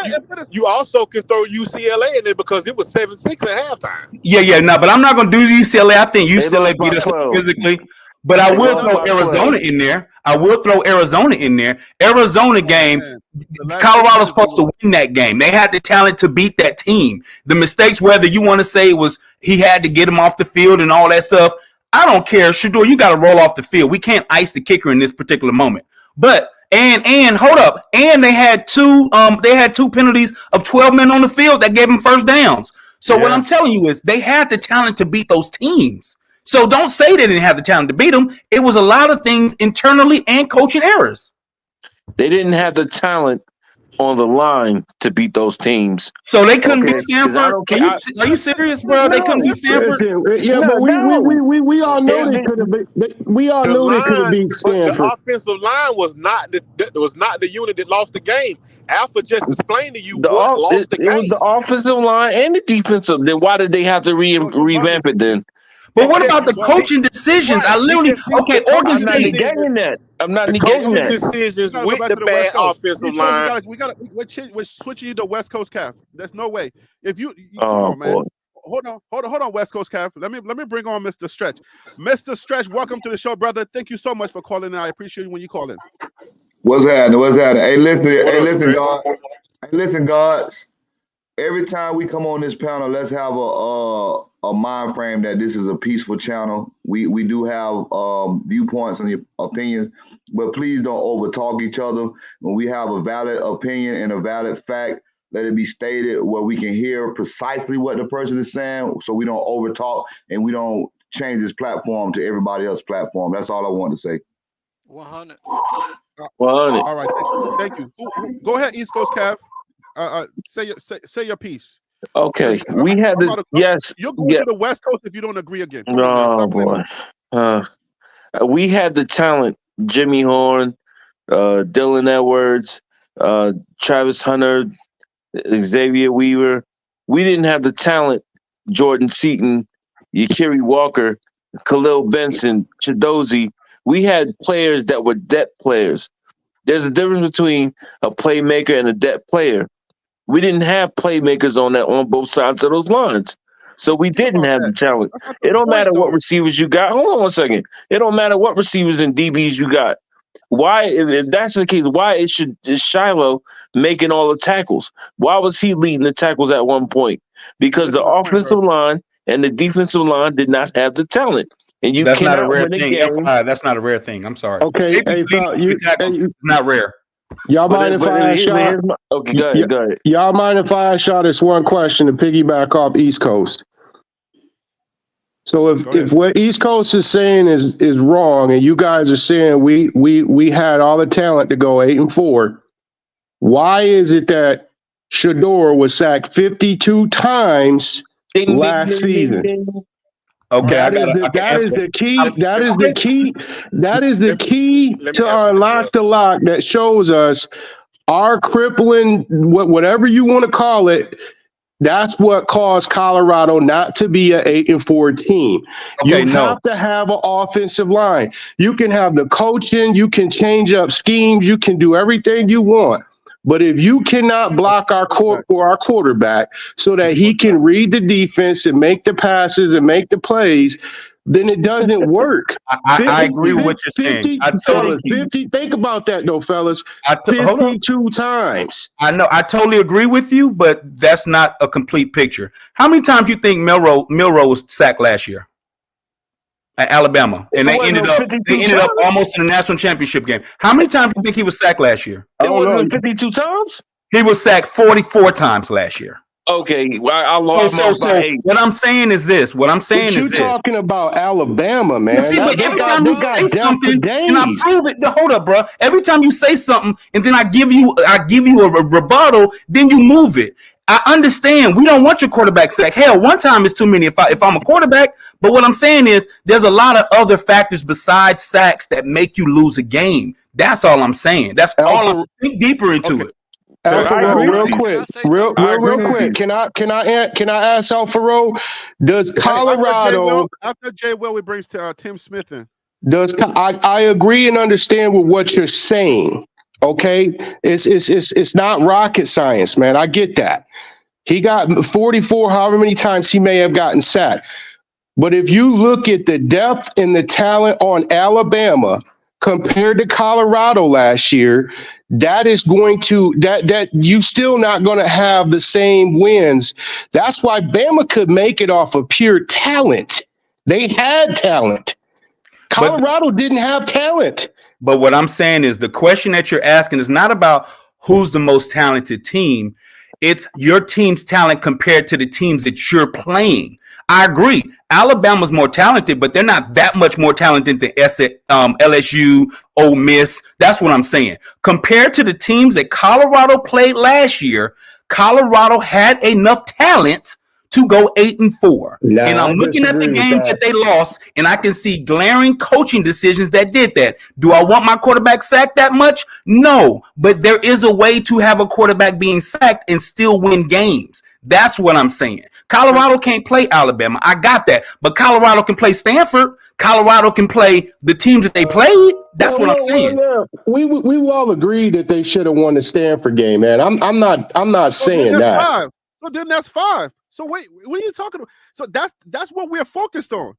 You And put us. you also can throw UCLA in there because it was 7-6 at halftime. Yeah, no, but I'm not going to do UCLA. I think They UCLA lost by beat us 12. physically. But I They will lost throw by 12. Arizona in there. Arizona game, Man, the last 6 Colorado's minutes, supposed to win that game. They had the talent to beat that team. The mistakes, whether you want to say it was he had to get him off the field and all that stuff, I don't care. Shador, you got to roll off the field. We can't ice the kicker in this particular moment. But and hold up, and they had two penalties of 12 men on the field that gave them first downs. So what I'm telling you is they had the talent to beat those teams. So don't say they didn't have the talent to beat them. It was a lot of things internally and coaching errors. They didn't have the talent on the line to beat those teams. So they couldn't beat Stanford. Are you serious, bro? They couldn't beat Stanford. But we all know they could have been. We all know they could have beat Stanford. The offensive line was not the unit that lost the game. Alpha just explained to you what lost the game. It was the offensive line and the defensive. Then why did they have to revamp it then? But what about the coaching decisions? I literally Oregon State. I'm not negating that. Decisions with the bad offensive line. We're switching you to West Coast Calf. There's no way. If you come on, man. Hold on, West Coast Calf. Let me bring on Mr. Stretch. Mr. Stretch, welcome to the show, brother. Thank you so much for calling in. I appreciate you when you call in. What's happening? Hey, listen, guys. Every time we come on this panel, let's have a mind frame that this is a peaceful channel. We do have viewpoints and opinions, but please don't overtalk each other. When we have a valid opinion and a valid fact, let it be stated where we can hear precisely what the person is saying, so we don't overtalk and we don't change this platform to everybody else's platform. That's all I want to say. 100. 100. All right, thank you. Go ahead, East Coast Calf. Say your piece. Okay, we had the yes. You're going to the West Coast if you don't agree again. No, boy. We had the talent. Jimmy Horn, Dylan Edwards, Travis Hunter, Xavier Weaver. We didn't have the talent. Jordan Seaton, Yakiri Walker, Khalil Benson, Chidozie. We had players that were depth players. There's a difference between a playmaker and a depth player. We didn't have playmakers on both sides of those lines. So we didn't have the talent. It don't matter what receivers you got. Hold on 1 second. It don't matter what receivers and DBs you got. Why, if that's the case, why is Shiloh making all the tackles? Why was he leading the tackles at one point? Because the offensive line and the defensive line did not have the talent. And you that's cannot not a rare win a thing. game. That's not a rare thing. I'm sorry. Okay, it's not rare. Y'all mind if I ask y'all? Okay, go ahead. Y'all mind if I ask y'all this one question to piggyback off East Coast? So if what East Coast is saying is wrong, and you guys are saying we had all the talent to go 8-4, why is it that Shador was sacked 52 times last season? Okay, that is the key to our lock to lock that shows us our crippling, whatever you want to call it. That's what caused Colorado not to be an 8-4 team. Okay, you have to have an offensive line. You can have the coaching, you can change up schemes, you can do everything you want. But if you cannot block our quarterback so that he can read the defense and make the passes and make the plays, then it doesn't work. I agree with what you're saying. Think about that though, fellas. 52 times. I know. I totally agree with you, but that's not a complete picture. How many times do you think Milroe was sacked last year at Alabama? And they ended up almost in the national championship game. How many times do you think he was sacked last year? It wasn't 52 times? He was sacked 44 times last year. Okay, well, I lost so what I'm saying is this. You're talking about Alabama, man. See, but every time you say something, and I prove it. Hold up, bro. Every time you say something, and then I give you a rebuttal, then you move it. I understand. We don't want your quarterback sacked. Hell, one time is too many if I'm a quarterback. But what I'm saying is, there's a lot of other factors besides sacks that make you lose a game. That's all I'm saying. That's all. I'm think deeper into it. Real quick. Can I ask Alfaro? Does Colorado after Jay Will, we brings Tim Smith in? I agree and understand with what you're saying. Okay, it's not rocket science, man. I get that. He got 44, however many times he may have gotten sacked. But if you look at the depth and the talent on Alabama compared to Colorado last year, that is going to that you still not going to have the same wins. That's why Bama could make it off of pure talent. They had talent. But Colorado didn't have talent. But what I'm saying is the question that you're asking is not about who's the most talented team. It's your team's talent compared to the teams that you're playing. I agree. Alabama's more talented, but they're not that much more talented than LSU, Ole Miss. That's what I'm saying. Compared to the teams that Colorado played last year, Colorado had enough talent to go 8-4. Nah, And I'm I looking at the disagree with games that. that they lost, and I can see glaring coaching decisions that did that. Do I want my quarterback sacked that much? No, but there is a way to have a quarterback being sacked and still win games. That's what I'm saying. Colorado can't play Alabama. I got that. But Colorado can play Stanford. Colorado can play the teams that they played. That's what I'm saying. Yeah. We all agreed that they should have won the Stanford game, man. I'm not So then saying that's that. 5. So then that's 5. So wait, what are you talking about? So that's what we're focused on.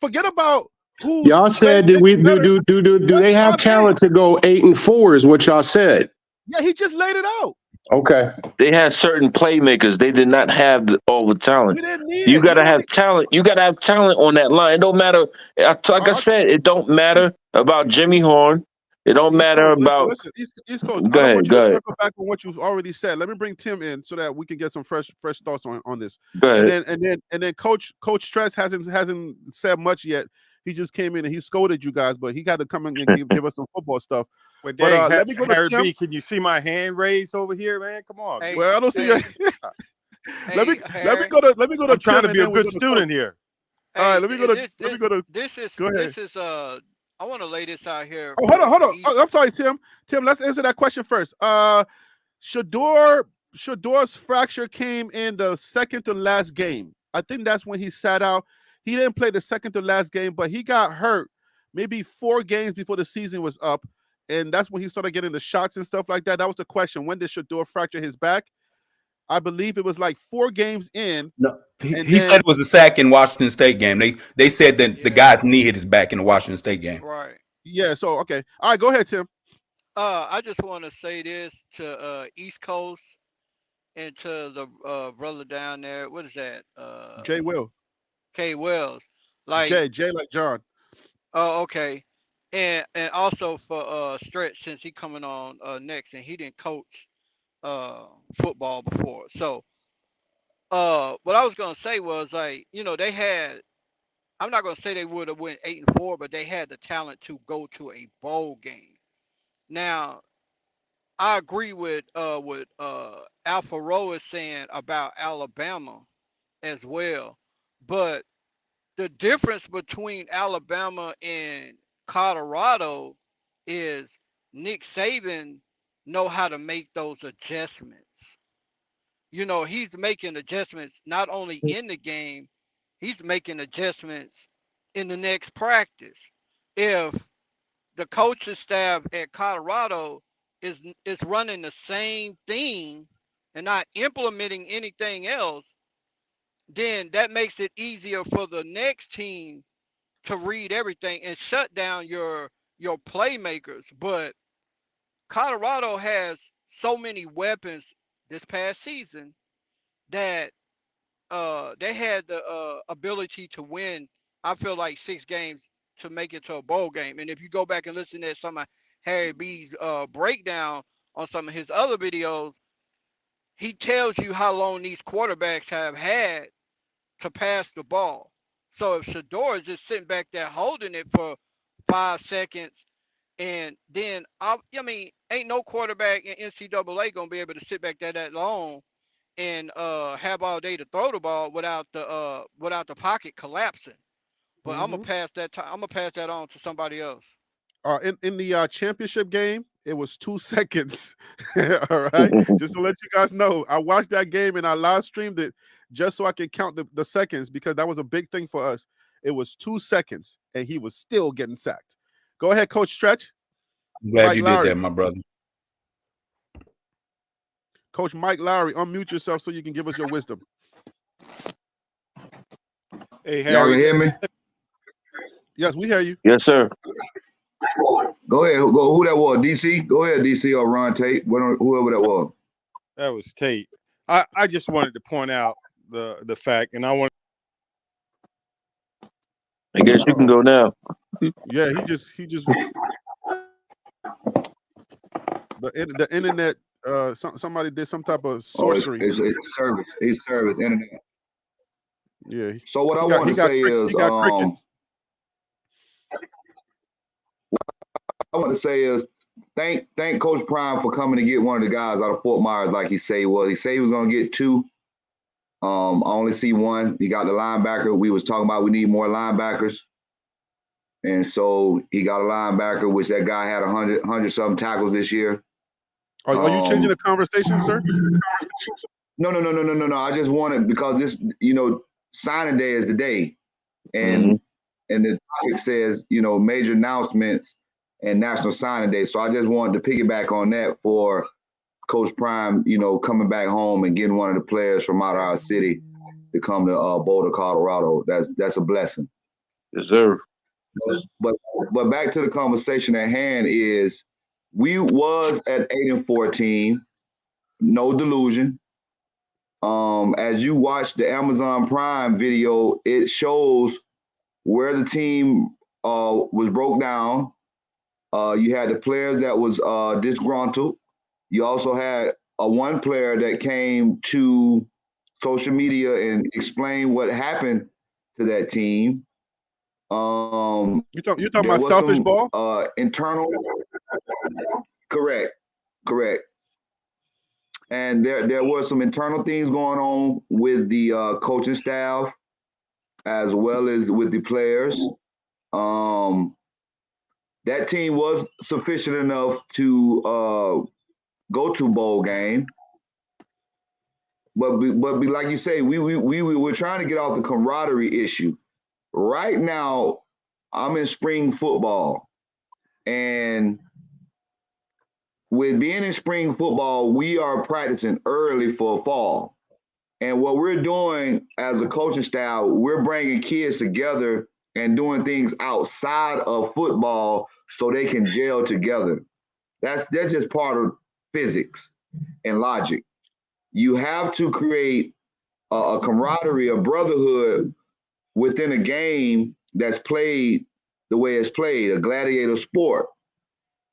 Forget about who's Y'all said do they have talent to go 8-4 is what y'all said. Yeah, he just laid it out. Okay. They had certain playmakers. They did not have all the talent. We didn't need You it. gotta have talent. You gotta have talent on that line. It don't matter. Like I said, it don't matter about Jimmy Horn. It don't matter about. Listen, East Coast. Go I don't ahead. want you Go to ahead. circle back on what you've already said. Let me bring Tim in so that we can get some fresh thoughts on this. Go ahead. And then Coach Stress hasn't said much yet. He just came in and he scolded you guys, but he got to come in and give us some football stuff. Well, But dang, let me go to Harry Tim. B, can you see my hand raised over here, man? Come on. Hey, Well, I don't see your. let me Harry, go to I'm trying Tim, to be a good student here. All right, let me go to Go ahead. This is I want to lay this out here. Oh, hold on. Oh, I'm sorry, Tim. Tim, let's answer that question first. Shador's fracture came in the second to last game. I think that's when he sat out. He didn't play the second to last game, but he got hurt maybe 4 games before the season was up. And that's when he started getting the shots and stuff like that. That was the question. When did Shador fracture his back? I believe it was like 4 games in. No, he said it was a sack in Washington State game. They said that the guy's knee hit his back in the Washington State game. Right. Yeah, so okay. All right, go ahead, Tim. I just want to say this to East Coast and to the brother down there. What is that? Jay Will. K Wells. Like Jay like John. Oh, okay. And also for Stretch, since he coming on next, and he didn't coach football before. So what I was gonna say was, like, they had, I'm not gonna say they would have went 8-4, but they had the talent to go to a bowl game. Now, I agree with what Alpha Roe is saying about Alabama as well. But the difference between Alabama and Colorado is Nick Saban know how to make those adjustments. He's making adjustments not only in the game, he's making adjustments in the next practice. If the coaching staff at Colorado is running the same thing and not implementing anything else, then that makes it easier for the next team to read everything and shut down your playmakers. But Colorado has so many weapons this past season that they had the ability to win, I feel like, 6 games to make it to a bowl game. And if you go back and listen to some of Harry B's breakdown on some of his other videos, he tells you how long these quarterbacks have had to pass the ball. So if Shador is just sitting back there holding it for 5 seconds, and then ain't no quarterback in NCAA gonna be able to sit back there that long and have all day to throw the ball without the pocket collapsing. But I'm gonna pass that on to somebody else. In the championship game, it was 2 seconds. All right, just to let you guys know, I watched that game and I live streamed it just so I could count the seconds, because that was a big thing for us. It was 2 seconds, and he was still getting sacked. Go ahead, Coach Stretch. I'm glad Mike you Lowry. did that, my brother. Coach Mike Lowry, unmute yourself so you can give us your wisdom. Hey, Y'all Harry. can hear me? Yes, we hear you. Yes, sir. Go ahead. Who that was? DC? Go ahead, DC or Ron Tate. Whoever that was. That was Tate. I just wanted to point out the fact, and I want. I guess you can go now. Yeah, he just the internet. Somebody did some type of sorcery. It's service. It's service. Internet. Yeah. So what I want to say is, thank Coach Prime for coming to get one of the guys out of Fort Myers, like he said he was. He said he was going to get 2. I only see 1. He got the linebacker. We was talking about we need more linebackers. And so he got a linebacker, which that guy had 100 something tackles this year. Are you changing the conversation, sir? No. I just wanted, because this, signing day is the day. And the topic says, major announcements and National Signing Day. So I just wanted to piggyback on that for Coach Prime, coming back home and getting one of the players from out of our city to come to Boulder, Colorado. That's a blessing. Yes, sir. But back to the conversation at hand is, we was at 8-14, no delusion. As you watch the Amazon Prime video, it shows where the team was broke down. You had the players that was disgruntled. You also had one player that came to social media and explained what happened to that team. You talking about selfish ball? Internal. Correct. And there were some internal things going on with the coaching staff, as well as with the players. That team was sufficient enough to go to bowl game, but like you say, we were trying to get off the camaraderie issue. Right now, I'm in spring football, and with being in spring football, we are practicing early for fall. And what we're doing as a coaching staff, we're bringing kids together and doing things outside of football so they can gel together. That's just part of physics and logic. You have to create a camaraderie, a brotherhood within a game that's played the way it's played, a gladiator sport.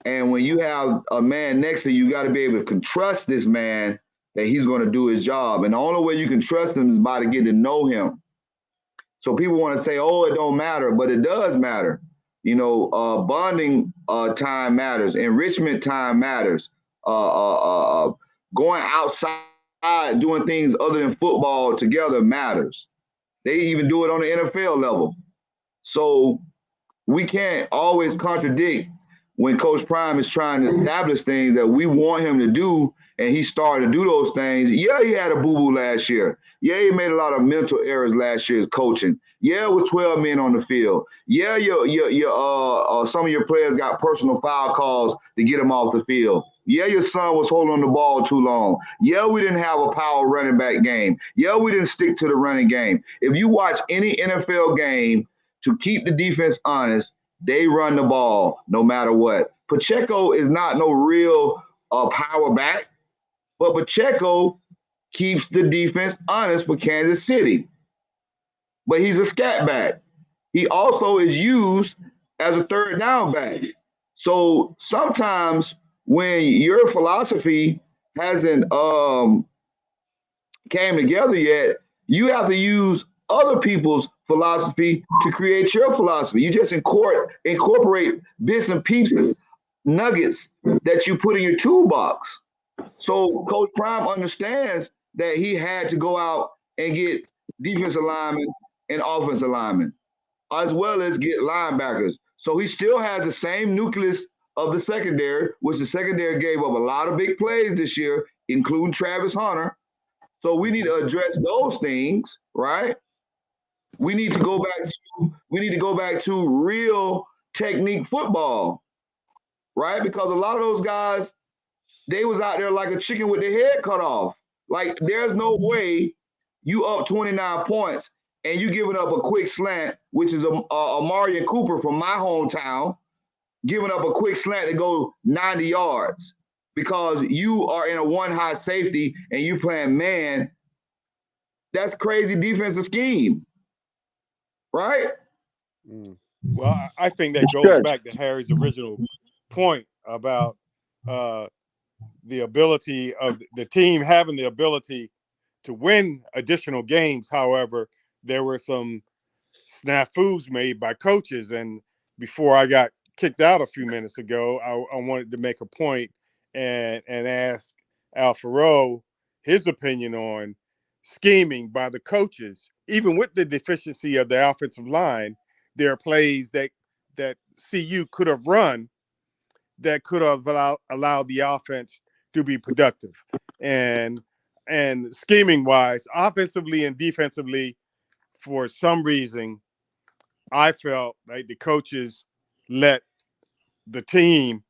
And when you have a man next to you, you got to be able to trust this man that he's going to do his job. And the only way you can trust him is by to get to know him. So people want to say, oh, it don't matter, but it does matter. Bonding time matters. Enrichment time matters. Going outside, doing things other than football together matters. They even do it on the NFL level. So we can't always contradict when Coach Prime is trying to establish things that we want him to do, and he started to do those things. Yeah, he had a boo-boo last year. Yeah, he made a lot of mental errors last year as coaching. Yeah, with 12 men on the field. Yeah, some of your players got personal foul calls to get them off the field. Yeah, your son was holding the ball too long. Yeah, we didn't have a power running back game. Yeah, we didn't stick to the running game. If you watch any NFL game, to keep the defense honest, they run the ball no matter what. Pacheco is not no real power back, but Pacheco keeps the defense honest for Kansas City. But he's a scat back. He also is used as a third down back. So sometimes when your philosophy hasn't came together yet, you have to use other people's philosophy to create your philosophy. You just incorporate bits and pieces, nuggets that you put in your toolbox. So Coach Prime understands that he had to go out and get defensive linemen and offensive linemen, as well as get linebackers. So he still has the same nucleus of the secondary, which the secondary gave up a lot of big plays this year, including Travis Hunter. So we need to address those things, right? We need to go back to go back to real technique football, right? Because a lot of those guys, they was out there like a chicken with their head cut off. Like there's no way you up 29 points and you giving up a quick slant, which is a Amari Cooper from my hometown, giving up a quick slant to go 90 yards because you are in a one high safety and you playing man. That's crazy defensive scheme, right? Well, I think that goes back to Harry's original point about the ability of the team having the ability to win additional games. However, there were some snafus made by coaches. And before I got kicked out a few minutes ago, I wanted to make a point and ask Al Faro his opinion on scheming by the coaches. Even with the deficiency of the offensive line, there are plays that CU could have run that could have allowed the offense to be productive. And scheming wise, offensively and defensively, for some reason, I felt like the coaches let the team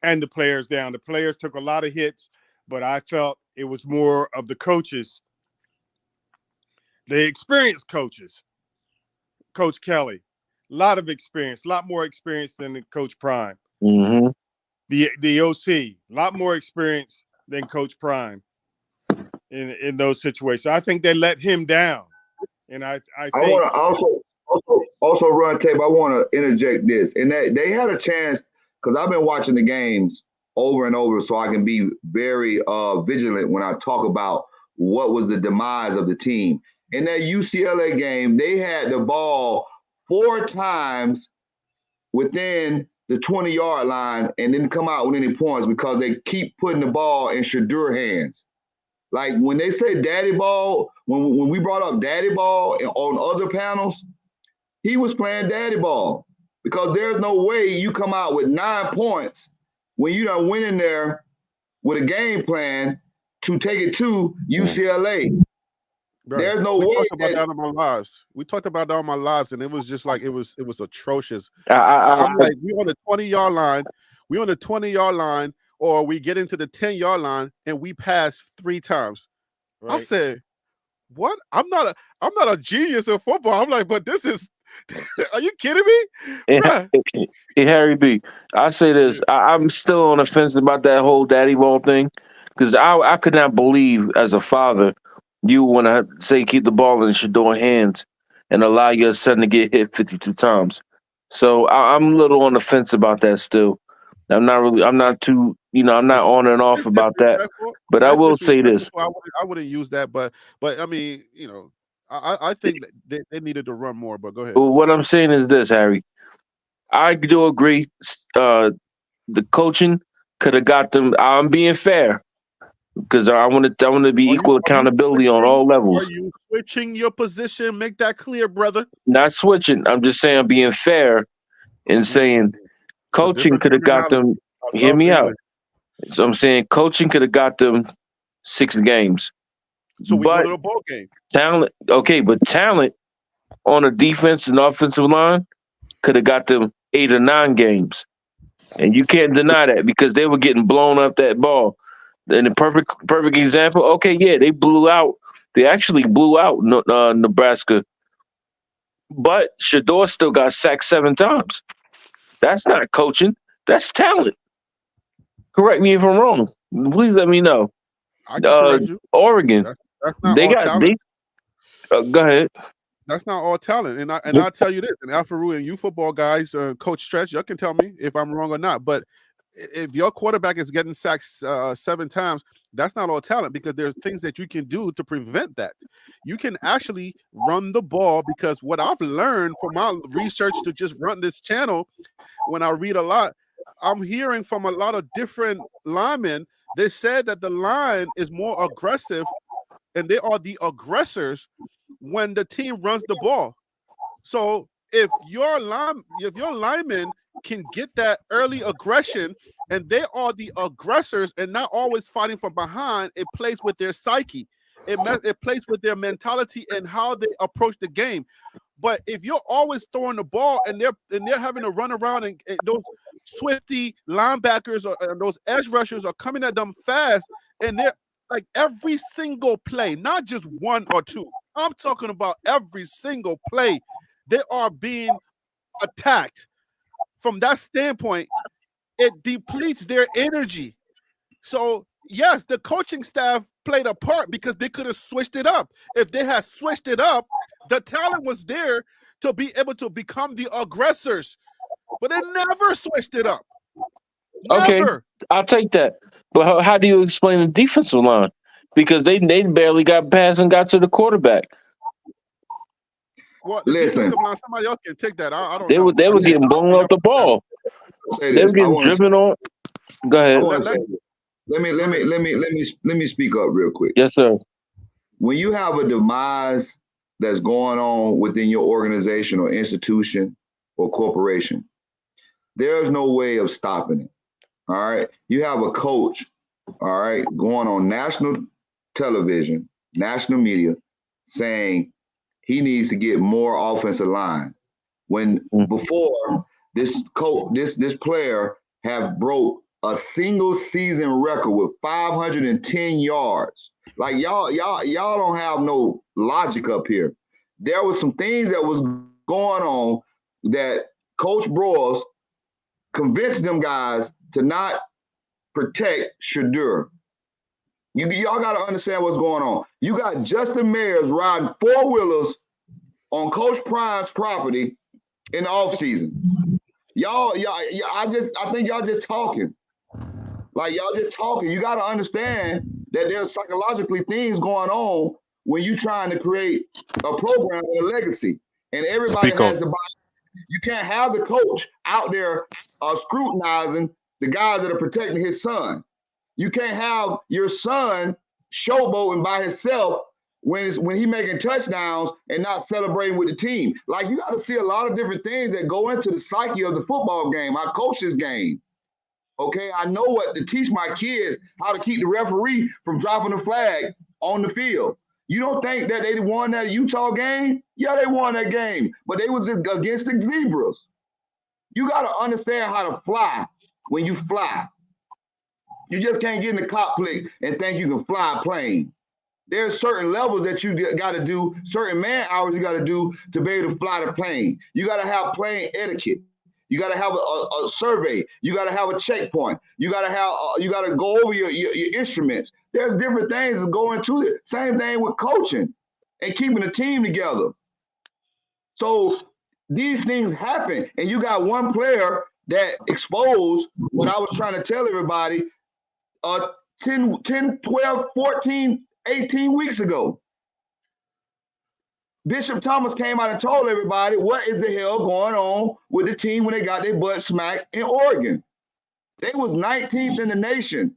and the players down. The players took a lot of hits, but I felt it was more of the coaches, the experienced coaches. Coach Kelly, a lot of experience, a lot more experience than Coach Prime. Mm-hmm. The OC, a lot more experience than Coach Prime in those situations. I think they let him down, and I think I want to also run tape. I want to interject this, and that they had a chance because I've been watching the games over and over, so I can be very vigilant when I talk about what was the demise of the team. In that UCLA game, they had the ball 4 times within the 20-yard line and didn't come out with any points because they keep putting the ball in Shadur hands. Like when they say daddy ball, when we brought up daddy ball on other panels, he was playing daddy ball because there's no way you come out with 9 points when you done went in there with a game plan to take it to UCLA. Right. There's no we way talked about that in my lives. We talked about that on my lives, and it was just like it was atrocious. I'm like, we on the 20-yard line, we on the 20-yard line, or we get into the 10-yard line and we pass 3 times. Right. I said, what? I'm not a genius in football. I'm like, but this is are you kidding me? Hey, Harry B, I say this. I'm still on the fence about that whole daddy ball thing because I could not believe as a father you want to say keep the ball in Shador hands and allow your son to get hit 52 times. So I'm a little on the fence about that still. I'm not too, I'm not on and off about that. But I will say this. I wouldn't use that, but I mean, I think that they needed to run more, but go ahead. What I'm saying is this, Harry. I do agree. The coaching could have got them. I'm being fair because I want to be equal accountability on all levels. Are you switching your position? Make that clear, brother. Not switching. I'm just saying being fair and saying coaching could have got them. Hear me out. So I'm saying coaching could have got them 6 games. So we go to the ball game. Talent, okay, but talent on a defense and offensive line could have got them 8 or 9 games. And you can't deny that because they were getting blown up that ball. And the perfect example, okay, yeah, they actually blew out Nebraska. But Shador still got sacked 7 times. That's not coaching. That's talent. Correct me if I'm wrong. Please let me know. I can correct you. Oregon. That's not all talent. Go ahead. That's not all talent, and I'll tell you this: and Alfaru and you football guys, Coach Stretch, you can tell me if I'm wrong or not. But if your quarterback is getting sacked 7 times, that's not all talent because there's things that you can do to prevent that. You can actually run the ball because what I've learned from my research to just run this channel, when I read a lot, I'm hearing from a lot of different linemen. They said that the line is more aggressive, and they are the aggressors when the team runs the ball. So if your linemen can get that early aggression and they are the aggressors and not always fighting from behind, it plays with their psyche. It plays with their mentality and how they approach the game. But if you're always throwing the ball and they're having to run around and those swifty linebackers or those edge rushers are coming at them fast, and they're like every single play, not just one or two. I'm talking about every single play. They are being attacked. From that standpoint, it depletes their energy. So yes, the coaching staff played a part because they could have switched it up. If they had switched it up, the talent was there to be able to become the aggressors, but they never switched it up. Okay, Never. I'll take that. But how do you explain the defensive line? Because they barely got past and got to the quarterback. Well, the Listen, defensive line, somebody else can take that. I don't They know. were I can't getting blown off the ball. say They were this. I getting want to. driven on. Go I ahead. want to say. Let me speak up real quick. Yes, sir. When you have a demise that's going on within your organization or institution or corporation, there's no way of stopping it. All right. You have a coach, all right, going on national television, national media, saying he needs to get more offensive line. When before this coach, this player have broke a single season record with 510 yards. Like y'all don't have no logic up here. There was some things that was going on that Coach Broyles convinced them guys to not protect Shadur. Y'all got to understand what's going on. You got Justin Mayers riding four-wheelers on Coach Prime's property in the offseason. I think y'all just talking. Like y'all just talking. You got to understand that there's psychologically things going on when you trying to create a program and a legacy. And everybody has to buy. You can't have the coach out there scrutinizing the guys that are protecting his son. You can't have your son showboating by himself when he making touchdowns and not celebrating with the team. Like you got to see a lot of different things that go into the psyche of the football game. I coach this game. Okay, I know what to teach my kids how to keep the referee from dropping the flag on the field. You don't think that they won that Utah game? Yeah, they won that game, but they was against the Zebras. You got to understand how to fly when you fly. You just can't get in the cockpit and think you can fly a plane. There's certain levels that you got to do, certain man hours you got to do to be able to fly the plane. You got to have plane etiquette. You got to have a survey. You got to have a checkpoint. You got to go over your instruments. There's different things that go into it. Same thing with coaching and keeping a team together. So these things happen, and you got one player that exposed what I was trying to tell everybody 10, 12, 14, 18 weeks ago. Bishop Thomas came out and told everybody what is the hell going on with the team when they got their butt smacked in Oregon. They was 19th in the nation.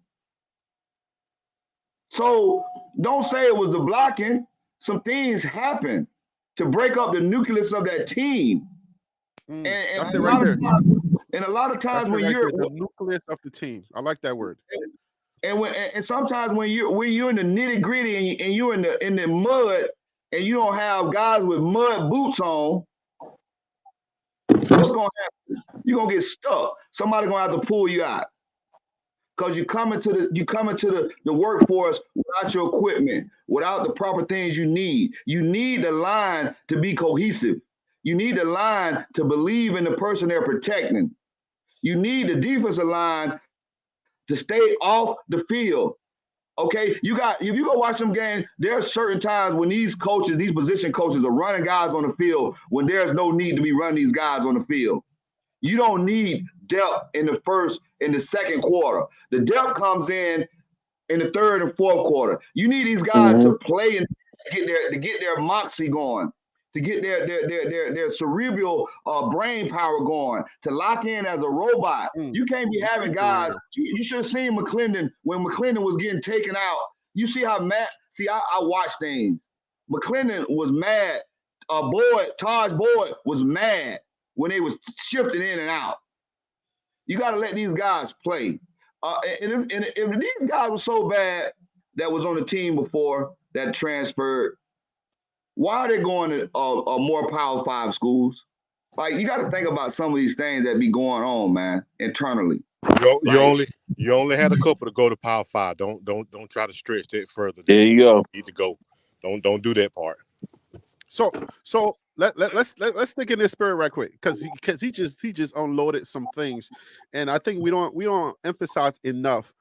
So don't say it was the blocking. Some things happened to break up the nucleus of that team. And a lot of times when you're the nucleus of the team. I like that word. And sometimes when you're in the nitty gritty and you're in the mud and you don't have guys with mud boots on, what's gonna happen? You're gonna get stuck. Somebody's gonna have to pull you out. Because you come into the workforce without your equipment, without the proper things you need. You need the line to be cohesive. You need the line to believe in the person they're protecting. You need the defensive line to stay off the field. Okay, if you go watch some games, there are certain times when these coaches, these position coaches are running guys on the field when there's no need to be running these guys on the field. You don't need depth in the second quarter. The depth comes in the third and fourth quarter. You need these guys to play and get their moxie going, to get their cerebral brain power going, to lock in as a robot. You can't be having guys. You should have seen McClendon when McClendon was getting taken out. You see how mad. See, I watch things. McClendon was mad. Taj Boyd was mad when they was shifting in and out. You got to let these guys play. And if these guys were so bad that was on the team before that transferred, Why are they going to more Power 5 schools? Like, you got to think about some of these things that be going on, man, internally. You only had a couple to go to Power 5. Don't try to stretch that further There than you go. need to go. Don't do that part. So let's think in this spirit right quick, because he just unloaded some things, and I think we don't emphasize enough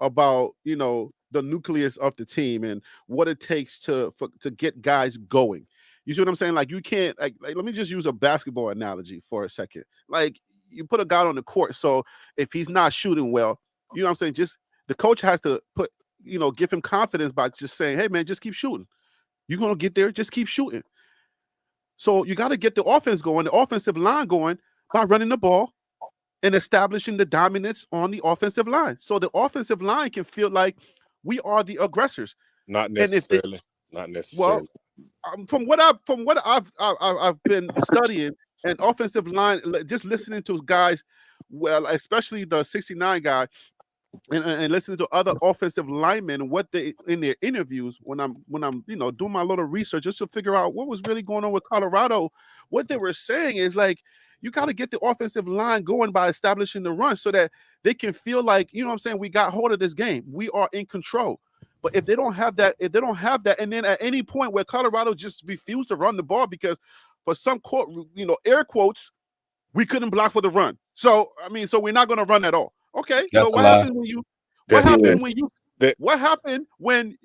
about the nucleus of the team and what it takes to get guys going. You see what I'm saying? Like, you can't like let me just use a basketball analogy for a second. Like, you put a guy on the court, so if he's not shooting well, you know what I'm saying? Just the coach has to give him confidence by just saying, "Hey man, just keep shooting. You're gonna get there. Just keep shooting." So you got to get the offense going, the offensive line going by running the ball and establishing the dominance on the offensive line. So the offensive line can feel like we are the aggressors. Not And if they, necessarily. Not well, necessarily. from what I've been studying, and offensive line, just listening to guys, well, especially the 69 guy, and listening to other offensive linemen, what they in their interviews, when I'm doing my little research just to figure out what was really going on with Colorado, what they were saying is like, you got to get the offensive line going by establishing the run so that they can feel like, what I'm saying, we got hold of this game, we are in control. But if they don't have that, and then at any point where Colorado just refused to run the ball because for some quote, air quotes, we couldn't block for the run. So so we're not going to run at all. Okay. That's So a what lie. happened when you? What happened when you? What happened when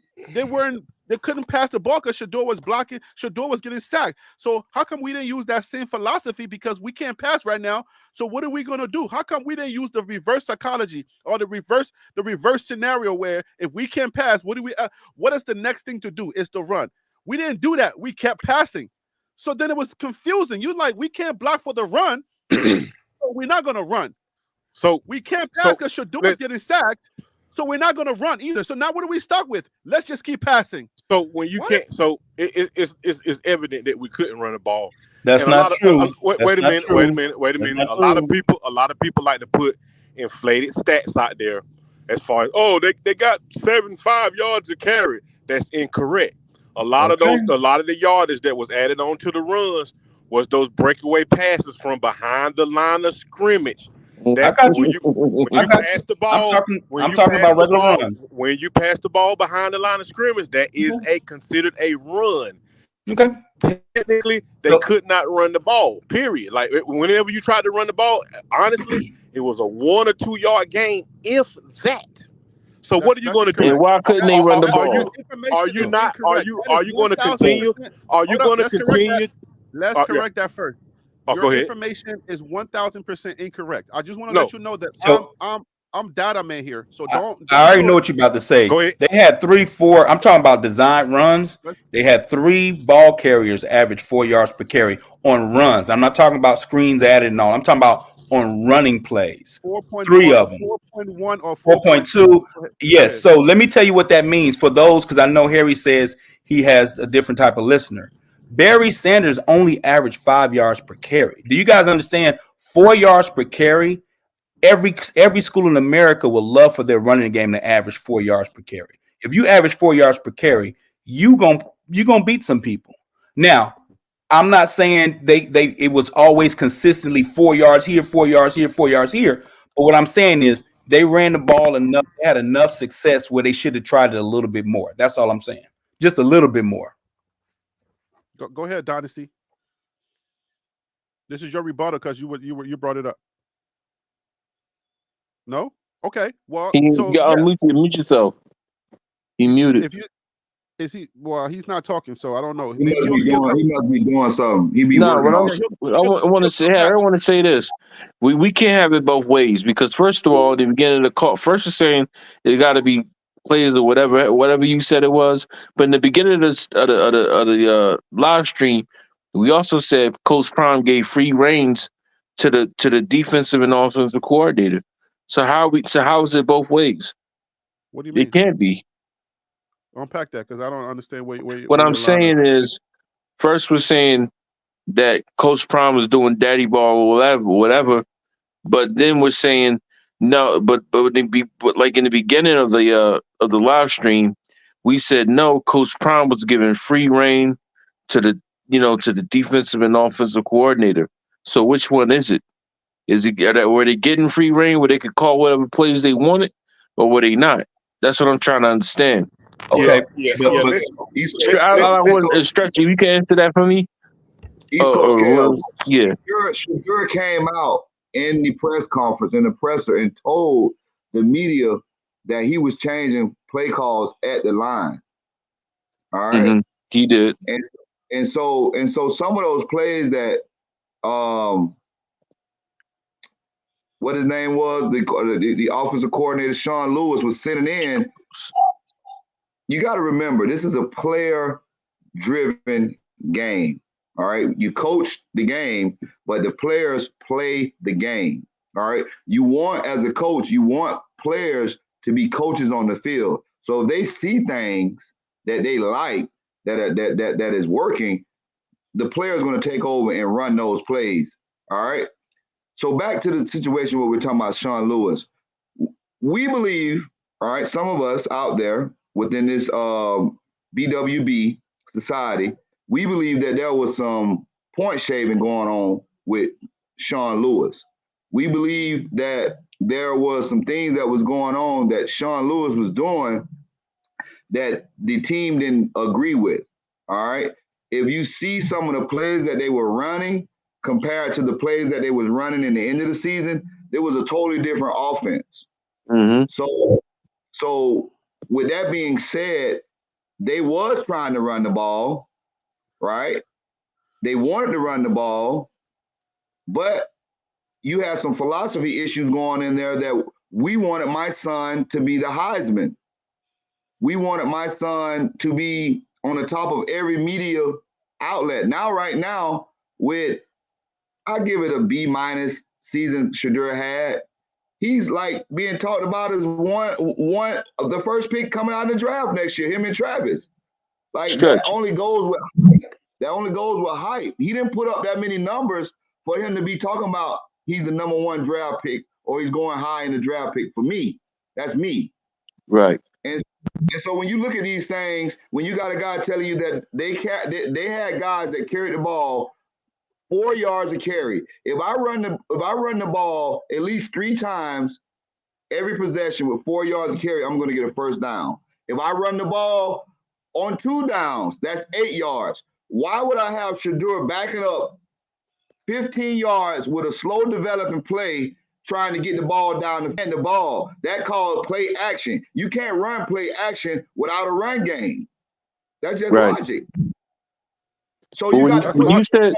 they couldn't pass the ball because Shador was blocking? Shador was getting sacked. So how come we didn't use that same philosophy? Because we can't pass right now. So what are we going to do? How come we didn't use the reverse psychology or the reverse scenario where if we can't pass, what is the next thing to do? Is to run. We didn't do that. We kept passing. So then it was confusing. You like, we can't block for the run. So we're not going to run. So we can't pass because Shador's getting sacked. So we're not going to run either. So now what are we stuck with? Let's just keep passing. So when you can't, so it's evident that we couldn't run the ball. That's not true. Wait a minute. A lot of people like to put inflated stats out there as far as they got 75 yards to carry. That's incorrect. A lot of the yardage that was added on to the runs was those breakaway passes from behind the line of scrimmage. I got you. When you pass the ball, I'm talking about regular runs. When you pass the ball behind the line of scrimmage, that is considered a run. Okay. Technically, they could not run the ball. Period. Like, whenever you tried to run the ball, honestly, it was a 1 or 2 yard gain, if that. So what are you going to do? And why couldn't they run the ball? Are you going to continue? Are you going to continue? Let's correct that first. Your go ahead. information is 1,000% incorrect. I just want to let you know that I'm data man here. So don't. I already know what you're about to say. Go ahead. They had 3, 4. I'm talking about design runs. They had 3 ball carriers average 4 yards per carry on runs. I'm not talking about screens added and all. I'm talking about on running plays. 3 of them. 4.1 or 4.2. Yes. So let me tell you what that means for those, because I know Harry says he has a different type of listener. Barry Sanders only averaged 5 yards per carry. Do you guys understand? 4 yards per carry. Every school in America would love for their running game to average 4 yards per carry. If you average 4 yards per carry, you gonna beat some people. Now, I'm not saying it was always consistently 4 yards here, 4 yards here, 4 yards here. But what I'm saying is they ran the ball enough, they had enough success where they should have tried it a little bit more. That's all I'm saying. Just a little bit more. Go ahead, Dynasty. This is your rebuttal because you brought it up. No? Okay. Well, mute yourself. He muted. Well, he's not talking, so I don't know. He must be doing something. He be working on it. I want to say this. We can't have it both ways, because first of all, at the beginning of the call, first you're saying it got to be players or whatever you said it was. But in the beginning of the live stream, we also said Coach Prime gave free reins to the defensive and offensive coordinator. So how is it both ways? What do you mean? It can't be. Unpack that, because I don't understand what I'm saying is, first we're saying that Coach Prime was doing daddy ball or whatever, but then we're saying no, but like in the beginning of the live stream, we said no, Coach Prime was giving free reign to the defensive and offensive coordinator. So which one is it? Is it were they getting free reign where they could call whatever plays they wanted, or were they not? That's what I'm trying to understand. Yeah, Okay, yeah, East but yeah. Coast, but East, I East want to Coast, stretch. If you can answer that for me, East Coast Kale. yeah. Shadur came out in the press conference, in the presser, and told the media that he was changing play calls at the line. All right. Mm-hmm. He did. And so some of those plays that what his name was, the offensive coordinator Sean Lewis was sending in, you got to remember this is a player driven game. All right. You coach the game, but the players play the game. All right. You want, as a coach, you want players to be coaches on the field. So if they see things that they like that is working, the player is going to take over and run those plays. All right. So back to the situation where we're talking about Sean Lewis. We believe, all right, some of us out there within this BWB society, we believe that there was some point shaving going on with Sean Lewis. We believe that there was some things that was going on that Sean Lewis was doing that the team didn't agree with. All right. If you see some of the plays that they were running compared to the plays that they was running in the end of the season, there was a totally different offense. Mm-hmm. So with that being said, they was trying to run the ball, right? They wanted to run the ball, but you had some philosophy issues going in there that we wanted my son to be the Heisman. We wanted my son to be on the top of every media outlet. Now, right now, with I give it a B minus season Shadur had. He's like being talked about as one of the first pick coming out in the draft next year. Him and Travis, like that Stretch. only goes with hype. That only goes with hype. He didn't put up that many numbers for him to be talking about he's the number one draft pick or he's going high in the draft pick. For me, that's me. Right. And so when you look at these things, when you got a guy telling you that they had guys that carried the ball 4 yards a carry. If I run the ball at least 3 times every possession with 4 yards a carry, I'm going to get a first down. If I run the ball on 2 downs, that's 8 yards. Why would I have Shadur backing up 15 yards with a slow developing play trying to get the ball down and the ball? That called play action. You can't run play action without a run game. That's just Right. logic. So But you when got to put you said,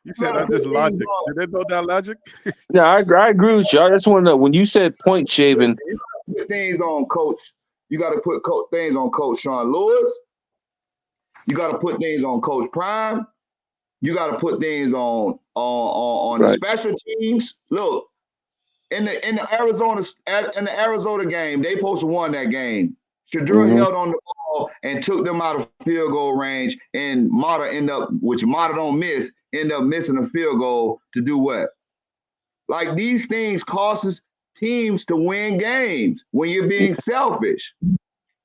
You said that's just logic. Did they know that logic? no, I agree with you. I just want to know when you said point shaving. put things on coach. You got to put things on Coach Sean Lewis. You got to put things on Coach Prime. You got to put things on the special teams. Look, in the Arizona game, they supposed to won that game. Shadur held on the ball and took them out of field goal range, and Mata don't miss, end up missing a field goal to do what? Like these things causes teams to win games when you're being selfish.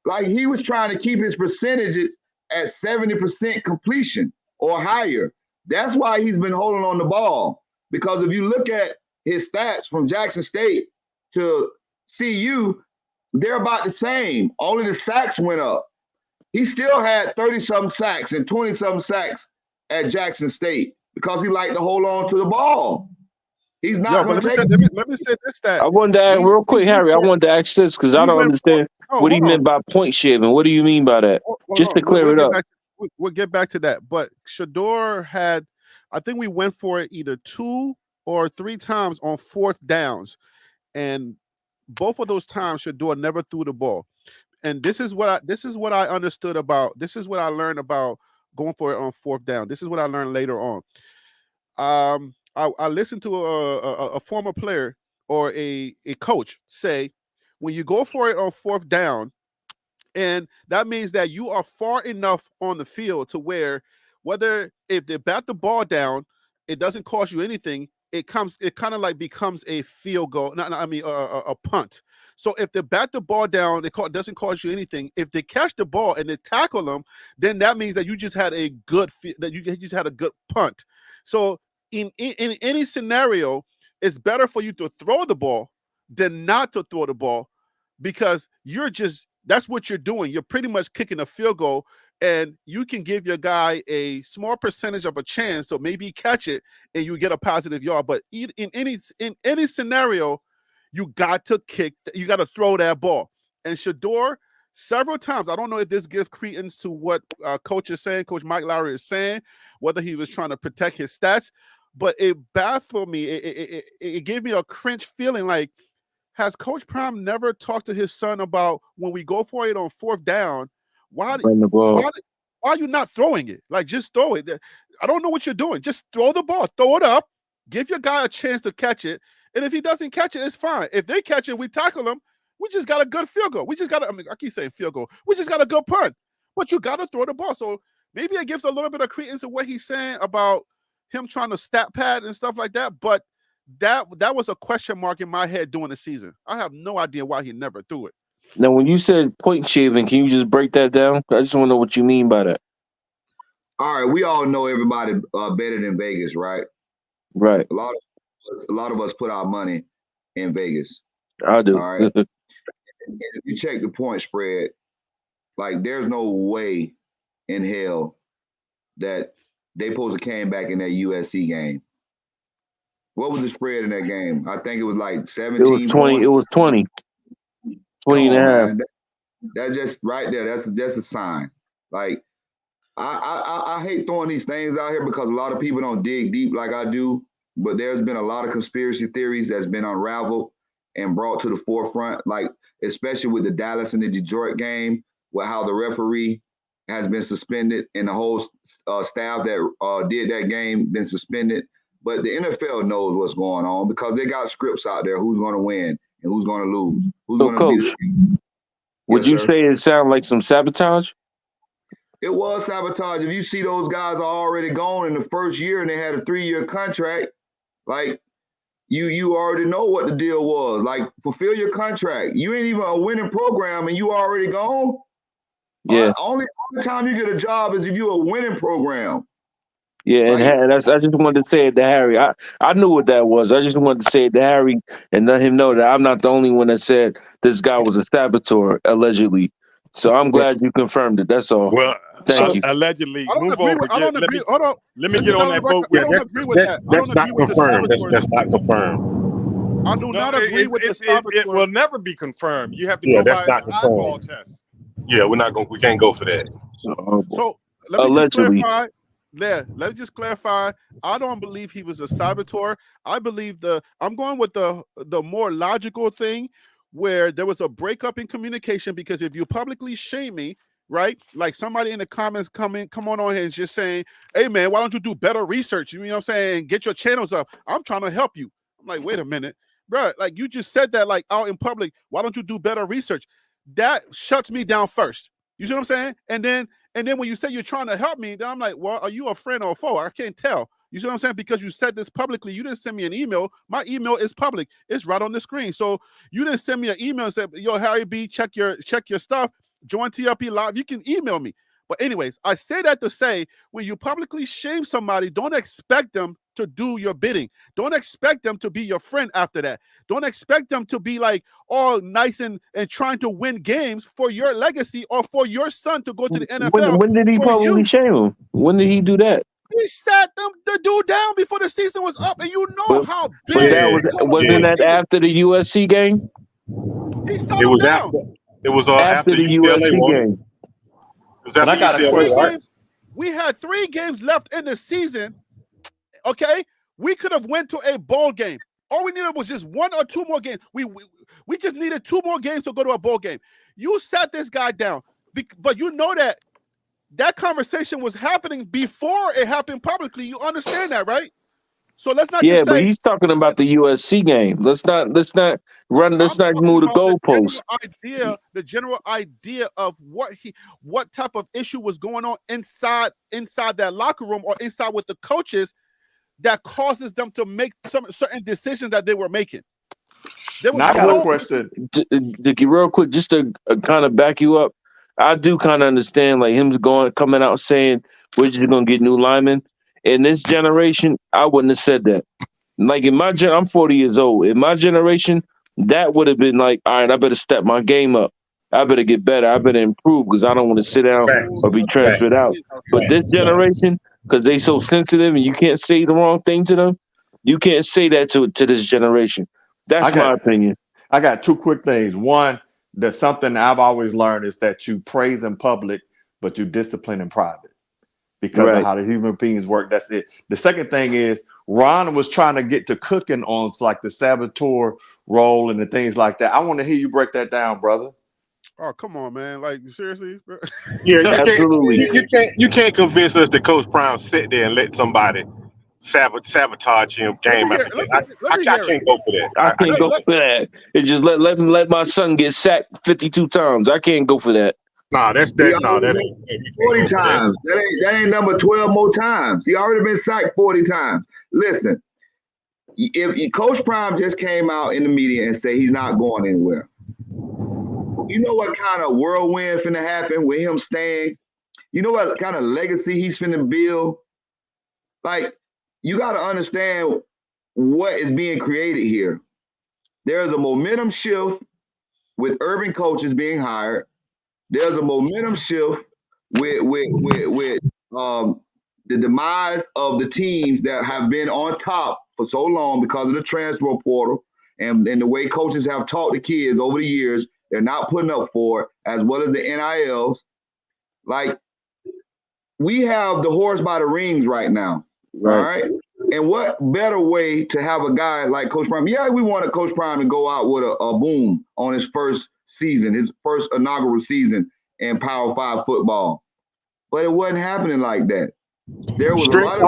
Like he was trying to keep his percentages at 70% completion or higher. That's why he's been holding on the ball. Because if you look at his stats from Jackson State to CU, they're about the same. Only the sacks went up. He still had 30-something sacks and 20-something sacks at Jackson State because he liked to hold on to the ball. He's not going to take it. Let me say this I wanted to ask, real quick, Harry. I wanted to ask this because I don't understand what he meant by point shaving. What do you mean by that? Just to clear it up. We'll get back to that. But Shador had, I think we went for it either 2 or 3 times on 4th downs, and both of those times Shador never threw the ball. And this is what I understood about. This is what I learned about going for it on 4th down. This is what I learned later on. I listened to a former player or a coach say, when you go for it on 4th down, and that means that you are far enough on the field to where whether if they bat the ball down, it doesn't cost you anything. it kind of like becomes a field goal. A punt. So if they bat the ball down, it doesn't cost you anything. If they catch the ball and they tackle them, then that means that you just had a good punt. So in any scenario, it's better for you to throw the ball than not to throw the ball, because that's what you're doing. You're pretty much kicking a field goal, and you can give your guy a small percentage of a chance, so maybe catch it and you get a positive yard. But in any scenario, you got to throw that ball. And Shedeur, several times, I don't know if this gives credence to what Coach Mike Lowry is saying, whether he was trying to protect his stats, but it baffled me. It gave me a cringe feeling like, has Coach Prime never talked to his son about when we go for it on fourth down, why are you not throwing it? Like, just throw it. I don't know what you're doing. Just throw the ball. Throw it up. Give your guy a chance to catch it. And if he doesn't catch it, it's fine. If they catch it, we tackle them. We just got a good field goal. I keep saying field goal. We just got a good punt. But you got to throw the ball. So maybe it gives a little bit of credence to what he's saying about him trying to stat pad and stuff like that. But that was a question mark in my head during the season. I have no idea why he never threw it. Now, when you said point shaving, can you just break that down? I just want to know what you mean by that. All right, we all know everybody betted in Vegas, right? Right. A lot of us put our money in Vegas. I do. All right. And if you check the point spread, like, there's no way in hell that they supposed to came back in that USC game. What was the spread in that game? I think it was like 17 It was 20. points. It was 20. 20 and a half. Man. That's just right there. That's just a sign. Like, I hate throwing these things out here because a lot of people don't dig deep like I do. But there's been a lot of conspiracy theories that's been unraveled and brought to the forefront, like especially with the Dallas and the Detroit game, with how the referee has been suspended and the whole staff that did that game been suspended. But the NFL knows what's going on because they got scripts out there, who's going to win and who's going to lose. Who's So, going to Coach, be would you say it sounded like some sabotage? It was sabotage. If you see those guys are already gone in the first year and they had a 3-year contract, like, you already know what the deal was. Like, fulfill your contract. You ain't even a winning program and you already gone. Yeah. Only time you get a job is if you're a winning program. Yeah, and I just wanted to say it to Harry. I knew what that was. I just wanted to say it to Harry and let him know that I'm not the only one that said this guy was a saboteur, allegedly. So I'm glad you confirmed it. That's all. Well, thank you. Allegedly, I don't move agree over. with, I don't agree. Hold on. Let me get on that boat. I don't agree with that. That's not confirmed. That's not confirmed. I do not agree with the saboteur. It will never be confirmed. You have to Yeah, go that's by not the eyeball confirmed. test. Yeah, we can't go for that. So let me just clarify. Let me just clarify. I don't believe he was a saboteur. I believe I'm going with the more logical thing, where there was a breakup in communication. Because if you publicly shame me, right? Like, somebody in the comments come on here and just saying, "Hey man, why don't you do better research? You know what I'm saying? Get your channels up. I'm trying to help you." I'm like, wait a minute, bro. Like, you just said that, like, out in public. Why don't you do better research? That shuts me down first. You see what I'm saying? And then when you say you're trying to help me, then I'm like, well, are you a friend or a foe? I can't tell. You see what I'm saying? Because you said this publicly. You didn't send me an email. My email is public. It's right on the screen. So you didn't send me an email and say, "Yo, Harry B, check your stuff. Join TLP Live." You can email me. But anyways, I say that to say, when you publicly shame somebody, don't expect them to do your bidding. Don't expect them to be your friend after that. Don't expect them to be like all nice and trying to win games for your legacy or for your son to go to the NFL. When did he publicly shame him? When did he do that? He sat the dude down before the season was up, and you know how big. But that wasn't that after the USC game? He sat him down. It was after the USC game. But I got a question. We had 3 games left in the season. Okay, we could have went to a bowl game. All we needed was just 1 or 2 more games. We just needed 2 more games to go to a bowl game. You sat this guy down, but you know that conversation was happening before it happened publicly. You understand that, right? So let's not. Yeah, but he's talking about the USC game. Let's not move the goalposts. The general idea of what type of issue was going on inside that locker room or inside with the coaches. that causes them to make some certain decisions that they were making. There was Not no one question. Dickie, real quick, just to kind of back you up, I do kind of understand like him coming out saying we're just gonna get new linemen. In this generation, I wouldn't have said that. Like in my I'm 40 years old. In my generation, that would have been like, all right, I better step my game up. I better get better. I better improve because I don't want to sit down Facts. or be transferred Facts. out. But this generation, because they so sensitive and you can't say the wrong thing to them, you can't say that to this generation. That's my opinion. I got two quick things. One, that's something I've always learned is that you praise in public, but you discipline in private because of how the human beings work. That's it. The second thing is Ron was trying to get to cooking on like the saboteur role and the things like that. I want to hear you break that down, brother. Oh, come on, man. Like, seriously? Yeah, Absolutely. you can't convince us that Coach Prime sit there and let somebody sabotage him game after game. I can't go for that. I can't go for that. It just let my son get sacked 52 times. I can't go for that. Nah, that's 40 times. That ain't number 12 more times. He already been sacked 40 times. Listen, if Coach Prime just came out in the media and say he's not going anywhere, you know what kind of whirlwind finna happen with him staying? You know what kind of legacy he's finna build? Like, you got to understand what is being created here. There's a momentum shift with urban coaches being hired. There's a momentum shift with the demise of the teams that have been on top for so long because of the transfer portal and the way coaches have taught the kids over the years. They're not putting up for it, as well as the NILs. Like, we have the horse by the rings right now. Right. All right. And what better way to have a guy like Coach Prime? Yeah, we wanted Coach Prime to go out with a boom on his first season, his first inaugural season in Power 5 football. But it wasn't happening like that. There was Stretch,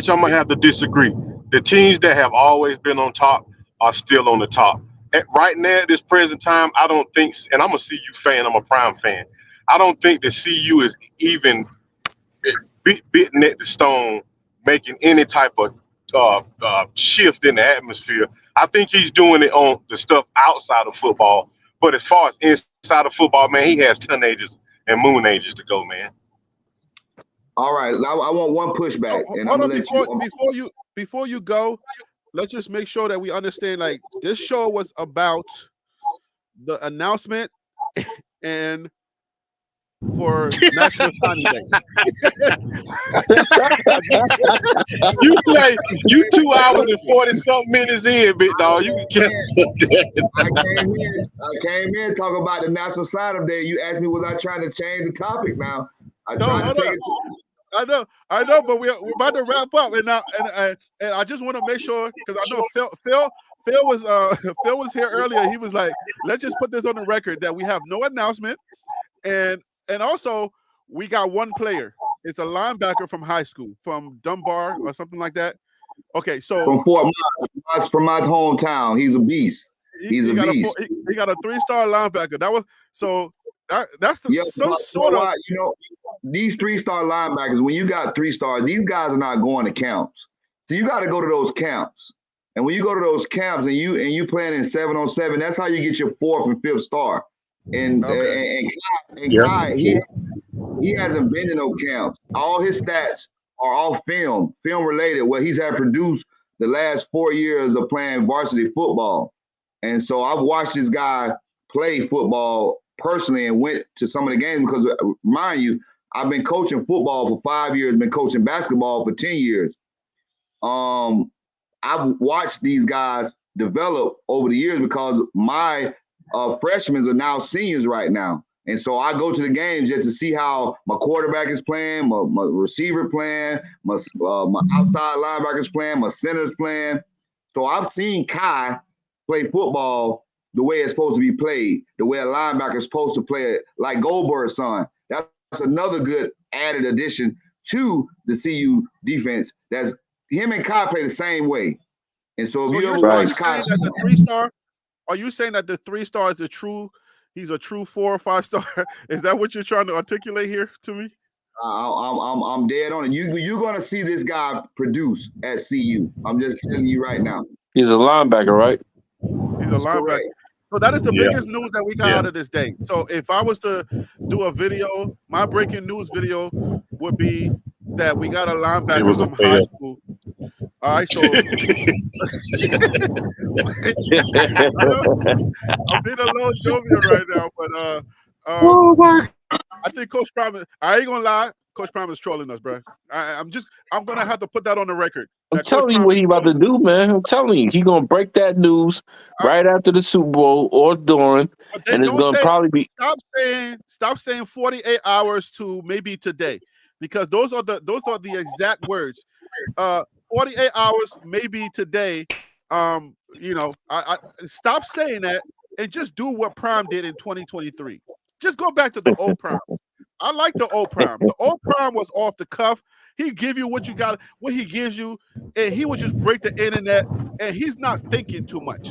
I'm gonna have to disagree. The teams that have always been on top are still on the top. Right now, at this present time, I don't think, and I'm a CU fan, I'm a Prime fan. I don't think the CU is even bitten at the stone, making any type of shift in the atmosphere. I think he's doing it on the stuff outside of football. But as far as inside of football, man, he has teenagers and moon ages to go, man. All right, I want one pushback. So, and hold I'm on, before you go, let's just make sure that we understand. Like, this show was about the announcement and for National Signing Day. you 2 hours and 40-something minutes in, big dog. You can cancel that. I came in talking about the National Signing Day. You asked me, was I trying to change the topic now? I know, but we're about to wrap up, and I just want to make sure, because I know Phil was here earlier. He was like, let's just put this on the record that we have no announcement, and also we got one player. It's a linebacker from high school, from Dunbar or something like that. Okay, so from Fort Myers, from my hometown. He's a beast. He's a beast. He got a 3-star linebacker. That was so. That's some sort of, you know, these 3-star linebackers. When you got 3 stars, these guys are not going to camps. So you got to go to those camps. And when you go to those camps and you playing in 7-on-7, that's how you get your 4th and 5th star. And Kai, he hasn't been in no camps. All his stats are all film related. What he's had produced the last 4 years of playing varsity football. And so I've watched this guy play football personally and went to some of the games because, mind you, I've been coaching football for 5 years, been coaching basketball for 10 years. I've watched these guys develop over the years because my freshmen are now seniors right now. And so I go to the games just to see how my quarterback is playing, my receiver playing, my outside linebackers playing, my centers playing. So I've seen Kai play football the way it's supposed to be played, the way a linebacker is supposed to play it, like Goldberg's son. That's another good added addition to the CU defense. That's him and Kai play the same way. And so if you ever watch Kai, that the 3-star, are you saying that the 3-star is he's a true 4 or 5 star? Is that what you're trying to articulate here to me? I'm dead on it. You're gonna see this guy produce at CU. I'm just telling you right now. He's a linebacker, right? He's a That's linebacker. correct. So that is the Yeah. biggest news that we got Yeah. out of this day. So if I was to do a video, my breaking news video would be that we got a It linebacker was a from high fail. school. All right, so I'm being a little jovial right now, but Oh my! I think Coach Prime. I ain't gonna lie, Coach Prime is trolling us, bro. I'm gonna have to put that on the record. I'm That Coach telling you Prime what is he about to trolling us. do, man. I'm telling you, he gonna break that news I- right after the Super Bowl or during, But and it's don't gonna say. probably be. Stop saying 48 hours to maybe today, because those are the exact words. 48 hours maybe today. I stop saying that and just do what Prime did in 2023. Just go back to the old Prime. I like the old Prime. The old Prime was off the cuff. He give you what you got, what he gives you, and he would just break the internet. And he's not thinking too much.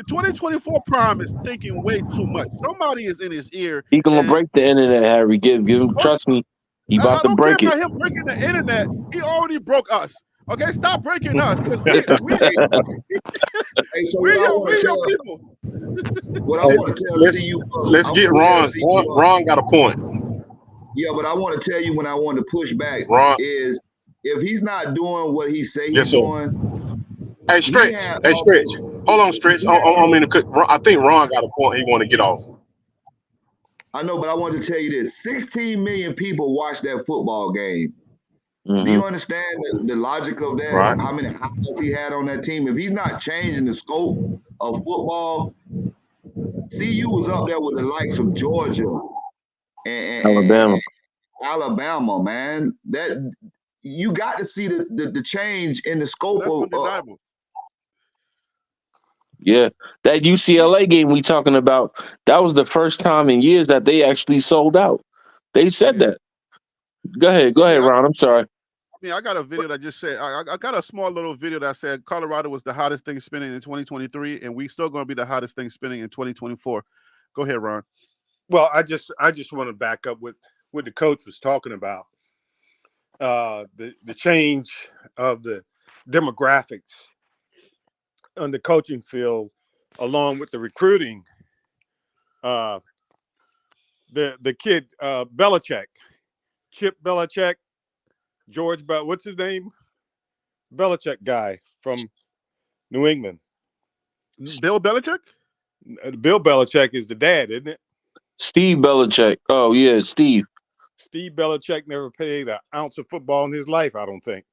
2024 Prime is thinking way too much. Somebody is in his ear, He gonna and break the internet, Harry. Give him. Coach, Trust me, he I about to don't care break it. about him breaking the internet. He already broke us. Okay, stop breaking us, because we Hey, so we're we're your people. what I Hey, want to tell let's CU, let's I get want to tell Ron. CU, Ron got a point. yeah, but I want to tell you when I want to push back Ron, is if he's not doing what he say he's yes sir. doing, Hey, he Stretch. had Hey, Stretch. offers. Hold on, Stretch. I mean, I think Ron got a point. He want to get off. I know, but I want to tell you this: 16 million people watch that football game. Do Mm-hmm. you understand the logic of that? Right. How many highlights he had on that team? If he's not changing the scope of football, CU was up there with the likes of Georgia and Alabama. Alabama, man. That you got to see the change in the scope That's of. undeniable. Yeah, that UCLA game we talking about. That was the first time in years that they actually sold out. They said Yeah. that. Go I mean, ahead, Ron. I'm sorry. I got a video that just said I got a small little video that said Colorado was the hottest thing spinning in 2023, and we still going to be the hottest thing spinning in 2024. Go ahead, Ron. Well, I just want to back up with what the coach was talking about. The change of the demographics on the coaching field, along with the recruiting. The kid Belichick, Chip Belichick, what's his name? Belichick guy from New England. Bill Belichick? Bill Belichick is the dad, isn't it? Steve Belichick. Oh yeah, Steve. Steve Belichick never played an ounce of football in his life, I don't think.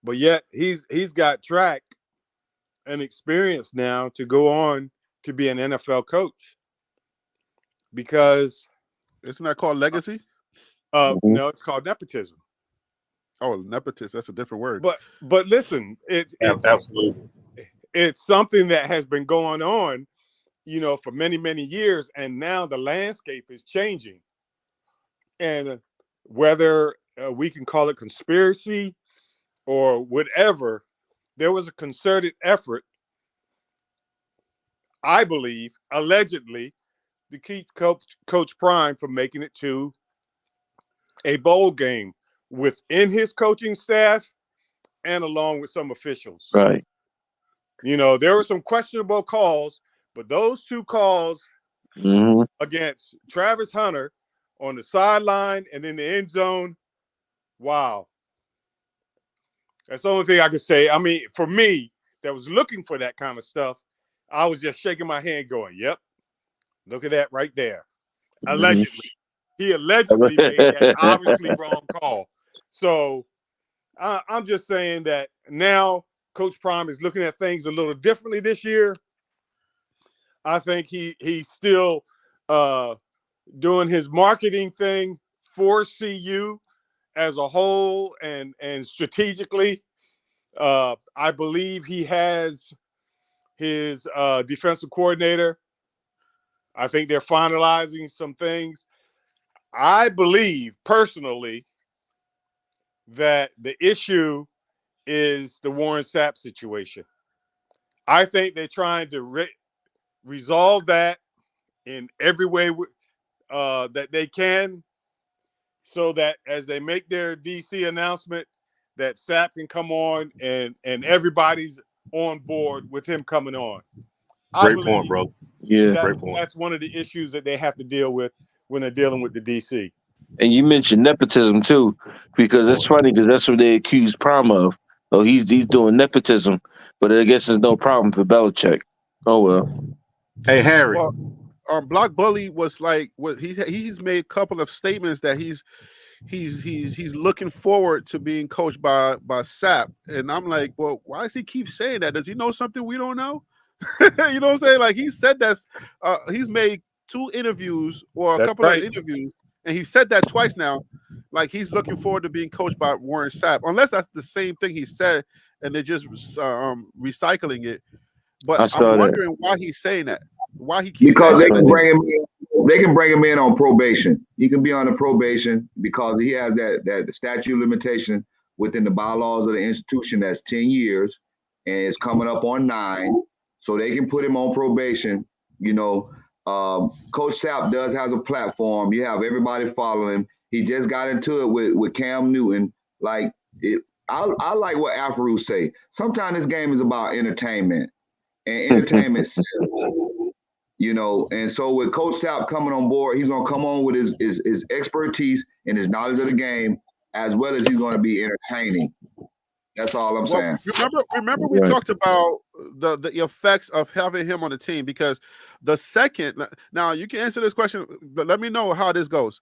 But yet he's got track and experience now to go on to be an NFL coach. Because Isn't that called legacy? Mm-hmm. No, it's called nepotism. Oh, nepotism. That's a different word. But listen, Absolutely. it's something that has been going on, for many, many years, and now the landscape is changing. And whether we can call it conspiracy or whatever, there was a concerted effort, I believe, allegedly, to keep Coach Prime from making it to a bowl game within his coaching staff and along with some officials. Right. There were some questionable calls, but those two calls Mm-hmm. against Travis Hunter on the sideline and in the end zone, wow. That's the only thing I could say. I mean, for me, that was looking for that kind of stuff, I was just shaking my hand going, yep, look at that right there. Allegedly. He allegedly made that obviously wrong call. So I'm just saying that now Coach Prime is looking at things a little differently this year. I think he's still doing his marketing thing for CU as a whole and strategically. I believe he has his defensive coordinator. I think they're finalizing some things. I believe personally that the issue is the Warren Sapp situation. I think they're trying to resolve that in every way that they can. so that as they make their DC announcement, that Sapp can come on and everybody's on board with him coming on. I Great point, believe bro. Yeah. Great point. that's one of the issues that they have to deal with when they're dealing with the DC. And you mentioned nepotism too, because that's funny because that's what they accused Prime of. Oh, he's doing nepotism, but I guess there's no problem for Belichick. Oh well. Hey, Harry. Well, Block Bully was like, what he's made a couple of statements that he's looking forward to being coached by Sapp, and I'm like, well, why does he keep saying that? Does he know something we don't know? You know what I'm saying? Like he said that he's made 2 interviews or a That's couple of right. interviews, and he said that twice now. Like he's looking forward to being coached by Warren Sapp, unless that's the same thing he said and they're just recycling it. But I I'm saw that. wondering why he's saying that. Why he keeps Because saying they that. can bring him in. They can bring him in on probation. He can be on the probation because he has that statute limitation within the bylaws of the institution that's 10 years, and it's coming up on 9. So they can put him on probation. You know, Coach Sapp does have a platform. You have everybody following him. He just got into it with Cam Newton. Like I like what Afro say. Sometimes this game is about entertainment, and entertainment sells. You know, and so with Coach Sapp coming on board, he's going to come on with his expertise and his knowledge of the game, as well as he's going to be entertaining. That's all I'm Well, saying. remember we talked about the effects of having him on the team, because the second, now you can answer this question, but let me know how this goes.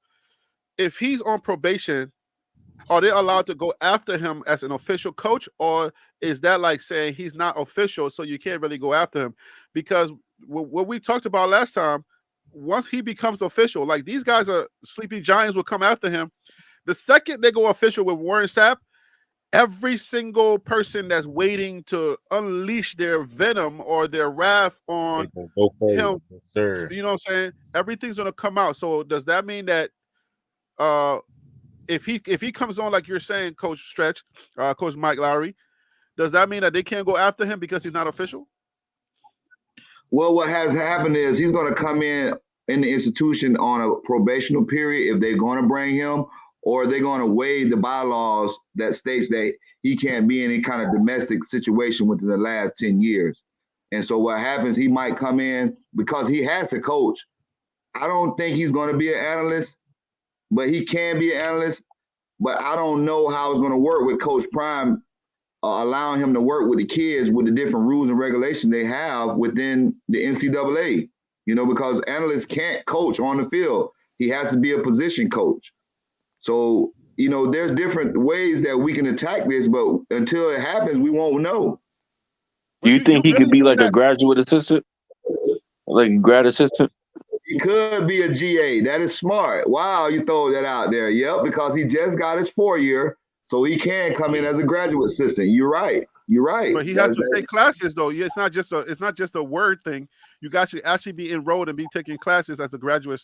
If he's on probation, are they allowed to go after him as an official coach, or is that like saying he's not official, so you can't really go after him? Because what we talked about last time, once he becomes official, like these guys are sleepy giants will come after him. The second they go official with Warren Sapp, every single person that's waiting to unleash their venom or their wrath on him, sir. you know what I'm saying? Everything's gonna come out. So does that mean that if he comes on like you're saying, Coach Stretch, Coach Mike Lowry, does that mean that they can't go after him because he's not official? Well, what has happened is he's going to come in the institution on a probational period if they're going to bring him, or they're going to waive the bylaws that states that he can't be in any kind of domestic situation within the last 10 years. And so what happens, he might come in because he has to coach. I don't think he's going to be an analyst, but he can be an analyst. But I don't know how it's going to work with Coach Prime, allowing him to work with the kids with the different rules and regulations they have within the NCAA. You know, because analysts can't coach on the field. He has to be a position coach. So, you know, there's different ways that we can attack this, but until it happens, we won't know. Do you think he could be like a graduate assistant? Like a grad assistant? He could be a GA. That is smart. Wow, you throw that out there. Yep, because he just got his 4-year, so he can come in as a graduate assistant. You're right. You're right. But he has to take classes, though. It's not just a word thing. You got to actually be enrolled and be taking classes as a graduate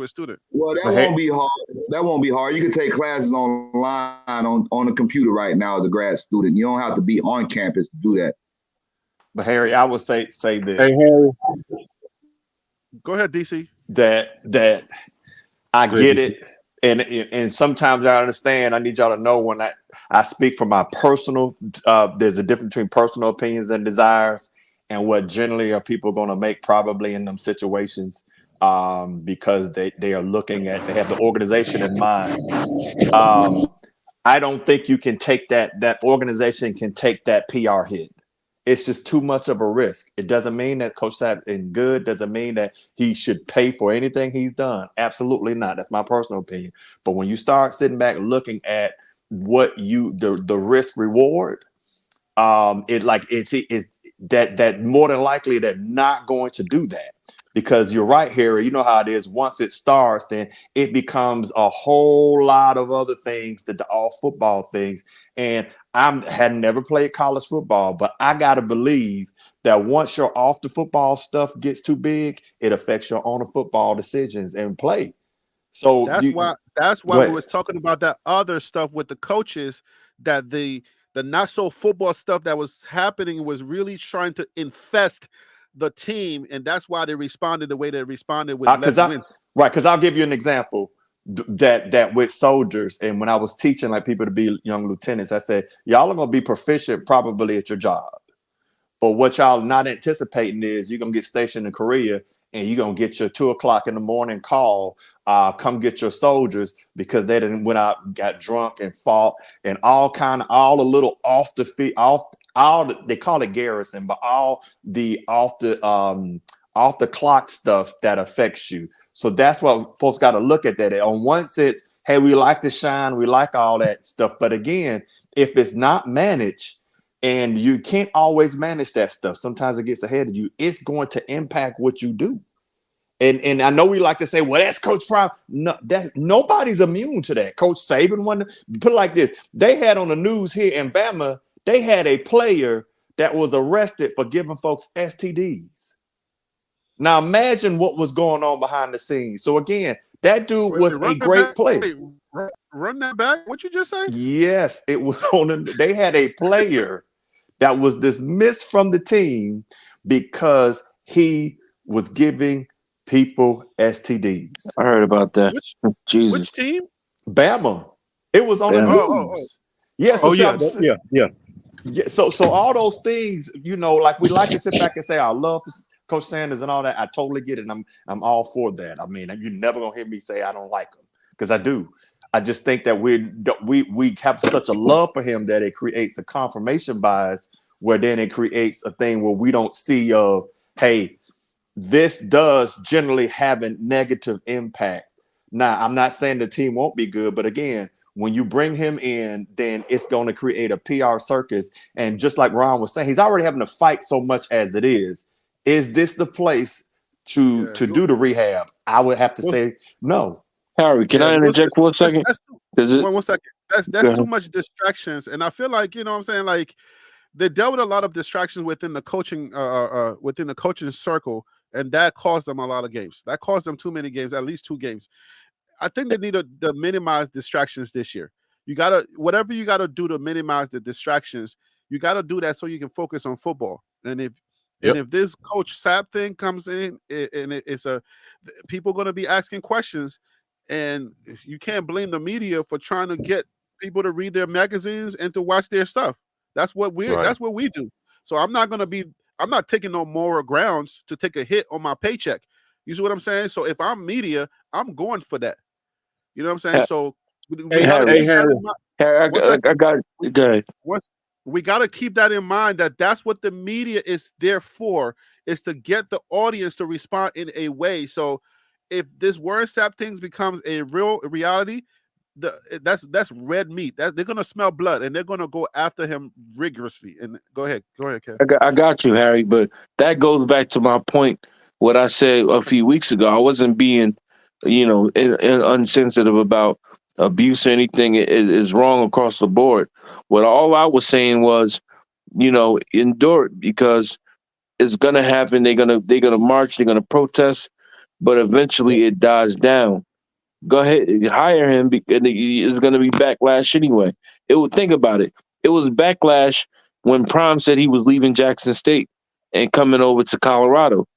student. Well, that won't be hard. That won't be hard. You can take classes online on the computer right now as a grad student. You don't have to be on campus to do that. But Harry, I would say this. Hey, Harry. Go ahead, DC. That I get it, and sometimes I understand. I need y'all to know when I speak from my personal. There's a difference between personal opinions and desires, and what generally are people going to make probably in them situations, because they are looking at, they have the organization in mind. I don't think you can take that organization can take that PR hit. It's just too much of a risk. It doesn't mean that Coach Sapp is good. Doesn't mean that he should pay for anything he's done. Absolutely not. That's my personal opinion. But when you start sitting back looking at what the risk reward, it's that more than likely they're not going to do that, because you're right, Harry. You know how it is. Once it starts, then it becomes a whole lot of other things, all football things. And I had never played college football, but I got to believe that once your off the football stuff gets too big, it affects your on the football decisions and play. So that's why we was talking about that other stuff with the coaches, that the not so football stuff that was happening was really trying to infest the team, and that's why they responded the way they responded with less wins. Right, because I'll give you an example. that with soldiers. And when I was teaching like people to be young lieutenants, I said, y'all are gonna be proficient probably at your job. But what y'all not anticipating is you're gonna get stationed in Korea and you're gonna get your 2:00 in the morning call, come get your soldiers because they didn't went out, got drunk and fought and all the little off the feet, they call it garrison, but all the off the clock stuff that affects you. So that's what folks got to look at that. On one sense, hey, we like to shine, we like all that stuff. But again, if it's not managed, and you can't always manage that stuff. Sometimes it gets ahead of you. It's going to impact what you do. And I know we like to say, well, that's Coach Prime. No, nobody's immune to that. Coach Saban put it like this. They had on the news here in Bama, they had a player that was arrested for giving folks STDs. Now imagine what was going on behind the scenes. So again, that dude was a great player. Run that back. What you just say? Yes, it was they had a player that was dismissed from the team because he was giving people STDs. I heard about that. Which team? Bama. It was on the news. Yes. Yeah. So all those things, like we like to sit back and say, I love Coach Sanders and all that. I totally get it. And I'm all for that. I mean, you're never gonna hear me say I don't like him because I do. I just think that we have such a love for him that it creates a confirmation bias where then it creates a thing where we don't see hey, this does generally have a negative impact. Now, I'm not saying the team won't be good, but again, when you bring him in, then it's going to create a PR circus. And just like Ron was saying, he's already having to fight so much as it is. Is this the place to do the rehab? I would have to say no. Harry, can I interject for a second? One second. That's too much distractions. And I feel like, what I'm saying, like they dealt with a lot of distractions within the coaching circle, and that caused them a lot of games. That caused them too many games, at least 2 games. I think they need to minimize distractions this year. Whatever you gotta do to minimize the distractions, you gotta do that so you can focus on football. And if this Coach Sapp thing comes in, and people gonna be asking questions. And you can't blame the media for trying to get people to read their magazines and to watch their stuff. That's what that's what we do. So I'm not taking no moral grounds to take a hit on my paycheck. You see what I'm saying? So if I'm media, I'm going for that. You know what I'm saying? So we got to keep that in mind that's what the media is there for, is to get the audience to respond in a way. So if this Warren Sapp things becomes a real reality, that's red meat. They're gonna smell blood and they're gonna go after him rigorously. And go ahead, Kev. I got you, Harry. But that goes back to my point. What I said a few weeks ago, I wasn't being, insensitive about abuse or anything. It is wrong across the board. All I was saying was, endure it because it's gonna happen. They're gonna march. They're gonna protest. But eventually it dies down. Go ahead, hire him, and it's going to be backlash anyway. Think about it. It was backlash when Prime said he was leaving Jackson State and coming over to Colorado.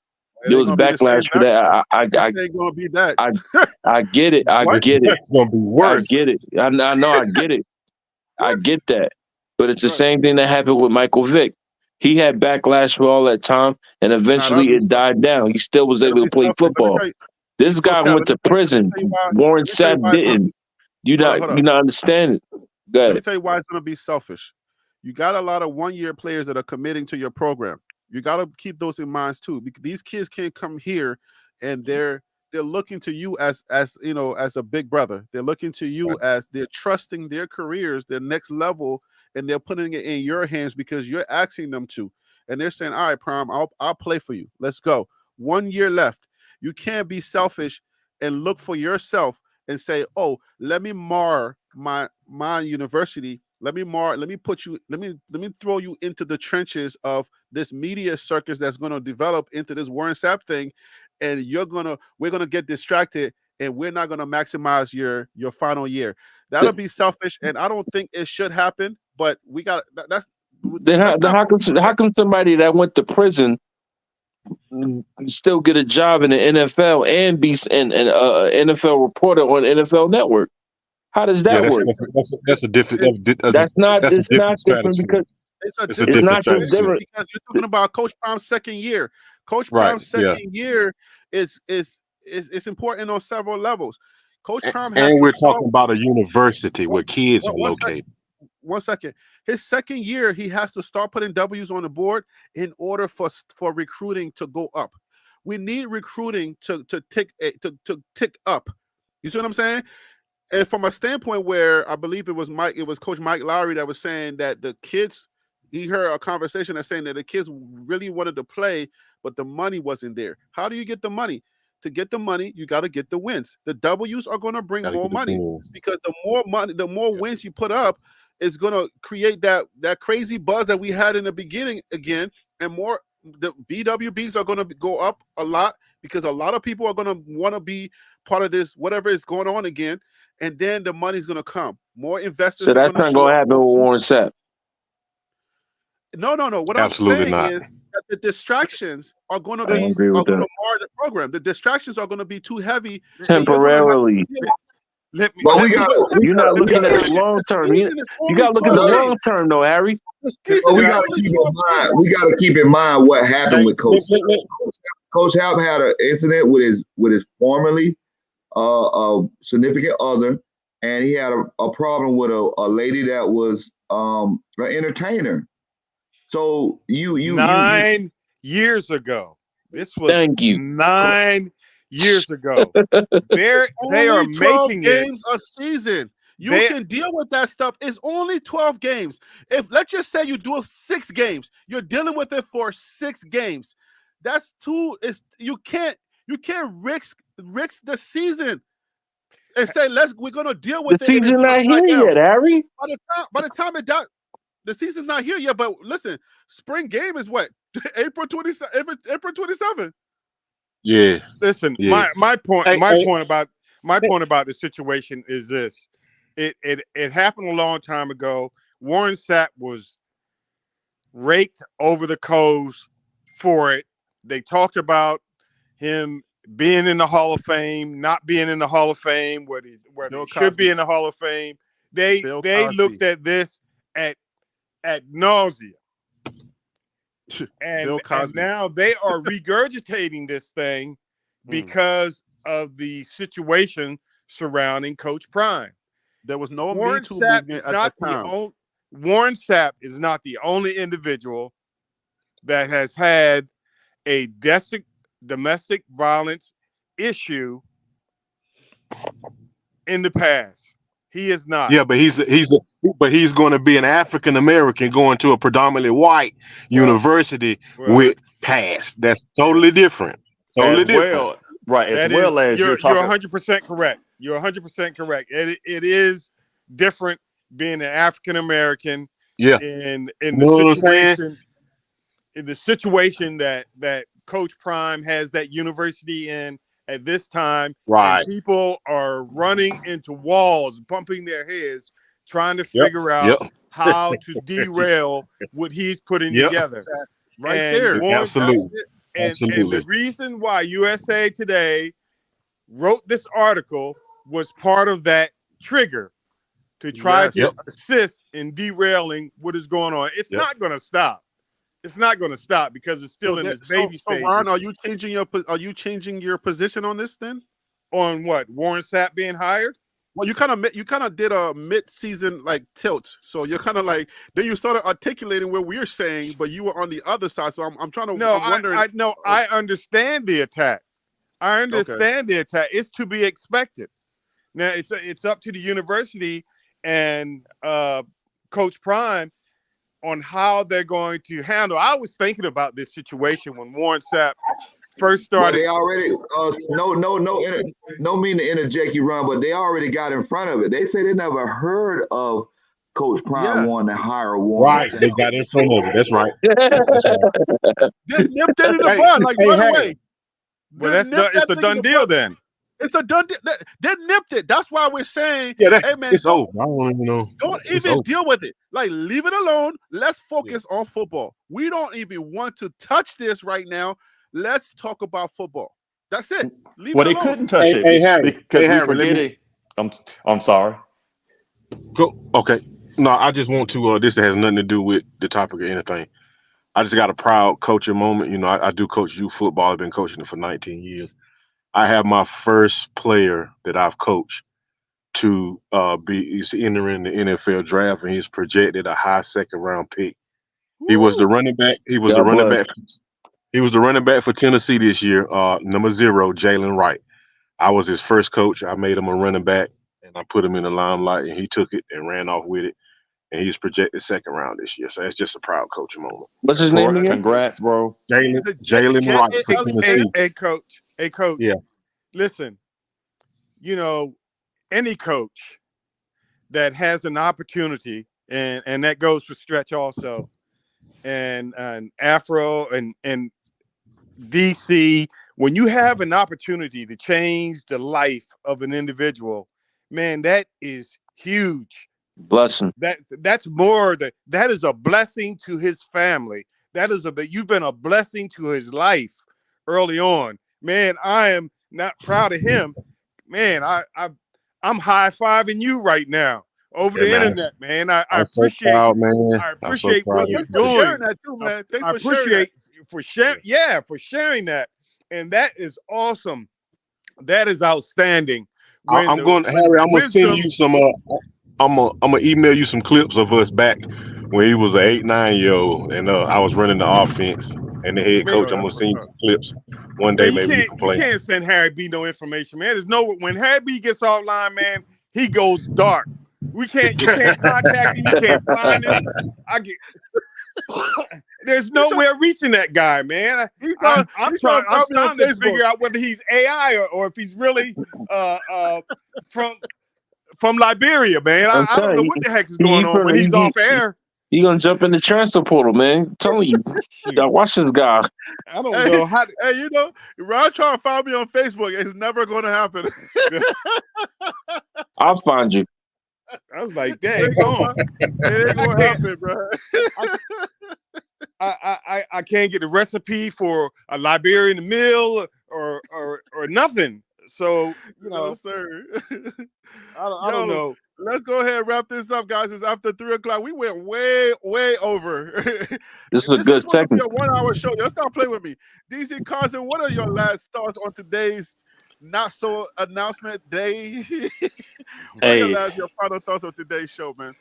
There was backlash for that. I ain't gonna be that. I get it. I get it. It's gonna be worse. I get it. I know. I get it. I get that. But it's the same thing that happened with Michael Vick. He had backlash for all that time, and eventually it died down. He still was able to play football. This guy went to prison. Warren Sapp didn't. You not understand it. Let me tell you why it's going to be selfish. You got a lot of 1-year players that are committing to your program. You got to keep those in mind too. Because these kids can't come here and they're looking to you as as a big brother. They're looking to you as they're trusting their careers, their next level, and they're putting it in your hands because you're asking them to. And they're saying, all right, Prime, I'll play for you. Let's go. 1 year left. You can't be selfish and look for yourself and say, oh, let me mar my university. Let me throw you into the trenches of this media circus that's going to develop into this Warren Sapp thing. And we're going to get distracted and we're not going to maximize your final year. That'll be selfish. And I don't think it should happen, but we got how come somebody that went to prison still get a job in the NFL and be an NFL reporter on NFL Network? How does Yeah, that work? that's a different That's not. that's a It's not different different strategy. because It's a It's a it's different different not just strategy. situation different. because you're talking about Coach Prom's second year. Coach Right. Prom's Yeah. second year is important on several levels. Coach Prom has And to we're start. talking about a university where kids are One second. located. 1 second. His second year, he has to start putting W's on the board in order for recruiting to go up. We need recruiting to tick up. You see what I'm saying? And from a standpoint where I believe it was Coach Mike Lowry that was saying that the kids, he heard a conversation that's saying that the kids really wanted to play, but the money wasn't there. How do you get the money? To get the money, you got to get the wins. The W's are going to bring Gotta more get the money wins. because the more money, the more wins you put up is going to create that crazy buzz that we had in the beginning again, and more. The BWBs are going to go up a lot because a lot of people are going to want to be part of this, whatever is going on again. And then the money's going to come. More investors So are that's going to not show going to up. happen with Warren Sapp. No. What I'm Absolutely saying not. is that the distractions are going to I don't be agree with that. mar the program. The distractions are going to be too heavy. Temporarily. Let me. But Let we me. got You're not we looking got at the long term. You You got to look at the long term, though, Harry. The Can season but we is I? got to only keep 12 in mind. games. We got to keep in mind what happened with Coach. Let- Coach Hap had an incident with his formerly significant other, and he had a problem with a lady that was an entertainer. So you 9 years ago. This was Thank you. 9 years ago. They are Only 12 making it. games a season. You They can deal with that stuff. It's only 12 games. If let's just say you do it 6 games, you're dealing with it for 6 games. That's too. You can't risk the season and say we're gonna deal The with it and it's season gonna not die here down. yet, Harry. By the time it dies, the season's not here yet. But listen, spring game is what April 27th. Yeah. Listen. Yeah. My point. Hey, My hey, point about the situation is this. It happened a long time ago. Warren Sapp was raked over the coals for it. They talked about him being in the Hall of Fame, not being in the Hall of Fame, whether he should be in the Hall of Fame. They looked at this at nausea. And now they are regurgitating this thing because of the situation surrounding Coach Prime. There was no Warren Me Too Sapp movement is at not the the time. only Warren Sapp is not the only individual that has had a domestic violence issue in the past. He is not. yeah, but he's going to be an African American going to a predominantly white university with past. That's totally different. Totally as different. well, right? As That well is, as you're you're talking. 100% correct. You're 100% correct. It is different being an African American Yeah. in You know what I'm saying? the situation that Coach Prime has that university in at this time, Right. and people are running into walls, bumping their heads, trying to figure out how to derail what he's putting together. Right And there. Absolutely. And the reason why USA Today wrote this article was part of that trigger to try to assist in derailing what is going on. It's not going to stop. It's not going to stop because it's still in this baby stage. So Ron, are you changing your position on this then? On what? Warren Sapp being hired? Well, you kind of did a mid-season like tilt. So you're kind of like then you started articulating what we're saying, but you were on the other side. So I'm trying to. No, I'm wondering. I understand the attack. I understand the attack. It's to be expected. Now it's up to the university and Coach Prime on how they're going to handle. I was thinking about this situation when Warren Sapp first started. But they already no mean to interject you, Ron, but they already got in front of it. They say they never heard of Coach Prime wanting to hire Warren. Right, they got in front of it. That's right. They nipped it in the bud like right away. Well, it's a done deal then. It's a done deal. They nipped it. That's why we're saying, hey man, it's over. I don't even know. Don't even deal with it. Like, leave it alone. Let's focus on football. We don't even want to touch this right now Let's talk about football. That's it. Leave Well, it they alone. couldn't touch Hey, it Harry. because Hey, we Harry. Let forget me it. I'm sorry. go. Okay. No, I just want to. This has nothing to do with the topic or anything. I just got a proud coaching moment. You know, I do coach youth football. I've been coaching it for 19 years. I have my first player that I've coached to he's entering the NFL draft, and he's projected a high second round pick. He was the Woo. running back. He was the God running bless. back. He was the running back for Tennessee this year. Number 0, Jalen Wright. I was his first coach. I made him a running back, and I put him in the limelight, and he took it and ran off with it. And he's projected second round this year. So it's just a proud coaching moment. What's his name again? Congrats, bro. Jalen The Jalen Wright for Tennessee. Hey, coach. Hey, coach. Yeah. Listen, you know, any coach that has an opportunity, and that goes for Stretch also, and Afro and DC, when you have an opportunity to change the life of an individual, man, that is huge. Blessing. That's more that is a blessing to his family. You've been a blessing to his life early on. Man, I am not proud of him. Man, I'm high-fiving you right now over Yeah, the man. internet, man. I I'm so appreciate proud, man. I I'm so appreciate proud what of you're Thanks you, for buddy. sharing doing. that too, man. Thanks I for sharing that. appreciate for sharing, for sharing that. And that is awesome. That is outstanding. I'm going, When Harry. I'm gonna send wisdom, you some. I'm gonna email you some clips of us back when he was an 8, 9 year old, and I was running the offense and the head man, coach. Oh, I'm that's gonna what's send you up. some clips one day. man, Maybe you can you play. can't send Harry B no information, man. There's no when Harry B gets offline, man, he goes dark. You can't contact him, you can't find him. I get there's He's trying, nowhere reaching that guy, man. I'm he's trying to I'm find me on trying to Facebook. figure out whether he's AI or if he's really uh uh from Liberia, man. I'm I don't know telling what you, the heck is going on when he's off air. he gonna jump in the transfer portal, man. I'm telling you, Shoot, watch this guy. I don't Hey, know how. hey, Ron trying to find me on Facebook. It's never going to happen. I'll find you. I was like, it dang, ain't gonna, gone. it ain't I gonna can't. happen, bro. I can't get the recipe for a Liberian meal or nothing. So No, sir. I don't Yo, know. let's go ahead and wrap this up, guys. It's after 3:00. We went way, way over. This is a This is good supposed to be segment. a 1 hour show. Y'all stop playing with me. DC Carson, what are your last thoughts on today's not so announcement day? What are Hey, your final thoughts on today's show, man?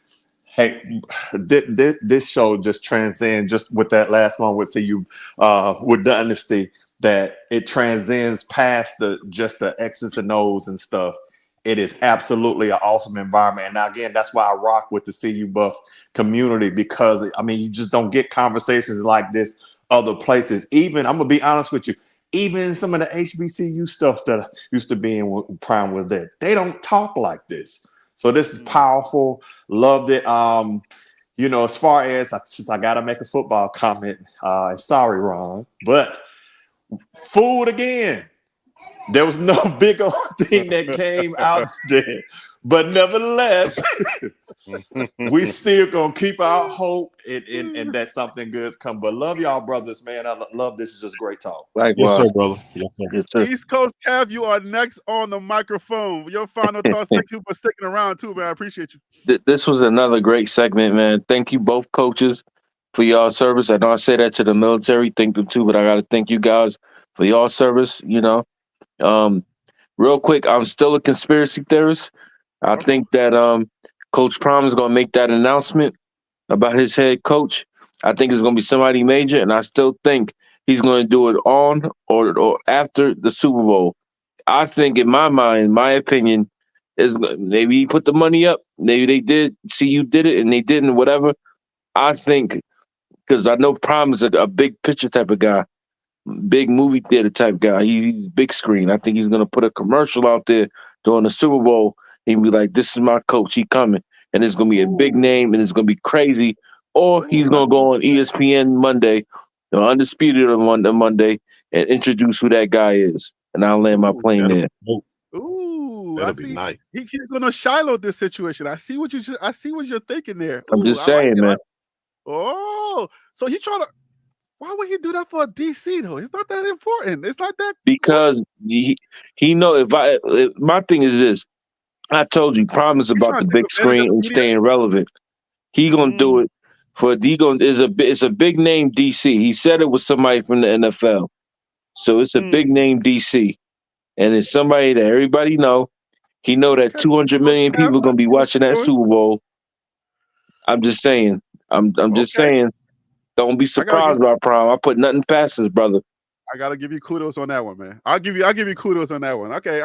hey, this show just transcends just with that last one with you with Dynasty, that it transcends past just the X's and O's and stuff. It is absolutely an awesome environment. And now, again, that's why I rock with the CU Buff community, because I mean, you just don't get conversations like this other places. Even, I'm gonna be honest with you, even some of the HBCU stuff that I used to be in when Prime was there, they don't talk like this. So this is powerful. Loved it. As far as since I gotta make a football comment, sorry, Ron, but food again. There was no big old thing that came out there. But nevertheless, we still gonna keep our hope and that something good's come. But love y'all, brothers, man. I love this. Is just great talk. Yes, sir, Likewise. brother. Yes, sir. Yes, sir. East Coast Cav, you are next on the microphone. Your final thoughts. Thank you for sticking around too, man. I appreciate you. This was another great segment, man. Thank you both coaches for y'all service. I know I say that to the military, thank them too, but I gotta thank you guys for y'all service. Um, real quick, I'm still a conspiracy theorist. I think that Coach Prime is gonna make that announcement about his head coach. I think it's gonna be somebody major, and I still think he's gonna do it on or after the Super Bowl. I think, in my mind, my opinion is maybe he put the money up. Maybe they did. CU did it, and they didn't. Whatever. I think, because I know Prime is a big picture type of guy, big movie theater type guy. He's big screen. I think he's gonna put a commercial out there during the Super Bowl and be like, "This is my coach. He coming," and it's gonna be a big name and it's gonna be crazy. Or he's gonna go on ESPN Monday, undisputed on Monday, and introduce who that guy is. And I'll land my plane That'll there. be dope. Ooh, I That'll be see. nice. He's gonna Shiloh this situation. I see what you're thinking there. I'm Ooh, just I like saying, it. man. Oh, so he trying to. Why would he do that for a DC though? It's not that important. It's not that. because he know if my thing is this. I told you, promise He's about trying the to take big advantage of screen the and media. staying relevant. He gonna do it for it's a big name DC. He said it was somebody from the NFL, so it's a big name DC, and it's somebody that everybody know. He know that Okay. 200 million Have people gonna fun. be See what watching you're that doing. Super Bowl. I'm just saying. I'm just Okay. saying. Don't be I gotta give. surprised by Prime. I put nothing past this brother. I gotta give you kudos on that one, man. I'll give you kudos on that one. Okay.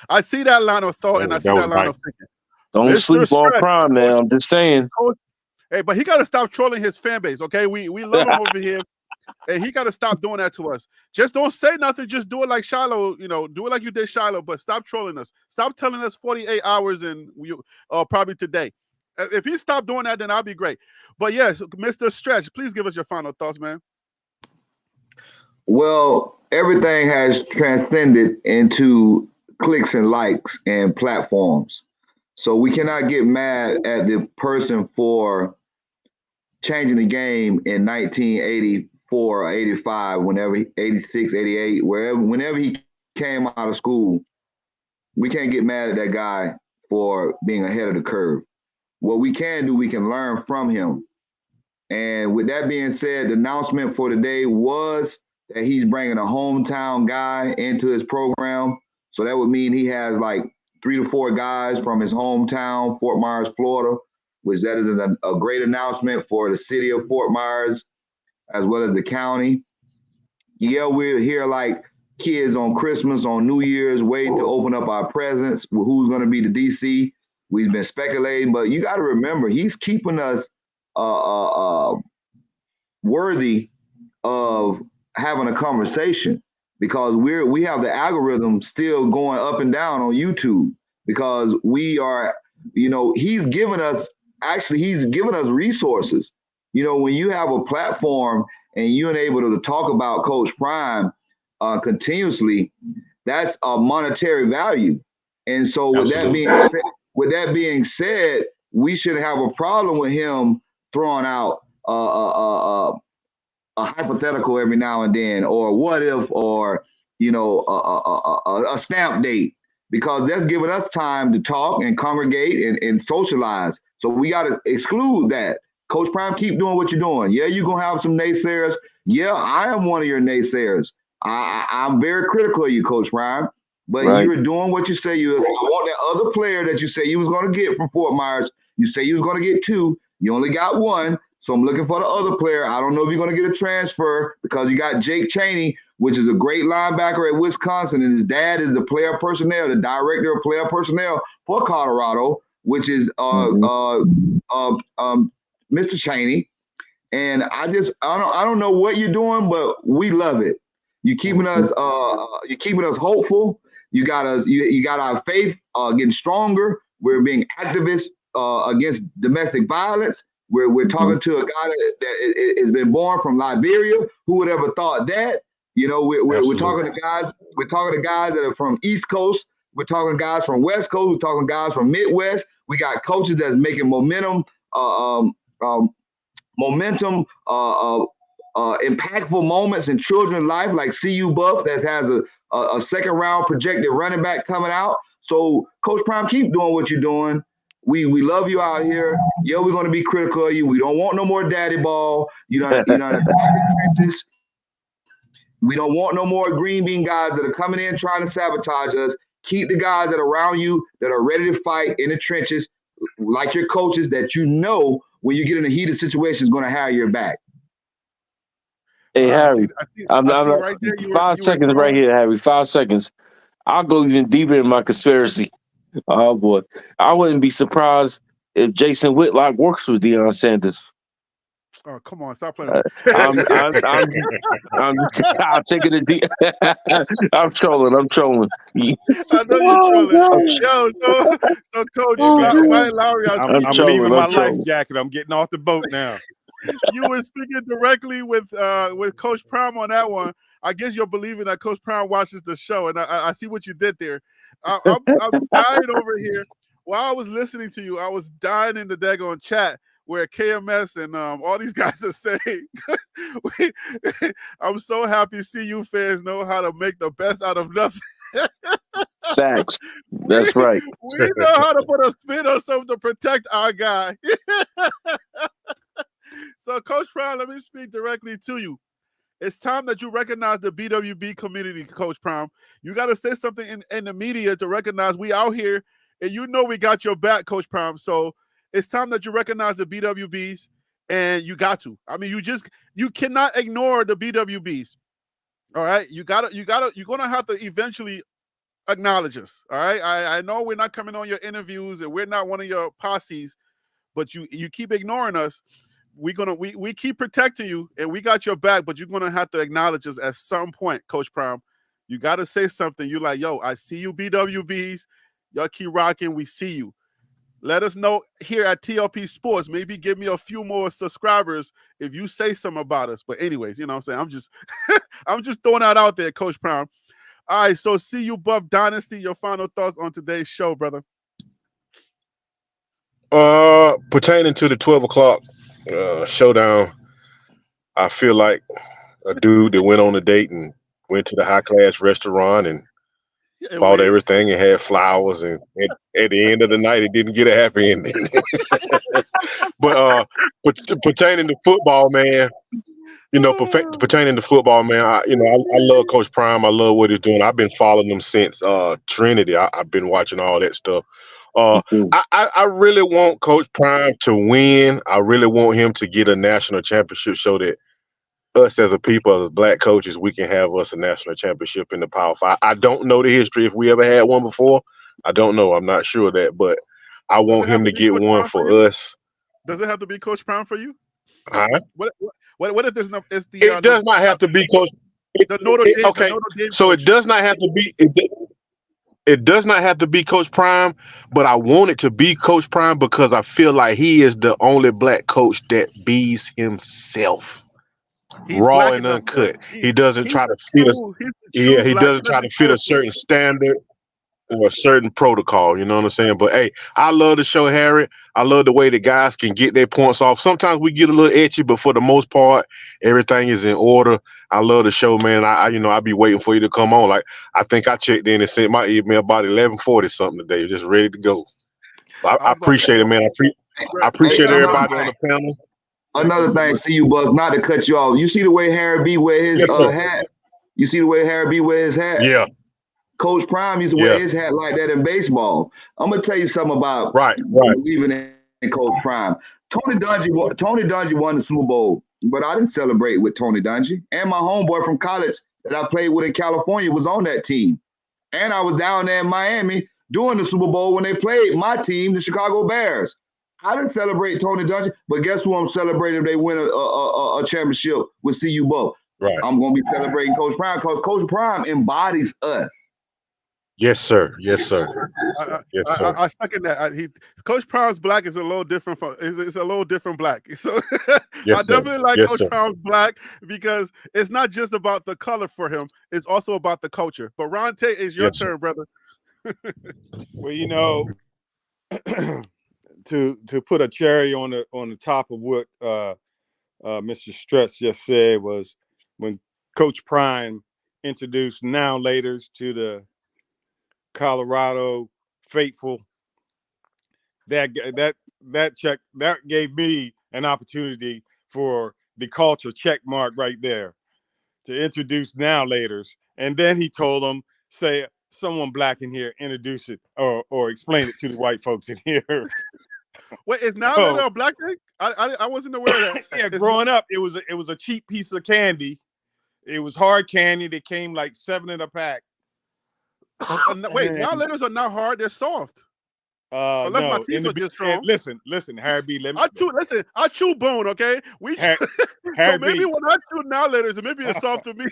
I see that line of thought and I see That that was line nice. of thinking. Don't Mr. sleep on Stretch, Prime, man. Coach, I'm just saying. Coach. Hey, but he gotta stop trolling his fan base. Okay. We love him over here. And he got to stop doing that to us. Just don't say nothing. Just do it like Shiloh, do it like you did Shiloh, but stop trolling us. Stop telling us 48 hours and probably today. If he stopped doing that, then I'll be great. But yes, Mr. Stretch, please give us your final thoughts, man. Well, everything has transcended into clicks and likes and platforms. So we cannot get mad at the person for changing the game in 1984 or 85, whenever 86, 88, whenever he came out of school. We can't get mad at that guy for being ahead of the curve. What we can do, we can learn from him. And with that being said, the announcement for today was that he's bringing a hometown guy into his program. So that would mean he has like 3 to 4 guys from his hometown, Fort Myers, Florida, which that is a great announcement for the city of Fort Myers as well as the county. Yeah, we're here like kids on Christmas, on New Year's, waiting to open up our presents. Who's going to be the DC? We've been speculating, but you got to remember, he's keeping us worthy of having a conversation because we have the algorithm still going up and down on YouTube because we are, he's given us resources. When you have a platform and you're able to talk about Coach Prime continuously, that's a monetary value. And so with that being said, we should have a problem with him throwing out a hypothetical every now and then, or what if, or a stamp date, because that's giving us time to talk and congregate and socialize. So we got to exclude that. Coach Prime, keep doing what you're doing. Yeah, you're gonna have some naysayers. Yeah, I am one of your naysayers. I'm very critical of you, Coach Prime. But Right. you're doing what you say you is. I want that other player that you say you was gonna get from Fort Myers. You say you was gonna get 2. You only got 1. So I'm looking for the other player. I don't know if you're going to get a transfer because you got Jake Chaney, which is a great linebacker at Wisconsin, and his dad is the player personnel, the director of player personnel for Colorado, which is Mr. Chaney. And I don't know what you're doing, but we love it. You're keeping us hopeful. You got us. You got our faith getting stronger. We're being activists against domestic violence. We're talking to a guy that has been born from Liberia. Who would ever thought that? We're talking to guys. We're talking to guys that are from East Coast. We're talking to guys from West Coast. We're talking to guys from Midwest. We got coaches that's making momentum, impactful moments in children's life, like CU Buff that has a second round projected running back coming out. So, Coach Prime, keep doing what you're doing. We love you out here. Yeah, we're going to be critical of you. We don't want no more daddy ball. You know, trenches. We don't want no more green bean guys that are coming in trying to sabotage us. Keep the guys that are around you that are ready to fight in the trenches, like your coaches that when you get in a heated situation is going to have your back. Hey, Harry, I see I'm right there. 5 seconds right here, Harry. 5 seconds. I'll go even deeper in my conspiracy. Oh boy, I wouldn't be surprised if Jason Whitlock works with Deion Sanders. Oh, come on, stop playing with me. I'll take it to D. I'm trolling. I know you're trolling. Yo, so Coach Wyatt Lowry, I'm leaving my life jacket. I'm getting off the boat now. You were speaking directly with Coach Prime on that one. I guess you're believing that Coach Prime watches the show, and I see what you did there. I'm dying over here. While I was listening to you, I was dying in the daggone chat where KMS and all these guys are saying. I'm so happy CU fans know how to make the best out of nothing. Facts. That's right. We know how to put a spin on something to protect our guy. So, Coach Prime, let me speak directly to you. It's time that you recognize the BWB community, Coach Prime. You got to say something in the media to recognize we out here, and you know we got your back, Coach Prime. So it's time that you recognize the BWBs, and you got to. I mean, you cannot ignore the BWBs. All right, you're gonna have to eventually acknowledge us. All right, I know we're not coming on your interviews, and we're not one of your posses, but you keep ignoring us. We keep protecting you, and we got your back, but you're gonna have to acknowledge us at some point, Coach Prime. You got to say something. You're like, yo, I see you, BWBs. Y'all keep rocking. We see you. Let us know here at TLP Sports. Maybe give me a few more subscribers if you say something about us. But anyways, you know what I'm saying? I'm just throwing that out there, Coach Prime. All right, so CU Buff Dynasty, your final thoughts on today's show, brother. Pertaining to the 12 o'clock showdown, I feel like a dude that went on a date and went to the high class restaurant and bought everything and had flowers, and at the end of the night, it didn't get a happy ending. But pertaining to football, man, pertaining to football, man, I love Coach Prime. I love what he's doing. I've been following him since Trinity. I've been watching all that stuff. I really want Coach Prime to win. I really want him to get a national championship so that us as a people, as black coaches, we can have us a national championship in the Power 5. I don't know the history if we ever had one before. I don't know. I'm not sure of that, but I want him to get one for us. Does it have to be Coach Prime for you? Huh? What if there's no? It's the. It does not have to be Coach. Okay, so it does not have to be. It does not have to be Coach Prime, but I want it to be Coach Prime because I feel like he is the only black coach that bees himself. He's raw and uncut. He doesn't try to fit us. Yeah, he doesn't try to fit a certain standard or a certain protocol. You know what I'm saying? But hey, I love the show, Harry. I love the way the guys can get their points off. Sometimes we get a little itchy, but for the most part, everything is in order. I love the show, man. I'll be waiting for you to come on. Like, I think I checked in and sent my email about 11:40 something today, just ready to go. I appreciate it, man. I appreciate everybody on the panel. Another thing, CU Buzz, not to cut you off. You see the way Harry B wear his hat? You see the way Harry B wear his hat? Yeah. Coach Prime used to wear his hat like that in baseball. I'm gonna tell you something about believing in Coach Prime. Tony Dungy won the Super Bowl, but I didn't celebrate with Tony Dungy. And my homeboy from college that I played with in California was on that team. And I was down there in Miami during the Super Bowl when they played my team, the Chicago Bears. I didn't celebrate Tony Dungy, but guess who I'm celebrating if they win a championship with CU Buff? Right. I'm going to be celebrating Coach Prime because Coach Prime embodies us. Yes, sir. Yes, sir. Yes, sir. I second that. Coach Prime's black is a little different it's a little different black. So yes, I definitely like yes, Coach sir. Prime's black because it's not just about the color for him; it's also about the culture. But Ron Tate, it's your turn, brother. Well, to put a cherry on the top of what Mr. Stretz just said was when Coach Prime introduced now laters to the Colorado faithful, that gave me an opportunity for the culture check mark right there to introduce now laters, and then he told them, say someone black in here introduce it or explain it to the white folks in here. Wait, is now later a black thing? I wasn't aware of that. Yeah, growing up, it was a cheap piece of candy. It was hard candy that came like 7 in a pack. Wait, now letters are not hard; they're soft. Unless no, my teeth are just strong. Listen, Harry B. I chew bone, okay? So maybe when I chew now letters, maybe it's soft to me.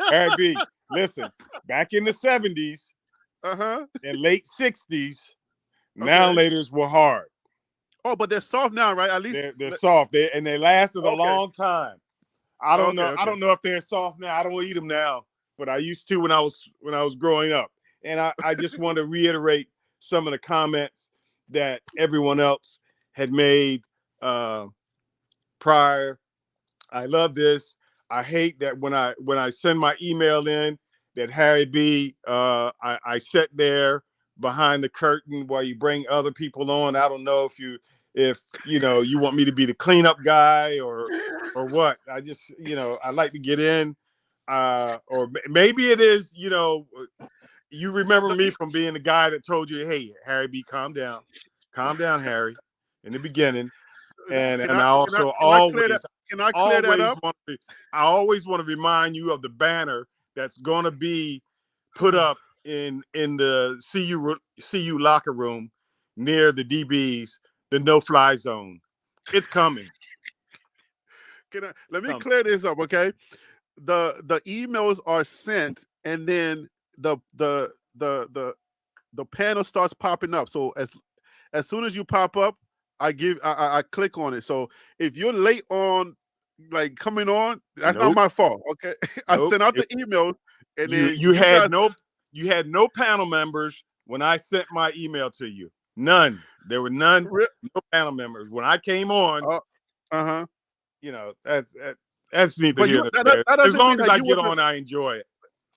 Harry B. Listen, back in the 70s, and late 60s, now letters were hard. Oh, but they're soft now, right? At least they're soft. They lasted a long time. I don't know. I don't know if they're soft now. I don't eat them now, but I used to when I was growing up. And I just want to reiterate some of the comments that everyone else had made prior. I love this. I hate that when I send my email in that Harry B. I sit there behind the curtain while you bring other people on. I don't know if you want me to be the cleanup guy or what. I just I like to get in, or maybe it is you remember me from being the guy that told you, hey Harry B. calm down, Harry, in the beginning. And I also can I clear that up? I always want to remind you of the banner that's going to be put up in the CU locker room near the DBs, the no-fly zone. It's coming. Let me clear this up, okay? The emails are sent, and then the panel starts popping up. So as soon as you pop up, I click on it. So if you're late on, like coming on, that's not my fault. Okay, I sent out the email, and then you had no panel members when I sent my email to you. None. There were no panel members when I came on. That's neither here nor there. As long as I get on, I enjoy it.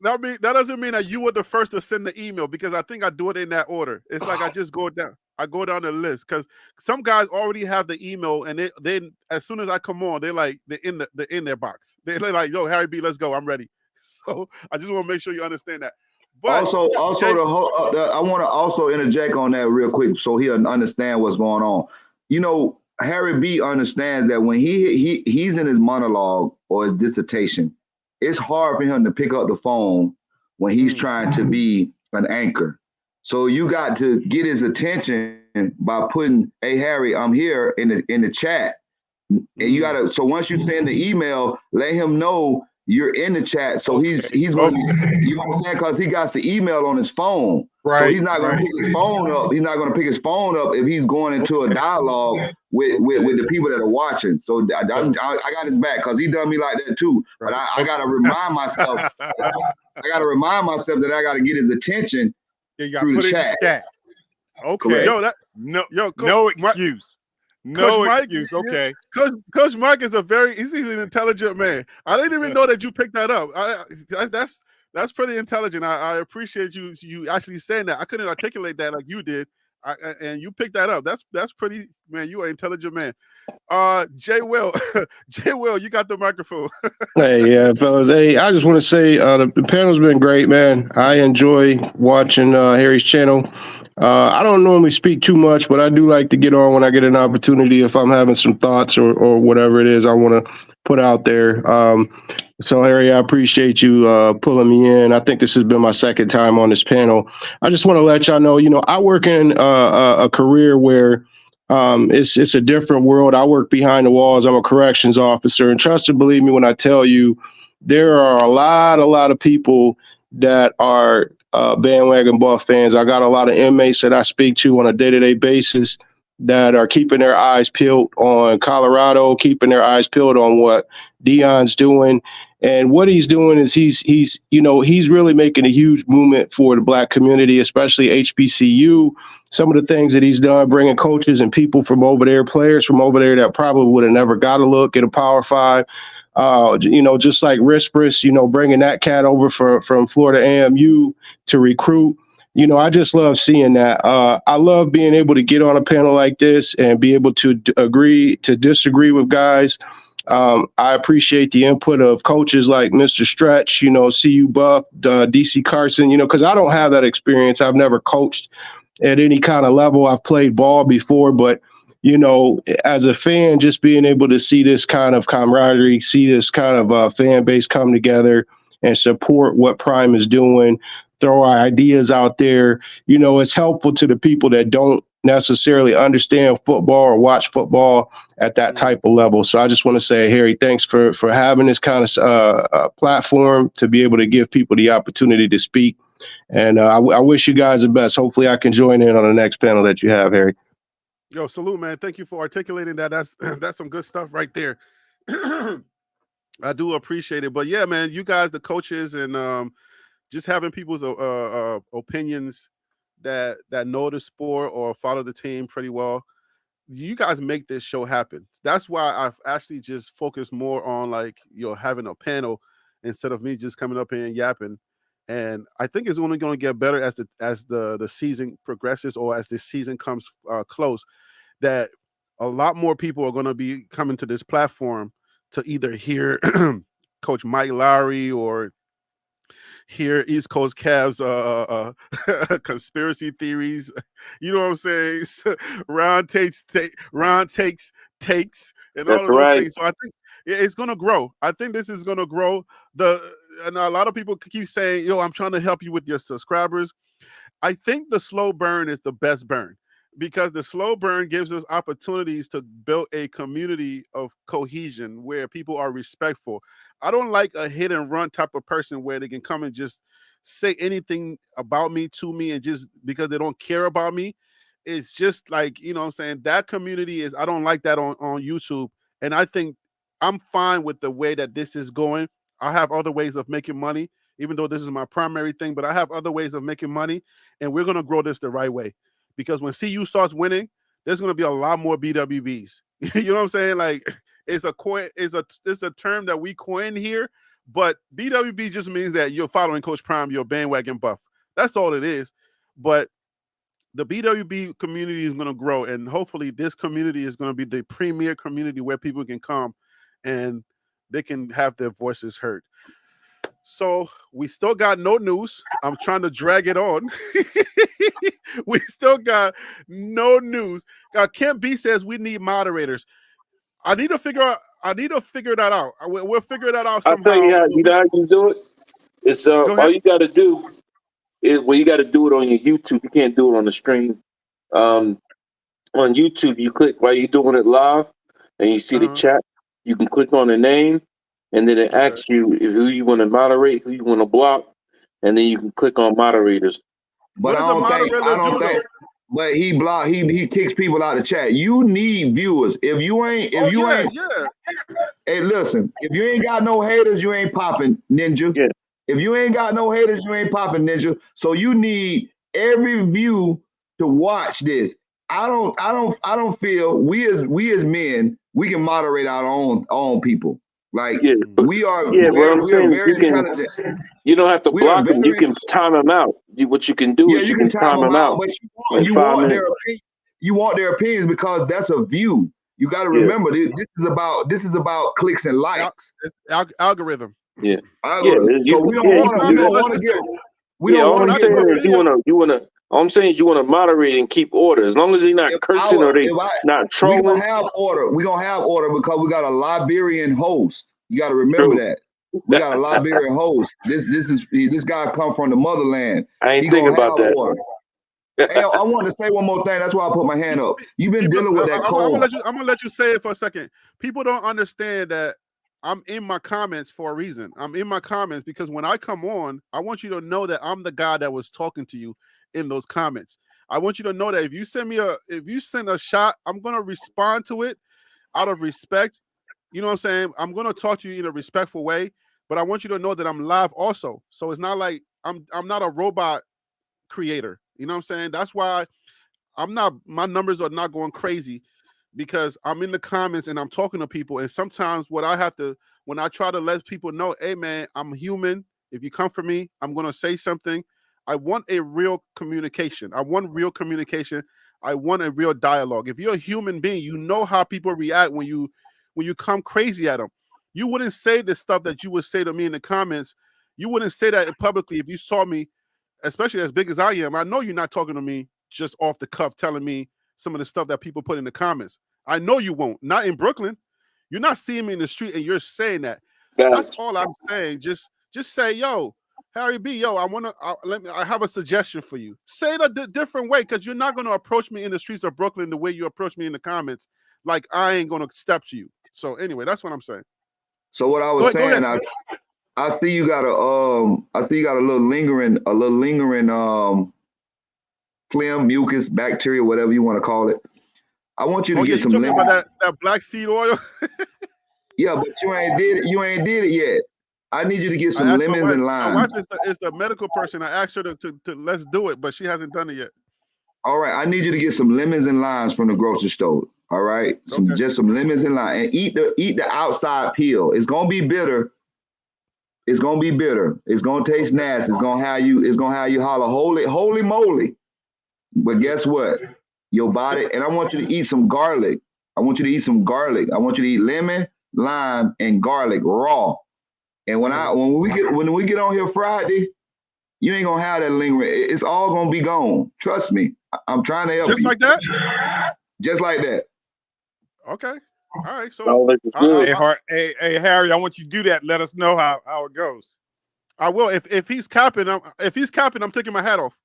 That doesn't mean that you were the first to send the email, because I think I do it in that order. It's like I just go down. I go down the list because some guys already have the email, and then as soon as I come on, they're in their box. They're like, "Yo, Harry B, let's go. I'm ready." So I just want to make sure you understand that. But I want to also interject on that real quick so he'll understand what's going on. Harry B understands that when he's in his monologue or his dissertation, it's hard for him to pick up the phone when he's trying to be an anchor. So you got to get his attention by putting, "Hey Harry, I'm here," in the chat. And you gotta. So once you send the email, let him know you're in the chat. So he's going to, you understand, because he got the email on his phone. Right. So he's not going to pick his phone up. He's not going to pick his phone up if he's going into a dialogue with the people that are watching. So I got his back, because he done me like that too. But I got to remind myself. I got to remind myself that I got to get his attention through the chat. Okay. Correct. No excuse. No excuse. Okay. Coach Mike is he's an intelligent man. I didn't even know that you picked that up. That's pretty intelligent. I appreciate you actually saying that. I couldn't articulate that like you did. And you picked that up. That's pretty, man. You are an intelligent man. Jay Will, you got the microphone. Hey, yeah, fellas. Hey, I just want to say the panel's been great, man. I enjoy watching Harry's channel. I don't normally speak too much, but I do like to get on when I get an opportunity if I'm having some thoughts or whatever it is I want to put out there. So, Harry, I appreciate you pulling me in. I think this has been my second time on this panel. I just want to let y'all know, I work in a career where it's a different world. I work behind the walls. I'm a corrections officer, and trust and believe me when I tell you, there are a lot of people that are bandwagon Buff fans. I got a lot of inmates that I speak to on a day-to-day basis that are keeping their eyes peeled on Colorado, keeping their eyes peeled on what Deion's doing. And what he's doing is he's really making a huge movement for the Black community, especially HBCU. Some of the things that he's done, bringing coaches and people from over there, players from over there that probably would have never got a look at a Power Five. Just like Rispris, bringing that cat over from Florida AMU to recruit. I just love seeing that. I love being able to get on a panel like this and be able to agree to disagree with guys. I appreciate the input of coaches like Mr. Stretch, CU Buff, DC Carson, because I don't have that experience. I've never coached at any kind of level. I've played ball before, but as a fan, just being able to see this kind of camaraderie, see this kind of fan base come together and support what Prime is doing, throw our ideas out there, it's helpful to the people that don't necessarily understand football or watch football at that type of level. So I just want to say, Harry, thanks for having this kind of platform to be able to give people the opportunity to speak. And I wish you guys the best. Hopefully I can join in on the next panel that you have, Harry. Yo, salute, man. Thank you for articulating that. That's some good stuff right there. I do appreciate it. But yeah, man, you guys, the coaches, and just having people's opinions that know the sport or follow the team pretty well. you guys make this show happen. That's why I've actually just focused more on like having a panel instead of me just coming up here and yapping. And I think it's only going to get better as the season progresses, or as this season comes close. That a lot more people are going to be coming to this platform to either hear Coach Mike Lowry or hear East Coast Cavs conspiracy theories. You know what I'm saying? Round takes, takes, and all That's of those right. things. So I think it's gonna grow. I think this is gonna grow. And a lot of people keep saying, "Yo, I'm trying to help you with your subscribers." I think the slow burn is the best burn, because the slow burn gives us opportunities to build a community of cohesion where people are respectful. I don't like a hit and run type of person where they can come and just say anything about me to me, and just because they don't care about me. It's just like, what I'm saying, that community I don't like that on YouTube. And I think I'm fine with the way that this is going. I have other ways of making money, even though this is my primary thing, but I have other ways of making money, and we're going to grow this the right way. Because when CU starts winning, there's going to be a lot more BWBs. You know what I'm saying? Like, it's a term that we coined here, but BWB just means that you're following Coach Prime, you're a bandwagon buff. That's all it is. But the BWB community is going to grow, and hopefully this community is going to be the premier community where people can come and they can have their voices heard. So we still got no news. I'm trying to drag it on. We still got no news. Kim B says we need moderators. I need to figure that out. We'll figure that out I'll tell you somehow. how you can do it. It's Go all ahead. you got to do is you got to do it on your YouTube. You can't do it on the stream. On YouTube, you click while you're doing it live, and you see the chat. You can click on the name, and then it asks you who you want to moderate, who you want to block, and then you can click on moderators. But I don't think. But he kicks people out of the chat. You need viewers. If you ain't, hey, listen. If you ain't got no haters, you ain't popping, Ninja. Yeah. If you ain't got no haters, you ain't popping, Ninja. So you need every view to watch this. I don't feel we as men, we can moderate our own people. Like we are. What I'm saying is very intelligent. You don't have to block them. You can time them out. What you can do is you can time them out. But you want their opinion. You want their opinions because that's a view. You got to remember this is about clicks and likes. It's algorithm. Yeah. Algorithm. So we don't want to get. We don't want to get. All I'm saying is you want to moderate and keep order. As long as they're not cursing or they not trolling. We're gonna have order. We're gonna have order because we got a Liberian host. You got to remember that. We got a Liberian host. This guy come from the motherland. I ain't thinking about that. Order. Hey, I want to say one more thing. That's why I put my hand up. You've been dealing with that cold. I'm gonna let you say it for a second. People don't understand that I'm in my comments for a reason. I'm in my comments because when I come on, I want you to know that I'm the guy that was talking to you in those comments. I want you to know that if you send a shot, I'm gonna respond to it out of respect. You know what I'm saying? I'm gonna talk to you in a respectful way, but I want you to know that I'm live also. So it's not like I'm not a robot creator. You know what I'm saying? That's why my numbers are not going crazy, because I'm in the comments and I'm talking to people. And sometimes when I try to let people know, hey man, I'm human. If you come for me, I'm going to say something. I want a real communication. I want real communication. I want a real dialogue. If you're a human being, you know how people react when you come crazy at them. You wouldn't say the stuff that you would say to me in the comments. You wouldn't say that publicly if you saw me, especially as big as I am. I know you're not talking to me just off the cuff, telling me some of the stuff that people put in the comments. I know you won't. Not in Brooklyn. You're not seeing me in the street and you're saying that. That's all I'm saying. Just say, yo, Harry B, yo, I have a suggestion for you. Say it a different way, because you're not going to approach me in the streets of Brooklyn the way you approach me in the comments. Like I ain't going to step to you. So anyway, that's what I'm saying. So what I was saying, I see you got a little lingering phlegm, mucus, bacteria, whatever you want to call it. I want you to get some lemon. About that black seed oil. Yeah, but you ain't did it yet. I need you to get some lemons and limes. My wife is the medical person. I asked her to let's do it, but she hasn't done it yet. All right, I need you to get some lemons and limes from the grocery store. All right, Okay. just some lemons and lime, and eat the outside peel. It's gonna be bitter. It's gonna be bitter. It's gonna taste Okay. nasty. It's gonna have you holler, holy moly. But guess what? Your body, and I want you to eat some garlic. I want you to eat some garlic. I want you to eat lemon, lime, and garlic raw. And when we get on here Friday, you ain't gonna have that lingering. It's all gonna be gone. Trust me. I'm trying to help Just you. like that? Just like that. Okay. All right. So Sounds like it's good. Hey, Harry, I want you to do that. Let us know how it goes. I will. If he's capping, I'm taking my hat off.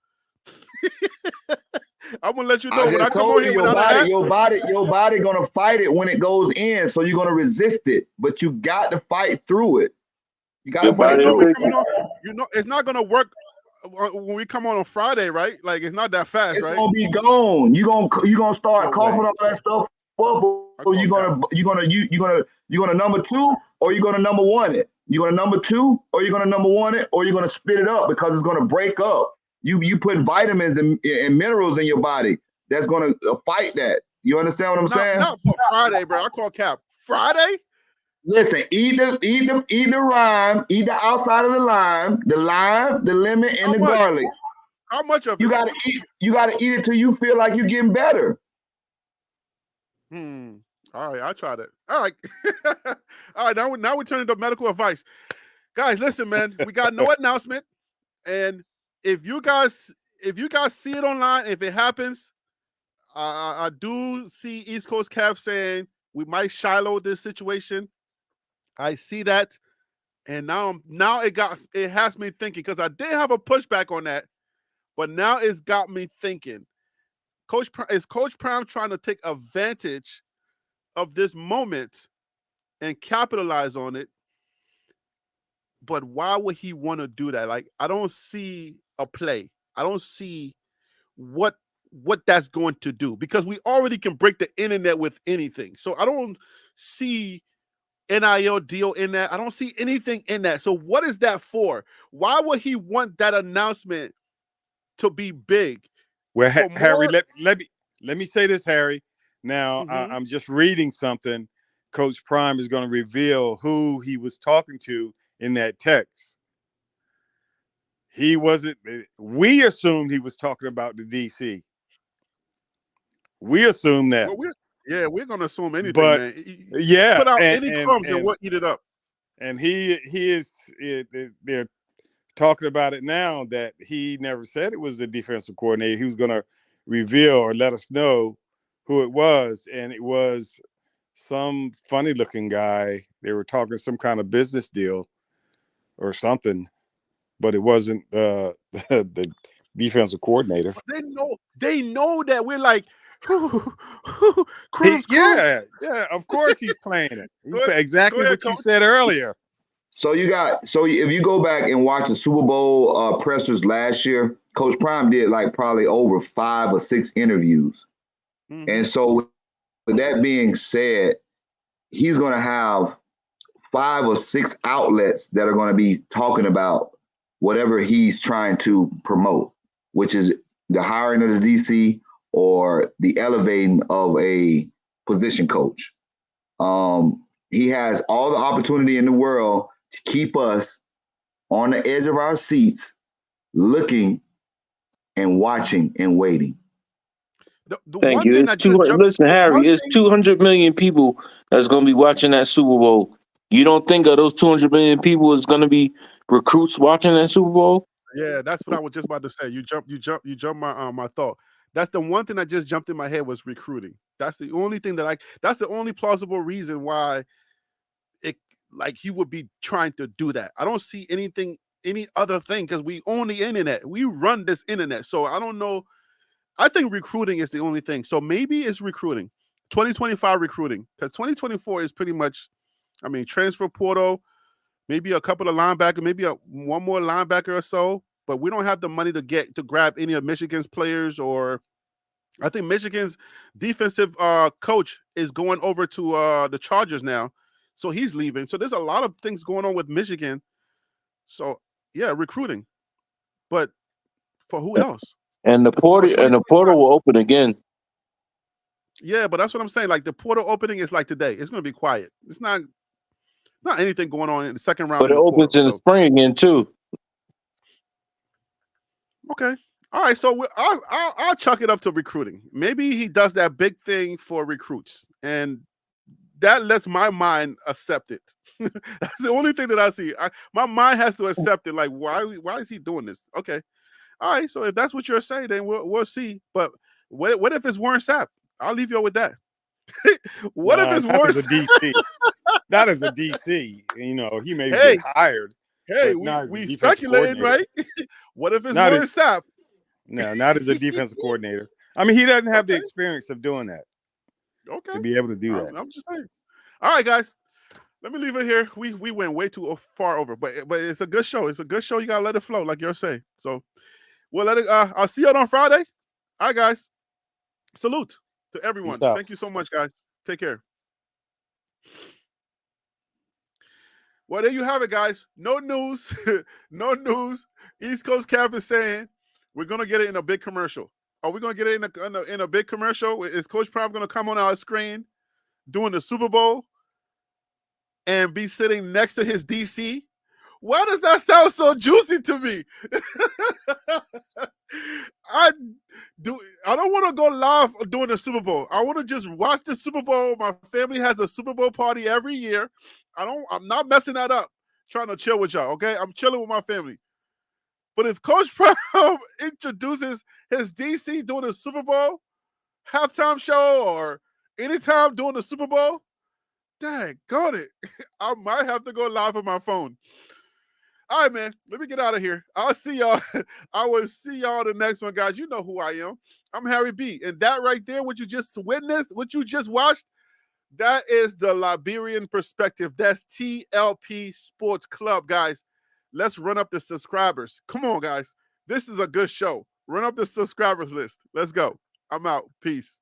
I'm gonna let you know when I come on here without a hat. your body gonna fight it when it goes in, so you're gonna resist it. But you got to fight through it. You got to Your But fight you body know through we're it. coming on. You know it's not gonna work when we come on Friday, right? Like it's not that fast, It's right? gonna be gone. You gonna start No coughing way. all that stuff up, I or call cap. you gonna number two, or you gonna number one it. You gonna number two, or you gonna number one it, or you're gonna spit it up because it's gonna break up. You put vitamins and minerals in your body that's gonna fight that. You understand what I'm saying? Not for Friday, bro. I call cap. Friday? Listen, eat the lime, eat the outside of the lime, the lemon, and How the much? garlic. How much of You it? gotta eat it till you feel like you're getting better. All right, I tried it. All right. All right, now we turn into medical advice. Guys, listen, man. We got no announcement. And if you guys see it online, if it happens, I do see East Coast Cavs saying we might Shiloh this situation. I see that, and now it has me thinking because I did have a pushback on that, but now it's got me thinking. Is Coach Prime trying to take advantage of this moment and capitalize on it? But why would he want to do that? Like I don't see a play. I don't see what that's going to do because we already can break the internet with anything. So I don't see NIL deal in that. I don't see anything in that. So what is that for? Why would he want that announcement to be big? Well, For Harry, more. let me say this, Harry. Now I'm just reading something. Coach Prime is going to reveal who he was talking to in that text. He wasn't. We assumed he was talking about the DC. We assume that, Well, we're gonna assume anything, but man. yeah, Put out any crumbs and we'll eat it up. and he is. They're talking about it now that he never said it was the defensive coordinator. He was going to reveal or let us know who it was, and it was some funny looking guy. They were talking some kind of business deal or something, but it wasn't the defensive coordinator. They know that we're like crumbs. Yeah, of course he's playing it. Exactly ahead, what you Coach. said earlier. So if you go back and watch the Super Bowl pressers last year, Coach Prime did like probably over 5 or 6 interviews. And so with that being said, he's going to have 5 or 6 outlets that are going to be talking about whatever he's trying to promote, which is the hiring of the DC or the elevating of a position coach. He has all the opportunity in the world to keep us on the edge of our seats, looking and watching and waiting. The Thank one you. thing It's that just 200. jumped. Listen, The Harry, one it's thing. 200 million people that's going to be watching that Super Bowl. You don't think of those 200 million people is going to be recruits watching that Super Bowl? Yeah, that's what I was just about to say. You jump my thought. That's the one thing that just jumped in my head was recruiting. That's the only thing that's the only plausible reason why it like he would be trying to do that. I don't see any other thing because we own the internet. We run this internet. So I don't know. I think recruiting is the only thing. So maybe it's recruiting. 2025 recruiting. Because 2024 is pretty much, transfer portal, maybe a couple of linebackers, maybe one more linebacker or so. But we don't have the money to grab any of Michigan's players, or I think Michigan's defensive coach is going over to the Chargers now. So he's leaving. So there's a lot of things going on with Michigan. So yeah, recruiting. But for who else? And the for portal will open again. Yeah, but that's what I'm saying. Like the portal opening is like today. It's going to be quiet. It's not anything going on in the second round But it in the opens portal. in the So spring again too. okay, all right. So I'll chuck it up to recruiting. Maybe he does that big thing for recruits, and that lets my mind accept it. That's the only thing that I see. My mind has to accept it. Like why is he doing this? Okay, all right. So if that's what you're saying, then we'll see. But what if it's Warren Sapp? I'll leave you with that. What if Nah, it's not Warren as a Sapp? DC. Not as a DC. You know, he may get Hey, hired, hey, but not as a we defensive speculating, coordinator. right? What if it's Not Warren as Sapp? no, not as a defensive coordinator. I mean, he doesn't have the Okay, experience of doing that okay. to be able to do that. I'm just saying. All right, guys. Let me leave it here. We went way too far over, but it's a good show. It's a good show. You gotta let it flow, like you're saying. So we'll let it. I'll see you on Friday. All right, guys. Salute to everyone. Peace out. Thank you so much, guys. Take care. Well, there you have it, guys. No news. No news. East Coast Cap is saying we're gonna get it in a big commercial. Are we gonna get it in a big commercial? Is Coach Prime gonna come on our screen doing the Super Bowl and be sitting next to his DC? Why does that sound so juicy to me? I don't want to go live during the Super Bowl. I want to just watch the Super Bowl. My family has a Super Bowl party every year. I'm not messing that up. Trying to chill with y'all, okay? I'm chilling with my family. But if Coach Prime introduces his DC during the Super Bowl halftime show or anytime during the Super Bowl, dang, got it. I might have to go live on my phone. All right, man. Let me get out of here. I'll see y'all. I will see y'all the next one, guys. You know who I am. I'm Harry B. And that right there, what you just witnessed, what you just watched, that is the Liberian Perspective. That's TLP Sports Club, guys. Let's run up the subscribers. Come on, guys. This is a good show. Run up the subscribers list. Let's go. I'm out. Peace.